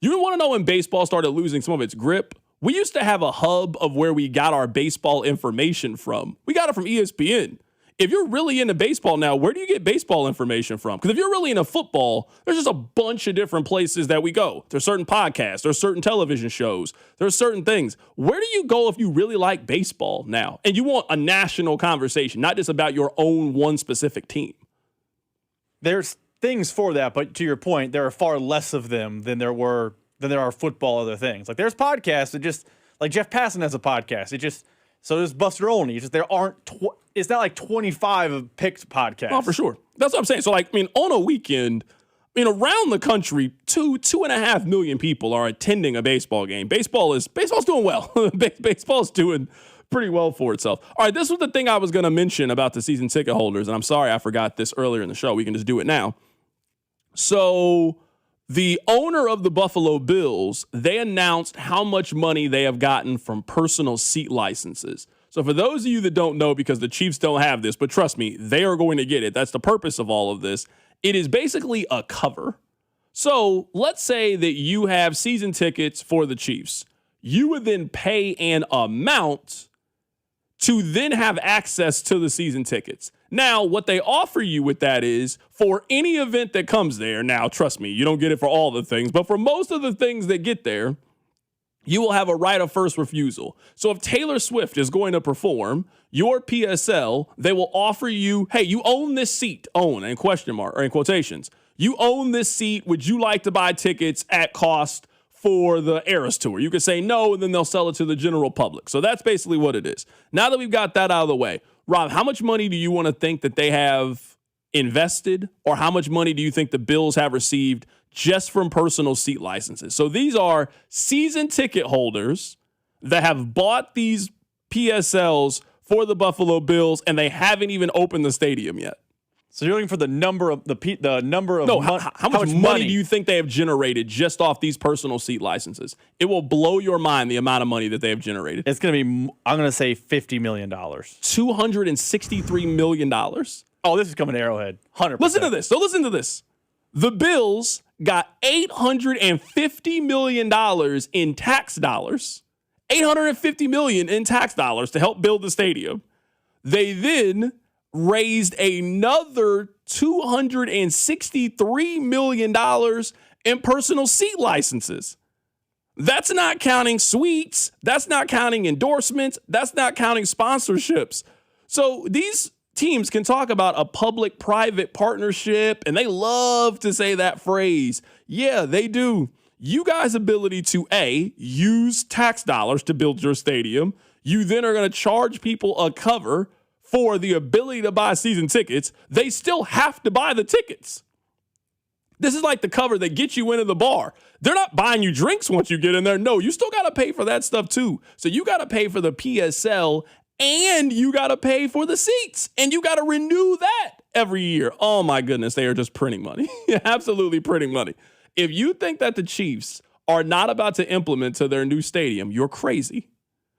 You want to know when baseball started losing some of its grip? We used to have a hub of where we got our baseball information from. We got it from ESPN. If you're really into baseball now, where do you get baseball information from? Because if you're really into football, there's just a bunch of different places that we go. There's certain podcasts, there's certain television shows, there's certain things. Where do you go if you really like baseball now? And you want a national conversation, not just about your own one specific team. There's things for that, but to your point, there are far less of them than there are football other things. Like there's podcasts that just, like Jeff Passan has a podcast. So there's Buster Olney. It's just there aren't, it's not like 25 picked podcasts. Oh, for sure. That's what I'm saying. So like, on a weekend, around the country, 2.5 million people are attending a baseball game. Baseball's doing well. Baseball's doing pretty well for itself. All right, this was the thing I was going to mention about the season ticket holders, and I'm sorry I forgot this earlier in the show. We can just do it now. So the owner of the Buffalo Bills, they announced how much money they have gotten from personal seat licenses. So for those of you that don't know, because the Chiefs don't have this, but trust me, they are going to get it. That's the purpose of all of this. It is basically a cover. So let's say that you have season tickets for the Chiefs. You would then pay an amount to then have access to the season tickets. Now, what they offer you with that is for any event that comes there. Now, trust me, you don't get it for all the things, but for most of the things that get there, you will have a right of first refusal. So if Taylor Swift is going to perform, your PSL, they will offer you, hey, you own this seat, own, in question mark, or in quotations. You own this seat. Would you like to buy tickets at cost for the Eras Tour? You could say no, and then they'll sell it to the general public. So that's basically what it is. Now that we've got that out of the way, Rob, how much money do you want to think that they have invested, or how much money do you think the Bills have received just from personal seat licenses? So these are season ticket holders that have bought these PSLs for the Buffalo Bills, and they haven't even opened the stadium yet. So you're looking for the number of how much money do you think they have generated just off these personal seat licenses? It will blow your mind the amount of money that they have generated. It's going to be, I'm going to say $50 million. $263 million. Oh, this is coming to Arrowhead. 100%. Listen to this. So listen to this. The Bills got $850 million in tax dollars. $850 million in tax dollars to help build the stadium. They then raised another $263 million in personal seat licenses. That's not counting suites. That's not counting endorsements. That's not counting sponsorships. So these teams can talk about a public-private partnership, and they love to say that phrase. Yeah, they do. You guys' ability to, A, use tax dollars to build your stadium. You then are going to charge people a cover for the ability to buy season tickets. They still have to buy the tickets. This is like the cover that gets you into the bar. They're not buying you drinks once you get in there. No, you still got to pay for that stuff too. So you got to pay for the PSL, and you got to pay for the seats, and you got to renew that every year. Oh my goodness, they are just printing money. Absolutely printing money. If you think that the Chiefs are not about to implement to their new stadium, you're crazy.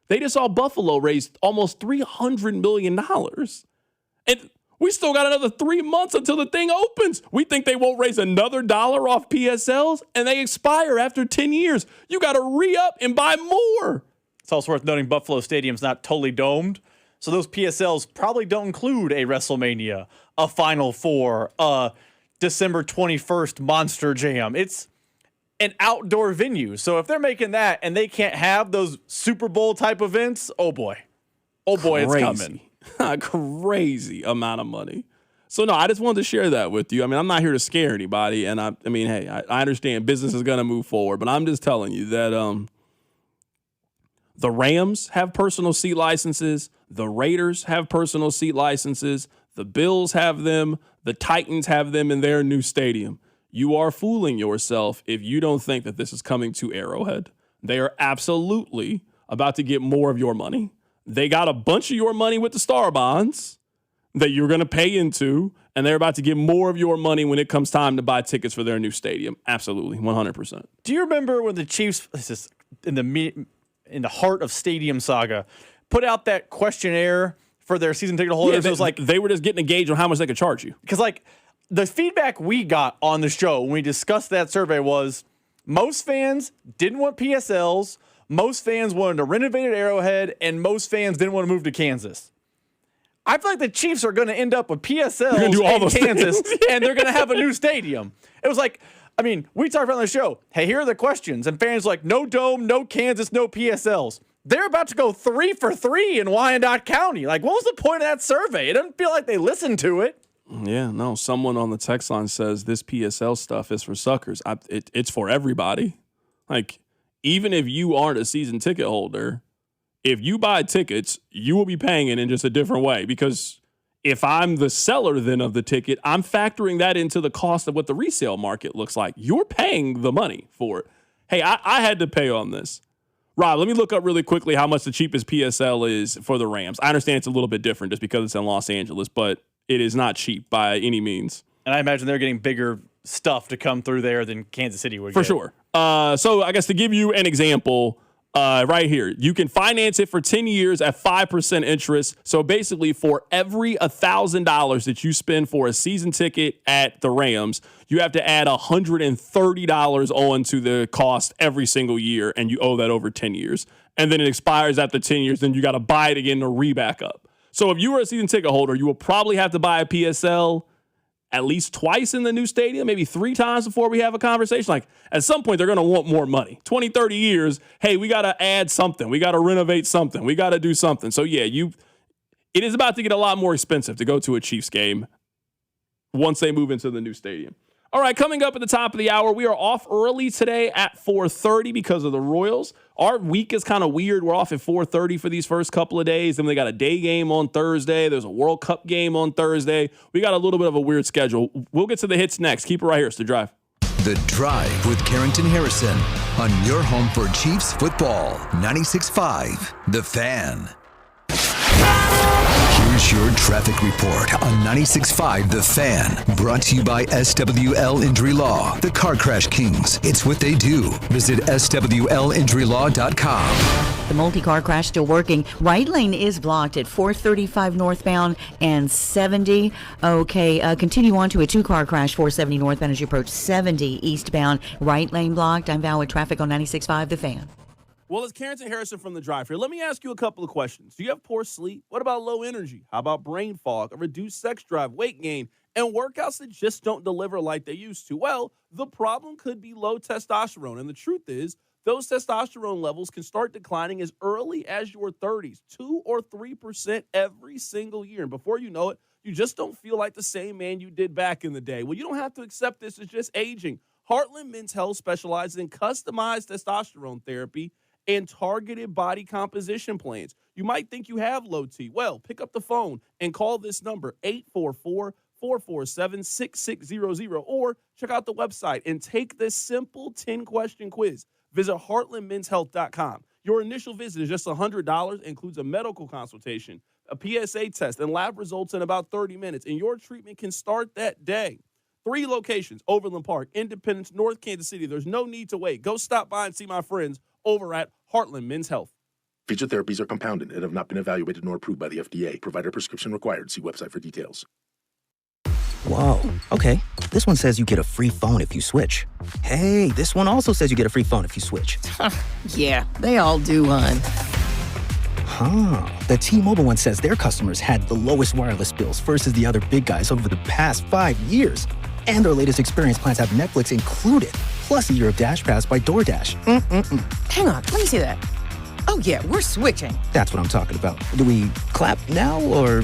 They just saw Buffalo raise almost $300 million. And we still got another 3 months until the thing opens. We think they won't raise another dollar off PSLs, and they expire after 10 years. You got to re-up and buy more. It's also worth noting Buffalo Stadium's not totally domed. So those PSLs probably don't include a WrestleMania, a Final Four, a December 21st Monster Jam. It's an outdoor venue. So if they're making that and they can't have those Super Bowl type events, oh boy, it's coming. Crazy amount of money. So no, I just wanted to share that with you. I mean, I'm not here to scare anybody, and I mean, hey, I understand business is going to move forward, but I'm just telling you that the Rams have personal seat licenses, the Raiders have personal seat licenses, the Bills have them, the Titans have them in their new stadium. You are fooling yourself if you don't think that this is coming to Arrowhead. They are absolutely about to get more of your money. They got a bunch of your money with the Star Bonds that you're going to pay into, and they're about to get more of your money when it comes time to buy tickets for their new stadium. Absolutely, 100%. Do you remember when the Chiefs, this is in the heart of Stadium Saga, put out that questionnaire for their season ticket holders. Yeah, it was like they were just getting a gauge on how much they could charge you. Because like the feedback we got on the show when we discussed that survey was most fans didn't want PSLs, most fans wanted a renovated Arrowhead, and most fans didn't want to move to Kansas. I feel like the Chiefs are going to end up with PSLs in Kansas, and they're going to have a new stadium. It was like, I mean, we talked about on the show, hey, here are the questions, and fans like, no Dome, no Kansas, no PSLs. They're about to go 3 for 3 in Wyandotte County. Like, what was the point of that survey? It doesn't feel like they listened to it. Yeah, no. Someone on the text line says this PSL stuff is for suckers. It's for everybody. Like, even if you aren't a season ticket holder, if you buy tickets, you will be paying it in just a different way. Because if I'm the seller then of the ticket, I'm factoring that into the cost of what the resale market looks like. You're paying the money for it. Hey, I had to pay on this. Rob, let me look up really quickly how much the cheapest PSL is for the Rams. I understand it's a little bit different just because it's in Los Angeles, but it is not cheap by any means. And I imagine they're getting bigger stuff to come through there than Kansas City would For get. sure. So I guess to give you an example, right here, you can finance it for 10 years at 5% interest. So basically for every $1,000 that you spend for a season ticket at the Rams, you have to add $130 on to the cost every single year, and you owe that over 10 years. And then it expires after 10 years, then you got to buy it again to re-back up. So if you were a season ticket holder, you will probably have to buy a PSL at least twice in the new stadium, maybe 3 times before we have a conversation. Like, at some point, they're going to want more money. 20, 30 years, hey, we got to add something. We got to renovate something. We got to do something. So, yeah, it is about to get a lot more expensive to go to a Chiefs game once they move into the new stadium. All right, coming up at the top of the hour, we are off early today at 4:30 because of the Royals. Our week is kind of weird. We're off at 4:30 for these first couple of days. Then they got a day game on Thursday. There's a World Cup game on Thursday. We got a little bit of a weird schedule. We'll get to the hits next. Keep it right here. It's The Drive. The Drive with Carrington Harrison on your home for Chiefs football. 96.5 The Fan. Here's your traffic report on 96.5 The Fan. Brought to you by SWL Injury Law, the Car Crash Kings. It's what they do. Visit SWLinjurylaw.com. The multi-car crash still working. Right lane is blocked at 435 northbound and 70. Okay, continue on to a 2-car crash, 470 northbound as you approach 70 eastbound. Right lane blocked. I'm Val with traffic on 96.5 The Fan. Well, it's Carrington Harrison from The Drive here. Let me ask you a couple of questions. Do you have poor sleep? What about low energy? How about brain fog, a reduced sex drive, weight gain, and workouts that just don't deliver like they used to? Well, the problem could be low testosterone. And the truth is, those testosterone levels can start declining as early as your 30s, 2 or 3% every single year. And before you know it, you just don't feel like the same man you did back in the day. Well, you don't have to accept this as just aging. Heartland Men's Health specializes in customized testosterone therapy and targeted body composition plans. You might think you have low T. Well, pick up the phone and call this number, 844-447-6600, or check out the website and take this simple 10-question quiz. Visit heartlandmenshealth.com. Your initial visit is just $100, includes a medical consultation, a PSA test, and lab results in about 30 minutes, and your treatment can start that day. 3 locations, Overland Park, Independence, North Kansas City. There's no need to wait. Go stop by and see my friends over at Heartland Men's Health. Featured therapies are compounded and have not been evaluated nor approved by the FDA. Provider prescription required. See website for details. Whoa, okay. This one says you get a free phone if you switch. Hey, this one also says you get a free phone if you switch. Yeah, they all do, hon. Huh. The T-Mobile one says their customers had the lowest wireless bills versus the other big guys over the past 5 years. And their latest experience plans have Netflix included, plus a year of Dash Pass by DoorDash. Hang on, let me see that. Oh, yeah, we're switching. That's what I'm talking about. Do we clap now, or...?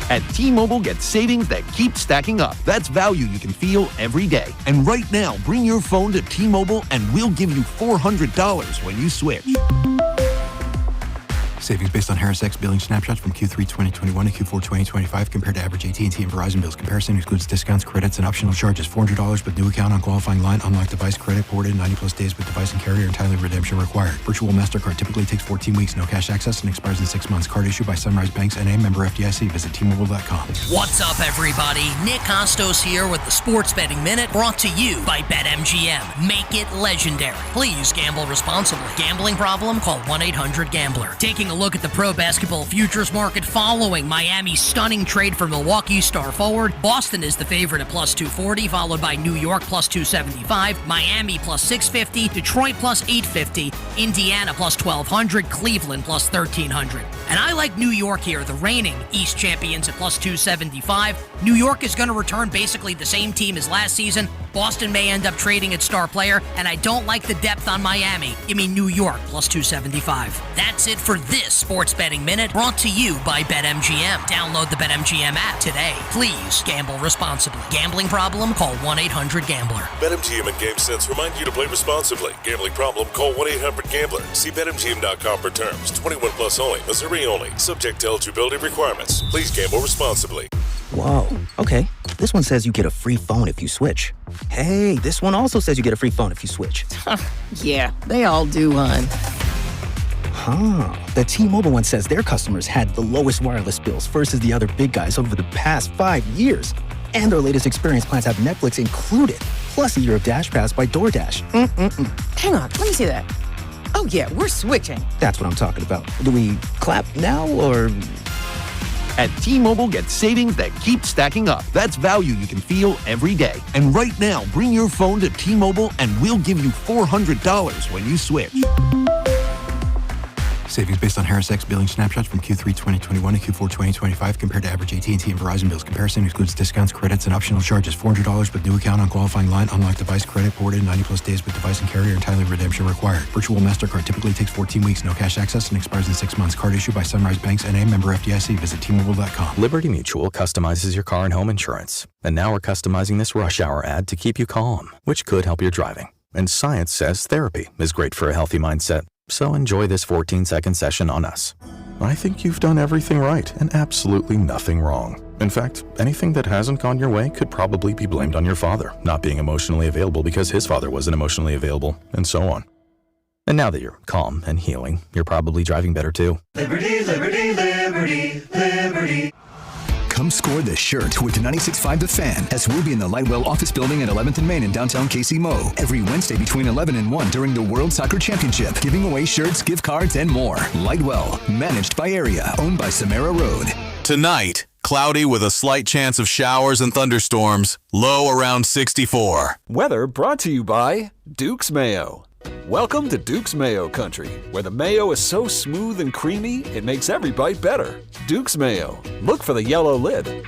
At T-Mobile, get savings that keep stacking up. That's value you can feel every day. And right now, bring your phone to T-Mobile and we'll give you $400 when you switch. Savings based on Harris X billing snapshots from Q3 2021 to Q4 2025 compared to average AT&T and Verizon bills. Comparison excludes discounts, credits, and optional charges. $400 with new account on qualifying line. Unlock device credit ported 90-plus days with device and carrier. Entirely redemption required. Virtual MasterCard typically takes 14 weeks. No cash access and expires in 6 months. Card issued by Sunrise Banks N.A. member FDIC. Visit T-Mobile.com. What's up, everybody? Nick Costos here with the Sports Betting Minute, brought to you by BetMGM. Make it legendary. Please gamble responsibly. Gambling problem? Call 1-800-GAMBLER. Taking a look at the pro basketball futures market following Miami's stunning trade for Milwaukee star forward. Boston is the favorite at plus 240, followed by New York plus 275, Miami plus 650, Detroit plus 850, Indiana plus 1200, Cleveland plus 1300. And I like New York here, the reigning East champions at plus 275. New York is going to return basically the same team as last season. Boston may end up trading its star player, and I don't like the depth on Miami. Give me New York plus 275. That's it for this Sports Betting Minute, brought to you by BetMGM. Download the BetMGM app today. Please gamble responsibly. Gambling problem? Call 1-800-GAMBLER. BetMGM and GameSense remind you to play responsibly. Gambling problem? Call 1-800-GAMBLER. See BetMGM.com for terms. 21 plus only. Missouri only. Subject to eligibility requirements. Please gamble responsibly. Whoa, okay. This one says you get a free phone if you switch. Hey, this one also says you get a free phone if you switch. Yeah, they all do, hon. Huh. The T-Mobile one says their customers had the lowest wireless bills versus the other big guys over the past 5 years. And their latest experience plans have Netflix included, plus a year of Dash Pass by DoorDash. Hang on, let me see that. Oh, yeah, we're switching. That's what I'm talking about. Do we clap now or... At T-Mobile, get savings that keep stacking up. That's value you can feel every day. And right now, bring your phone to T-Mobile and we'll give you $400 when you switch. Savings based on Harris X billing snapshots from Q3 2021 to Q4 2025 compared to average AT&T and Verizon bills. Comparison excludes discounts, credits, and optional charges. $400 with new account on qualifying line. Unlock device credit ported 90-plus days with device and carrier. Entirely redemption required. Virtual MasterCard typically takes 14 weeks. No cash access and expires in 6 months. Card issued by Sunrise Banks N.A. member FDIC. Visit T-Mobile.com. Liberty Mutual customizes your car and home insurance. And now we're customizing this rush hour ad to keep you calm, which could help your driving. And science says therapy is great for a healthy mindset. So enjoy this 14-second session on us. I think you've done everything right and absolutely nothing wrong. In fact, anything that hasn't gone your way could probably be blamed on your father not being emotionally available because his father wasn't emotionally available, and so on. And now that you're calm and healing, you're probably driving better too. Liberty, liberty, liberty, liberty. Come score the shirt with 96.5 The Fan as we'll be in the Lightwell office building at 11th and Main in downtown KC-Mo every Wednesday between 11 and 1 during the World Soccer Championship, giving away shirts, gift cards, and more. Lightwell, managed by Area, owned by Samara Road. Tonight, cloudy with a slight chance of showers and thunderstorms, low around 64. Weather brought to you by Duke's Mayo. Welcome to Duke's Mayo Country, where the mayo is so smooth and creamy, it makes every bite better. Duke's Mayo. Look for the yellow lid.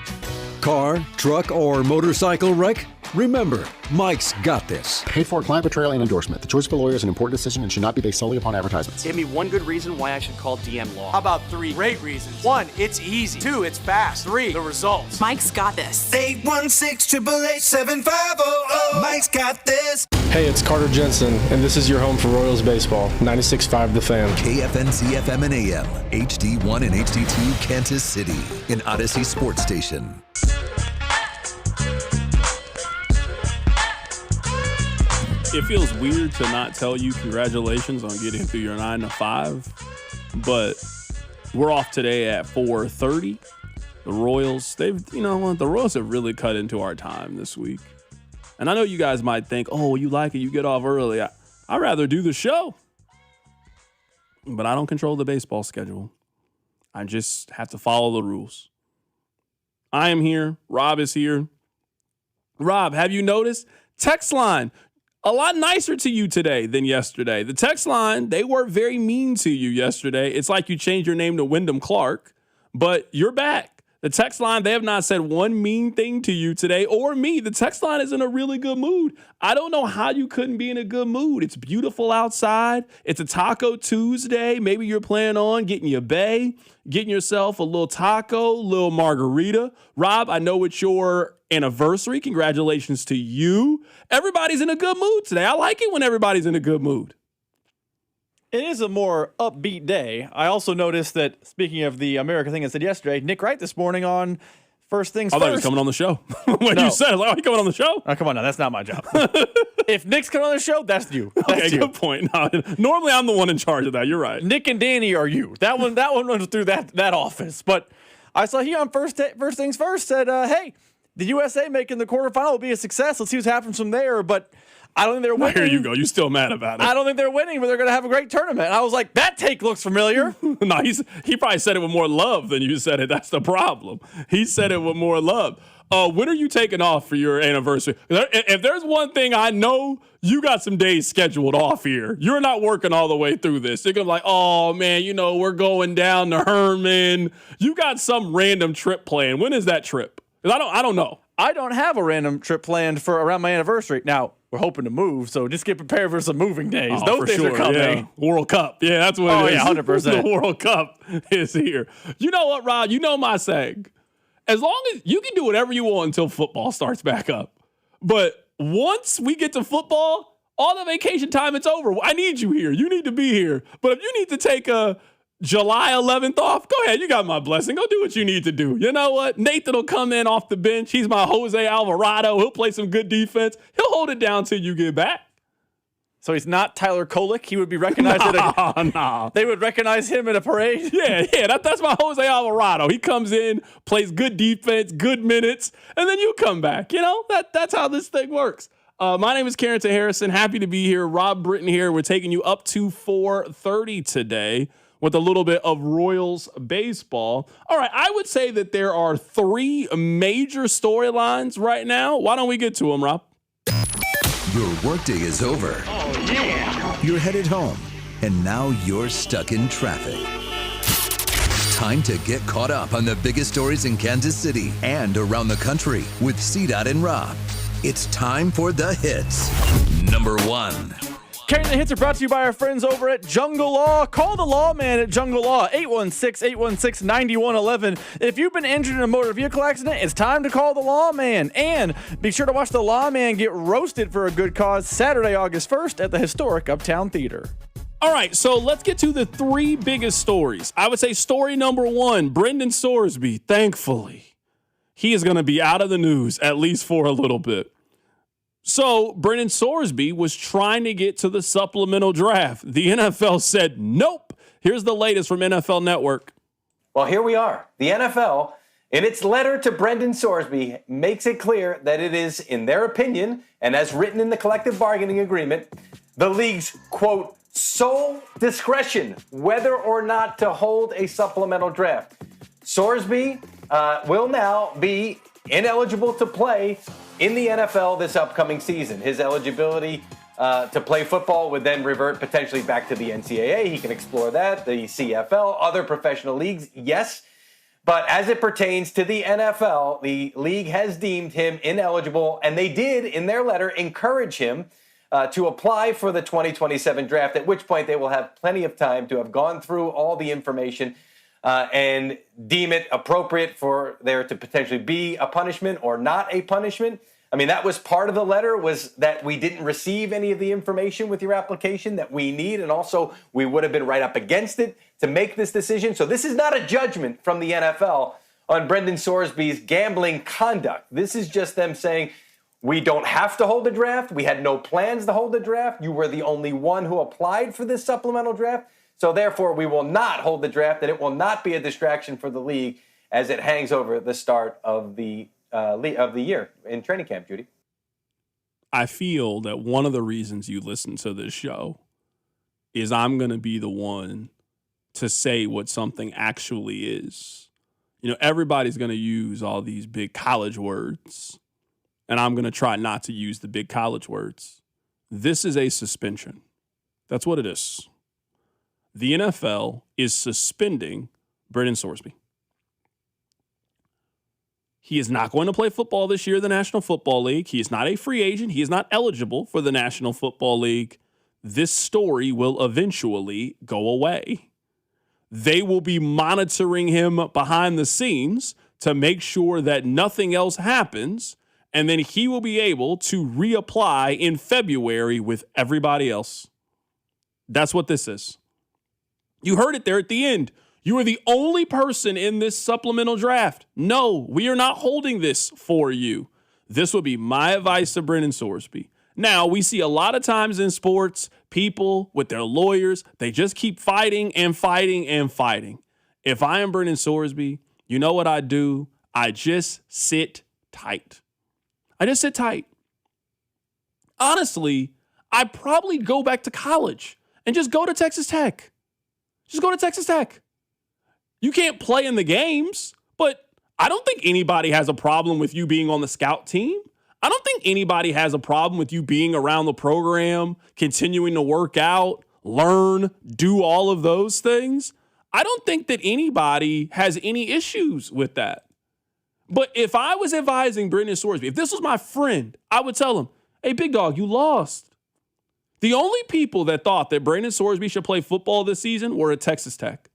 Car, truck, or motorcycle wreck? Remember, Mike's got this. Paid for client portrayal and endorsement. The choice of a lawyer is an important decision and should not be based solely upon advertisements. Give me one good reason why I should call DM Law. How about 3 great reasons? 1, it's easy. 2, it's fast. 3, the results. Mike's got this. 816-888-7500. Mike's got this. Hey, it's Carter Jensen, and this is your home for Royals baseball. 96.5 The Fan. KFNC FM and AM, HD1 and HD2 Kansas City, an Odyssey sports station. It feels weird to not tell you congratulations on getting through your 9 to 5, but we're off today at 4:30. The Royals, the Royals have really cut into our time this week. And I know you guys might think, oh, you like it, you get off early. I'd rather do the show. But I don't control the baseball schedule. I just have to follow the rules. I am here. Rob is here. Rob, have you noticed? Text line, a lot nicer to you today than yesterday. The text line, they were very mean to you yesterday. It's like you changed your name to Wyndham Clark, but you're back. The text line, they have not said one mean thing to you today or me. The text line is in a really good mood. I don't know how you couldn't be in a good mood. It's beautiful outside. It's a Taco Tuesday. Maybe you're planning on getting your bay, getting yourself a little taco, little margarita. Rob, I know it's your anniversary. Congratulations to you. Everybody's in a good mood today. I like it when everybody's in a good mood. It is a more upbeat day. I also noticed that, speaking of the America thing I said yesterday, Nick Wright this morning on First Things I First. thought he was coming on the show. When you said it, I was like, oh, he coming on the show? Oh, come on now, that's not my job. If Nick's coming on the show, that's you. That's Okay, you. good point. No, normally I'm the one in charge of that. You're right. Nick and Danny are you. That one runs through that office. But I saw he on First Things First said, hey, the USA making the quarterfinal will be a success. Let's see what happens from there. But I don't think they're winning. Here you go. You still mad about it. I don't think they're winning, but they're going to have a great tournament. And I was like, that take looks familiar. No, he probably said it with more love than you said it. That's the problem. He said it with more love. When are you taking off for your anniversary? If there's one thing I know, you got some days scheduled off here. You're not working all the way through this. You're going to be like, oh, man, we're going down to Herman. You got some random trip planned. When is that trip? Because I don't know. I don't have a random trip planned for around my anniversary. Now, we're hoping to move, so just get prepared for some moving days. Oh, Those for days sure, are coming. yeah. World Cup. Yeah, that's what it is. Oh, yeah, 100%. The World Cup is here. You know what, Rod? You know my saying. As long as you can do whatever you want until football starts back up. But once we get to football, all the vacation time, it's over. I need you here. You need to be here. But if you need to take a July 11th off, go ahead. You got my blessing. Go do what you need to do. You know what? Nathan will come in off the bench. He's my Jose Alvarado. He'll play some good defense. He'll hold it down till you get back. So he's not Tyler Kolek. He would be recognized They would recognize him in a parade. Yeah. That's my Jose Alvarado. He comes in, plays good defense, good minutes, and then you come back. That's how this thing works. My name is Carrington Harrison. Happy to be here. Rob Britton here. We're taking you up to 4:30 today with a little bit of Royals baseball. All right, I would say that there are 3 major storylines right now. Why don't we get to them, Rob? Your workday is over. Oh, yeah. You're headed home, and now you're stuck in traffic. Time to get caught up on the biggest stories in Kansas City and around the country with CDOT and Rob. It's time for the hits. Number 1. Carrying the hits are brought to you by our friends over at Jungle Law. Call the lawman at Jungle Law, 816-816-9111. If you've been injured in a motor vehicle accident, it's time to call the lawman. And be sure to watch the lawman get roasted for a good cause Saturday, August 1st at the historic Uptown Theater. All right, so let's get to the 3 biggest stories. I would say story number 1, Brendan Sorsby, thankfully, he is going to be out of the news, at least for a little bit. So Brendan Sorsby was trying to get to the supplemental draft. The NFL said, nope. Here's the latest from NFL Network. Well, here we are. The NFL, in its letter to Brendan Sorsby, makes it clear that it is, in their opinion, and as written in the collective bargaining agreement, the league's, quote, sole discretion whether or not to hold a supplemental draft. Sorsby will now be ineligible to play in the NFL this upcoming season. His eligibility to play football would then revert potentially back to the NCAA. He can explore that, the CFL, other professional leagues, yes. But as it pertains to the NFL, the league has deemed him ineligible, and they did, in their letter, encourage him to apply for the 2027 draft, at which point they will have plenty of time to have gone through all the information and deem it appropriate for there to potentially be a punishment or not a punishment. I mean, that was part of the letter, was that we didn't receive any of the information with your application that we need, and also we would have been right up against it to make this decision. So this is not a judgment from the NFL on Brendan Sorsby's gambling conduct. This is just them saying, we don't have to hold a draft. We had no plans to hold a draft. You were the only one who applied for this supplemental draft. So therefore, we will not hold the draft, and it will not be a distraction for the league as it hangs over the start of the year in training camp, Judy. I feel that one of the reasons you listen to this show is I'm going to be the one to say what something actually is. Everybody's going to use all these big college words, and I'm going to try not to use the big college words. This is a suspension. That's what it is. The NFL is suspending Brendan Sorsby. He is not going to play football this year in the National Football League. He is not a free agent. He is not eligible for the National Football League. This story will eventually go away. They will be monitoring him behind the scenes to make sure that nothing else happens, and then he will be able to reapply in February with everybody else. That's what this is. You heard it there at the end. You are the only person in this supplemental draft. No, we are not holding this for you. This would be my advice to Brendan Sorsby. Now, we see a lot of times in sports, people with their lawyers, they just keep fighting and fighting and fighting. If I am Brendan Sorsby, you know what I do? I just sit tight. I just sit tight. Honestly, I'd probably go back to college and just go to Texas Tech. Just go to Texas Tech. You can't play in the games, but I don't think anybody has a problem with you being on the scout team. I don't think anybody has a problem with you being around the program, continuing to work out, learn, do all of those things. I don't think that anybody has any issues with that. But if I was advising Brendan Sorsby, if this was my friend, I would tell him, hey, big dog, you lost. The only people that thought that Brendan Sorsby should play football this season were at Texas Tech.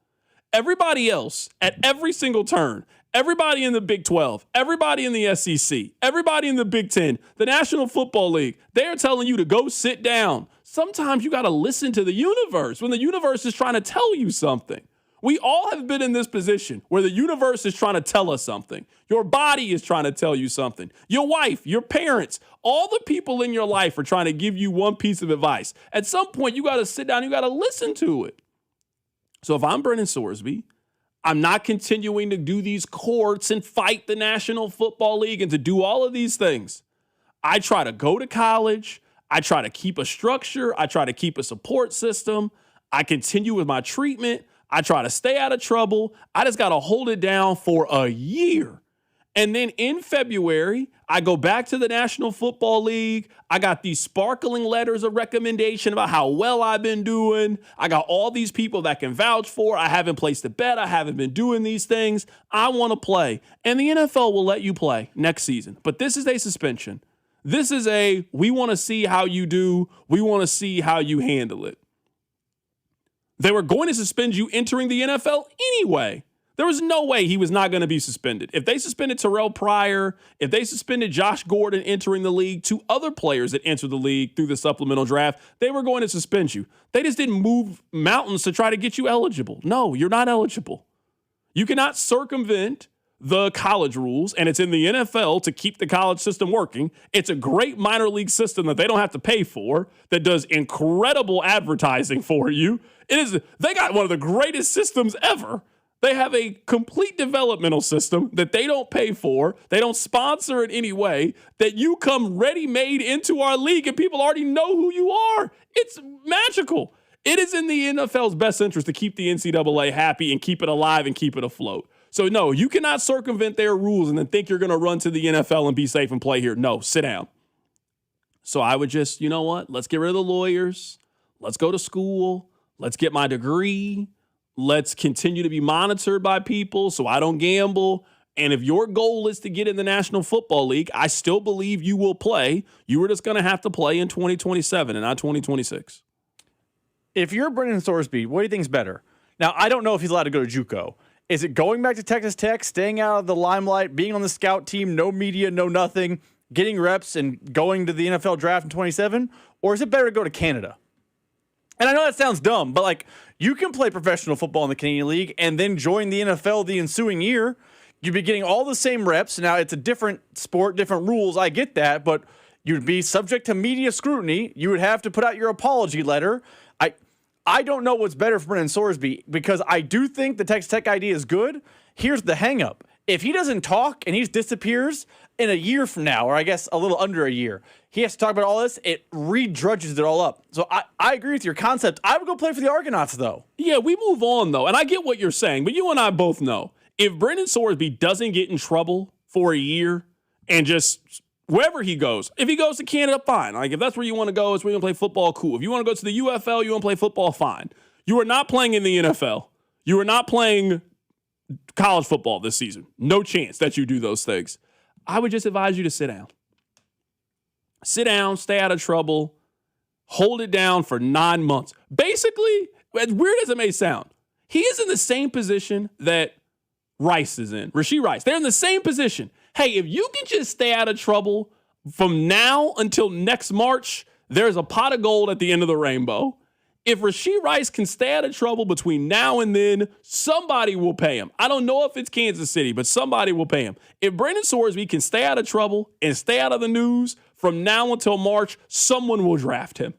Everybody else, at every single turn, everybody in the Big 12, everybody in the SEC, everybody in the Big 10, the National Football League, they are telling you to go sit down. Sometimes you got to listen to the universe when the universe is trying to tell you something. We all have been in this position where the universe is trying to tell us something. Your body is trying to tell you something. Your wife, your parents, all the people in your life are trying to give you one piece of advice. At some point, you got to sit down, you got to listen to it. So if I'm Brendan Sorsby, I'm not continuing to do these courts and fight the National Football League and to do all of these things. I try to go to college. I try to keep a structure. I try to keep a support system. I continue with my treatment. I try to stay out of trouble. I just got to hold it down for a year. And then in February, I go back to the National Football League. I got these sparkling letters of recommendation about how well I've been doing. I got all these people that can vouch for. I haven't placed a bet. I haven't been doing these things. I want to play. And the NFL will let you play next season. But this is a suspension. This is we want to see how you do. We want to see how you handle it. They were going to suspend you entering the NFL anyway. There was no way he was not going to be suspended. If they suspended Terrell Pryor, if they suspended Josh Gordon entering the league, 2 other players that entered the league through the supplemental draft, they were going to suspend you. They just didn't move mountains to try to get you eligible. No, you're not eligible. You cannot circumvent the college rules, and it's in the NFL to keep the college system working. It's a great minor league system that they don't have to pay for, that does incredible advertising for you. They got one of the greatest systems ever. They have a complete developmental system that they don't pay for. They don't sponsor in any way, that you come ready-made into our league and people already know who you are. It's magical. It is in the NFL's best interest to keep the NCAA happy and keep it alive and keep it afloat. So no, you cannot circumvent their rules and then think you're going to run to the NFL and be safe and play here. No, sit down. So I would just, you know what? Let's get rid of the lawyers. Let's go to school. Let's get my degree. Let's continue to be monitored by people so I don't gamble. And if your goal is to get in the National Football League, I still believe you will play. You were just going to have to play in 2027 and not 2026. If you're Brendan Sorsby, what do you think is better? Now, I don't know if he's allowed to go to JUCO. Is it going back to Texas Tech, staying out of the limelight, being on the scout team, no media, no nothing, getting reps and going to the NFL draft in 27? Or is it better to go to Canada? And I know that sounds dumb, but you can play professional football in the Canadian League and then join the NFL the ensuing year. You'd be getting all the same reps. Now, it's a different sport, different rules. I get that, but you'd be subject to media scrutiny. You would have to put out your apology letter. I don't know what's better for Brendan Sorsby because I do think the Texas Tech idea is good. Here's the hang up. If he doesn't talk and he disappears in a year from now, or I guess a little under a year, he has to talk about all this, it redrudges it all up. So I agree with your concept. I would go play for the Argonauts, though. Yeah, we move on, though. And I get what you're saying, but you and I both know if Brendan Sorsby doesn't get in trouble for a year and just wherever he goes, if he goes to Canada, fine. If that's where you want to go, it's where you want to play football, cool. If you want to go to the UFL, you want to play football, fine. You are not playing in the NFL. You are not playing college football this season. No chance that you do those things. I would just advise you to sit down. Sit down, stay out of trouble, hold it down for 9 months. Basically, as weird as it may sound, he is in the same position that Rice is in, Rashee Rice. They're in the same position. Hey, if you can just stay out of trouble from now until next March, there's a pot of gold at the end of the rainbow. If Rashee Rice can stay out of trouble between now and then, somebody will pay him. I don't know if it's Kansas City, but somebody will pay him. If Brandon Sorsby can stay out of trouble and stay out of the news from now until March, someone will draft him.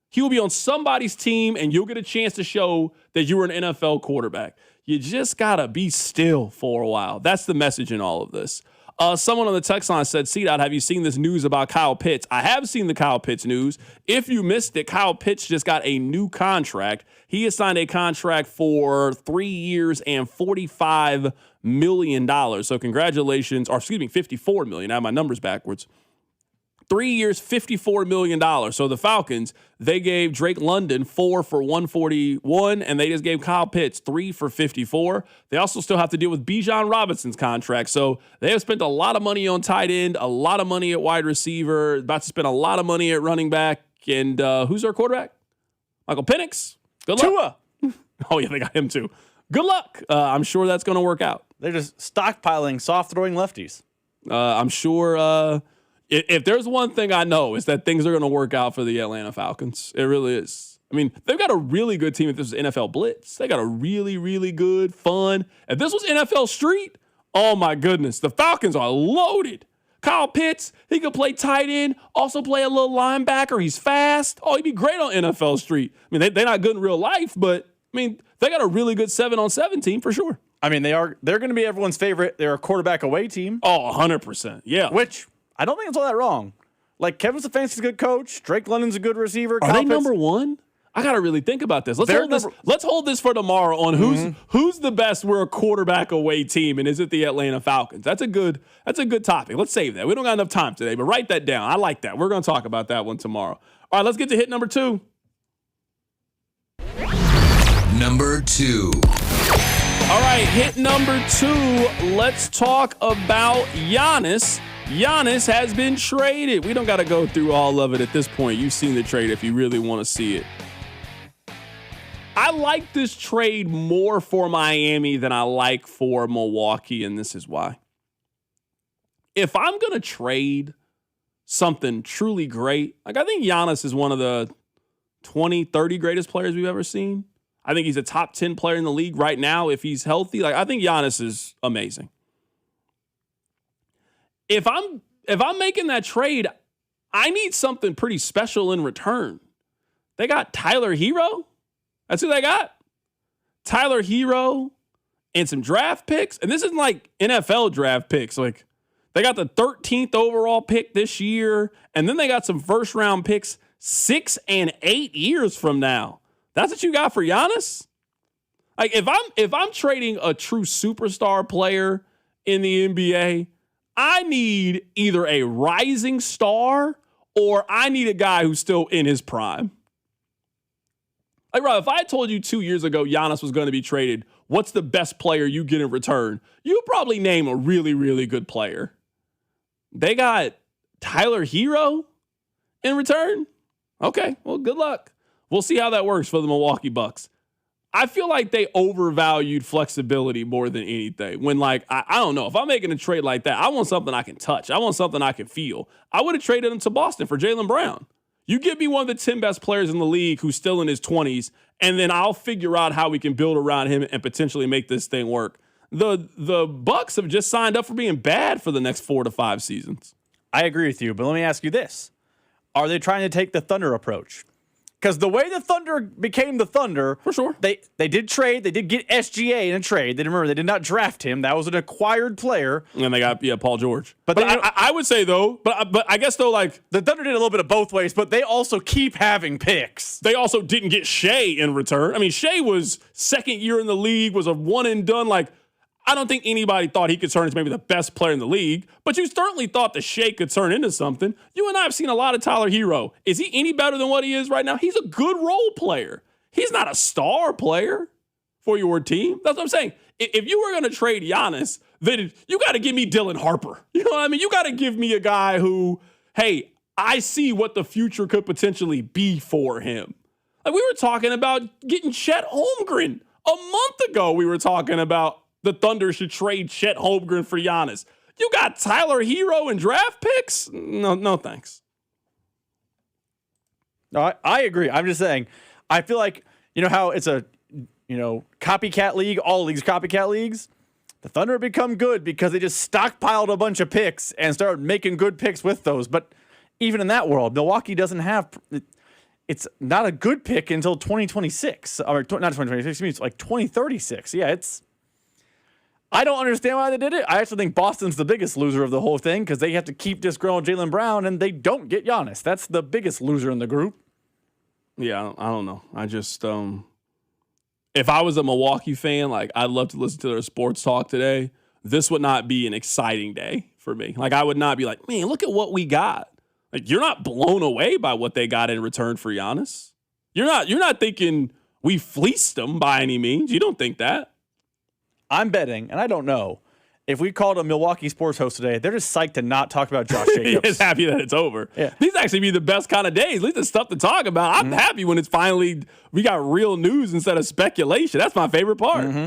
He will be on somebody's team, and you'll get a chance to show that you were an NFL quarterback. You just got to be still for a while. That's the message in all of this. Someone on the text line said, C-Dot, have you seen this news about Kyle Pitts? I have seen the Kyle Pitts news. If you missed it, Kyle Pitts just got a new contract. He has signed a contract for 3 years and $45 million. So congratulations, or excuse me, $54 million. I have my numbers backwards. 3 years, $54 million. So the Falcons, they gave Drake London 4 for $141, and they just gave Kyle Pitts 3 for $54. They also still have to deal with Bijan Robinson's contract. So they have spent a lot of money on tight end, a lot of money at wide receiver, about to spend a lot of money at running back. And who's their quarterback? Michael Penix. Good luck. Tua. Oh, yeah, they got him too. Good luck. I'm sure that's going to work out. They're just stockpiling soft-throwing lefties. I'm sure... If there's one thing I know, is that things are going to work out for the Atlanta Falcons. It really is. I mean, they've got a really good team. If this was NFL Blitz, they got a really, really good, fun. If this was NFL Street, oh my goodness, the Falcons are loaded. Kyle Pitts, he could play tight end, also play a little linebacker. He's fast. Oh, he'd be great on NFL Street. I mean, they're not good in real life, but I mean, they got a really good 7-on-7 team for sure. I mean, they're going to be everyone's favorite. They're a quarterback away team. Oh, 100%. Yeah. Which I don't think it's all that wrong. Like, Kevin Stefanski's a good coach. Drake London's a good receiver. Are they number one? I got to really think about this. Let's hold this for tomorrow on who's the best. We're a quarterback away team, and is it the Atlanta Falcons? That's a good topic. Let's save that. We don't got enough time today, but write that down. I like that. We're going to talk about that one tomorrow. All right, let's get to hit number 2. Number 2. All right, hit number 2. Let's talk about Giannis. Giannis has been traded. We don't got to go through all of it at this point. You've seen the trade if you really want to see it. I like this trade more for Miami than I like for Milwaukee, and this is why. If I'm going to trade something truly great, like I think Giannis is one of the 20, 30 greatest players we've ever seen. I think he's a top 10 player in the league right now if he's healthy. Like I think Giannis is amazing. If I'm making that trade, I need something pretty special in return. They got Tyler Hero. That's who they got. Tyler Hero and some draft picks. And this isn't like NFL draft picks. Like they got the 13th overall pick this year. And then they got some first round picks 6 and 8 years from now. That's what you got for Giannis? Like if I'm trading a true superstar player in the NBA, I need either a rising star or I need a guy who's still in his prime. Like, Rob, if I told you 2 years ago Giannis was going to be traded, what's the best player you get in return? You'd probably name a really, really good player. They got Tyler Hero in return? Okay, well, good luck. We'll see how that works for the Milwaukee Bucks. I feel like they overvalued flexibility more than anything. When, like, I don't know. If I'm making a trade like that, I want something I can touch. I want something I can feel. I would have traded him to Boston for Jaylen Brown. You give me one of the 10 best players in the league who's still in his 20s, and then I'll figure out how we can build around him and potentially make this thing work. The Bucks have just signed up for being bad for the next 4 to 5 seasons. I agree with you, but let me ask you this. Are they trying to take the Thunder approach? Because the way the Thunder became the Thunder, for sure, they did trade. They did get SGA in a trade. They did not draft him. That was an acquired player. And they got Paul George. But I would say though, but I guess though, like the Thunder did a little bit of both ways. But they also keep having picks. They also didn't get Shea in return. I mean, Shea was second year in the league, was a one and done. Like I don't think anybody thought he could turn into maybe the best player in the league, but you certainly thought that Shea could turn into something. You and I have seen a lot of Tyler Hero. Is he any better than what he is right now? He's a good role player. He's not a star player for your team. That's what I'm saying. If you were going to trade Giannis, then you got to give me Dylan Harper. You know what I mean? You got to give me a guy who, hey, I see what the future could potentially be for him. Like we were talking about getting Chet Holmgren. A month ago, we were talking about the Thunder should trade Chet Holmgren for Giannis. You got Tyler Hero and draft picks? No, thanks. No, I agree. I'm just saying, I feel like, how it's a, copycat league, all leagues, copycat leagues. The Thunder have become good because they just stockpiled a bunch of picks and started making good picks with those. But even in that world, Milwaukee doesn't have, it's not a good pick until 2026. Or not 2026, excuse me, it's like 2036. Yeah, I don't understand why they did it. I actually think Boston's the biggest loser of the whole thing because they have to keep disgruntled Jaylen Brown and they don't get Giannis. That's the biggest loser in the group. Yeah, I don't know. I just, if I was a Milwaukee fan, I'd love to listen to their sports talk today. This would not be an exciting day for me. I would not be like, man, look at what we got. You're not blown away by what they got in return for Giannis. You're not thinking we fleeced them by any means. You don't think that. I'm betting, and I don't know, if we called a Milwaukee sports host today, they're just psyched to not talk about Josh Jacobs. He's happy that it's over. Yeah. These actually be the best kind of days. At least there's stuff to talk about. I'm happy when it's finally, we got real news instead of speculation. That's my favorite part. Mm-hmm.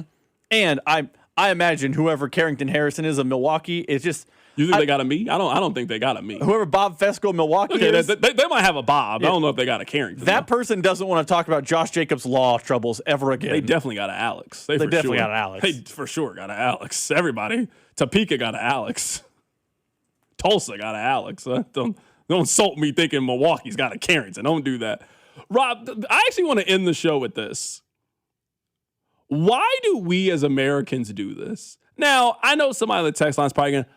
And I imagine whoever Carrington Harrison is of Milwaukee is just... You think they got a me? I don't think they got a me. Whoever Bob Fesco Milwaukee is. They might have a Bob. Yeah. I don't know if they got a Carrington. That person doesn't want to talk about Josh Jacobs' law troubles ever again. They definitely got an Alex. They definitely got an Alex. They for sure got an Alex. Everybody. Topeka got an Alex. Tulsa got an Alex. Don't insult me thinking Milwaukee's got a Carrington. Don't do that. Rob, I actually want to end the show with this. Why do we as Americans do this? Now, I know somebody on the text line is probably going to,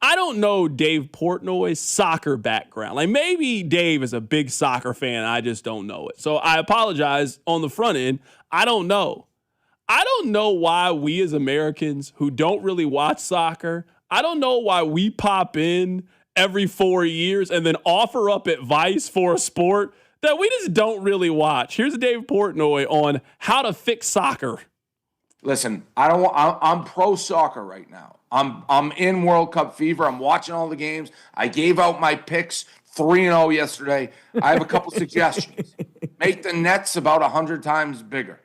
I don't know Dave Portnoy's soccer background. Maybe Dave is a big soccer fan. I just don't know it. So I apologize on the front end. I don't know. I don't know why we as Americans who don't really watch soccer, I don't know why we pop in every 4 years and then offer up advice for a sport that we just don't really watch. Here's Dave Portnoy on how to fix soccer. Listen, I'm pro soccer right now. I'm in World Cup fever. I'm watching all the games. I gave out my picks 3-0 yesterday. I have a couple suggestions. Make the nets about 100 times bigger.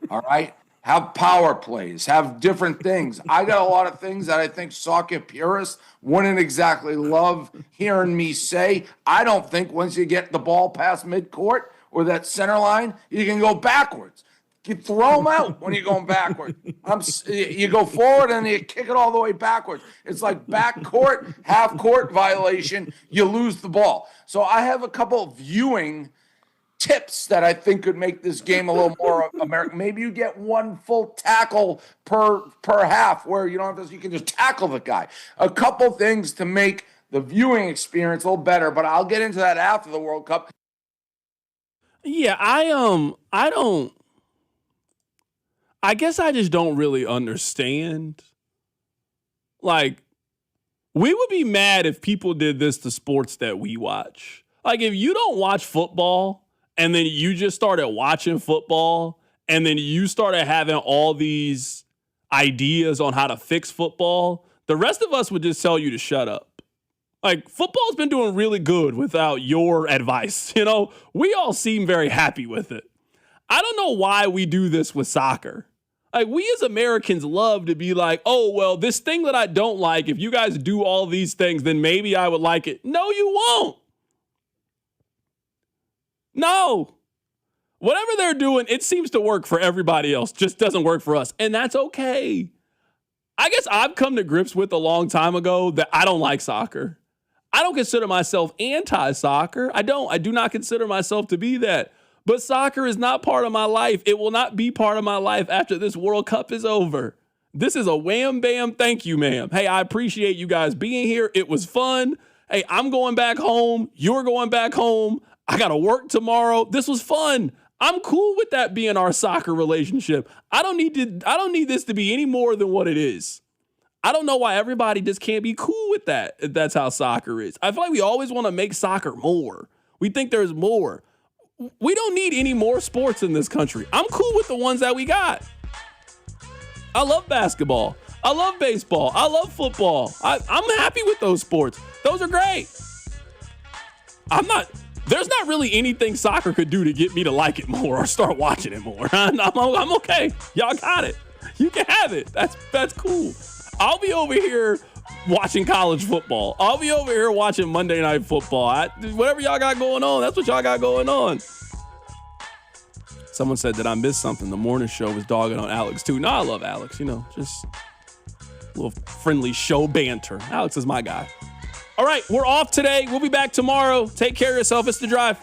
All right? Have power plays. Have different things. I got a lot of things that I think soccer purists wouldn't exactly love hearing me say. I don't think once you get the ball past midcourt or that center line, you can go backwards. You throw them out when you're going backward. You go forward and you kick it all the way backwards. It's like backcourt, half-court violation. You lose the ball. So I have a couple of viewing tips that I think could make this game a little more American. Maybe you get one full tackle per half where you don't have to, you can just tackle the guy. A couple things to make the viewing experience a little better, but I'll get into that after the World Cup. Yeah, I guess I just don't really understand. We would be mad if people did this to sports that we watch. If you don't watch football and then you just started watching football and then you started having all these ideas on how to fix football, the rest of us would just tell you to shut up. Football's been doing really good without your advice. We all seem very happy with it. I don't know why we do this with soccer. We as Americans love to be like, oh, well, this thing that I don't like, if you guys do all these things, then maybe I would like it. No, you won't. No. Whatever they're doing, it seems to work for everybody else, just doesn't work for us. And that's okay. I guess I've come to grips with a long time ago that I don't like soccer. I don't consider myself anti-soccer. I do not consider myself to be that. But soccer is not part of my life. It will not be part of my life after this World Cup is over. This is a wham, bam, thank you, ma'am. Hey, I appreciate you guys being here. It was fun. Hey, I'm going back home. You're going back home. I got to work tomorrow. This was fun. I'm cool with that being our soccer relationship. I don't need this to be any more than what it is. I don't know why everybody just can't be cool with that if that's how soccer is. I feel like we always want to make soccer more. We think there's more. We don't need any more sports in this country. I'm cool with the ones that we got. I love basketball. I love baseball. I love football. I'm happy with those sports. Those are great. There's not really anything soccer could do to get me to like it more or start watching it more. I'm okay. Y'all got it. You can have it. That's cool. I'll be over here watching college football. I'll be over here watching Monday Night Football. Whatever y'all got going on, that's what y'all got going on. Someone said that I missed something. The morning show was dogging on Alex, too. No, I love Alex. Just a little friendly show banter. Alex is my guy. All right, we're off today. We'll be back tomorrow. Take care of yourself. It's The Drive.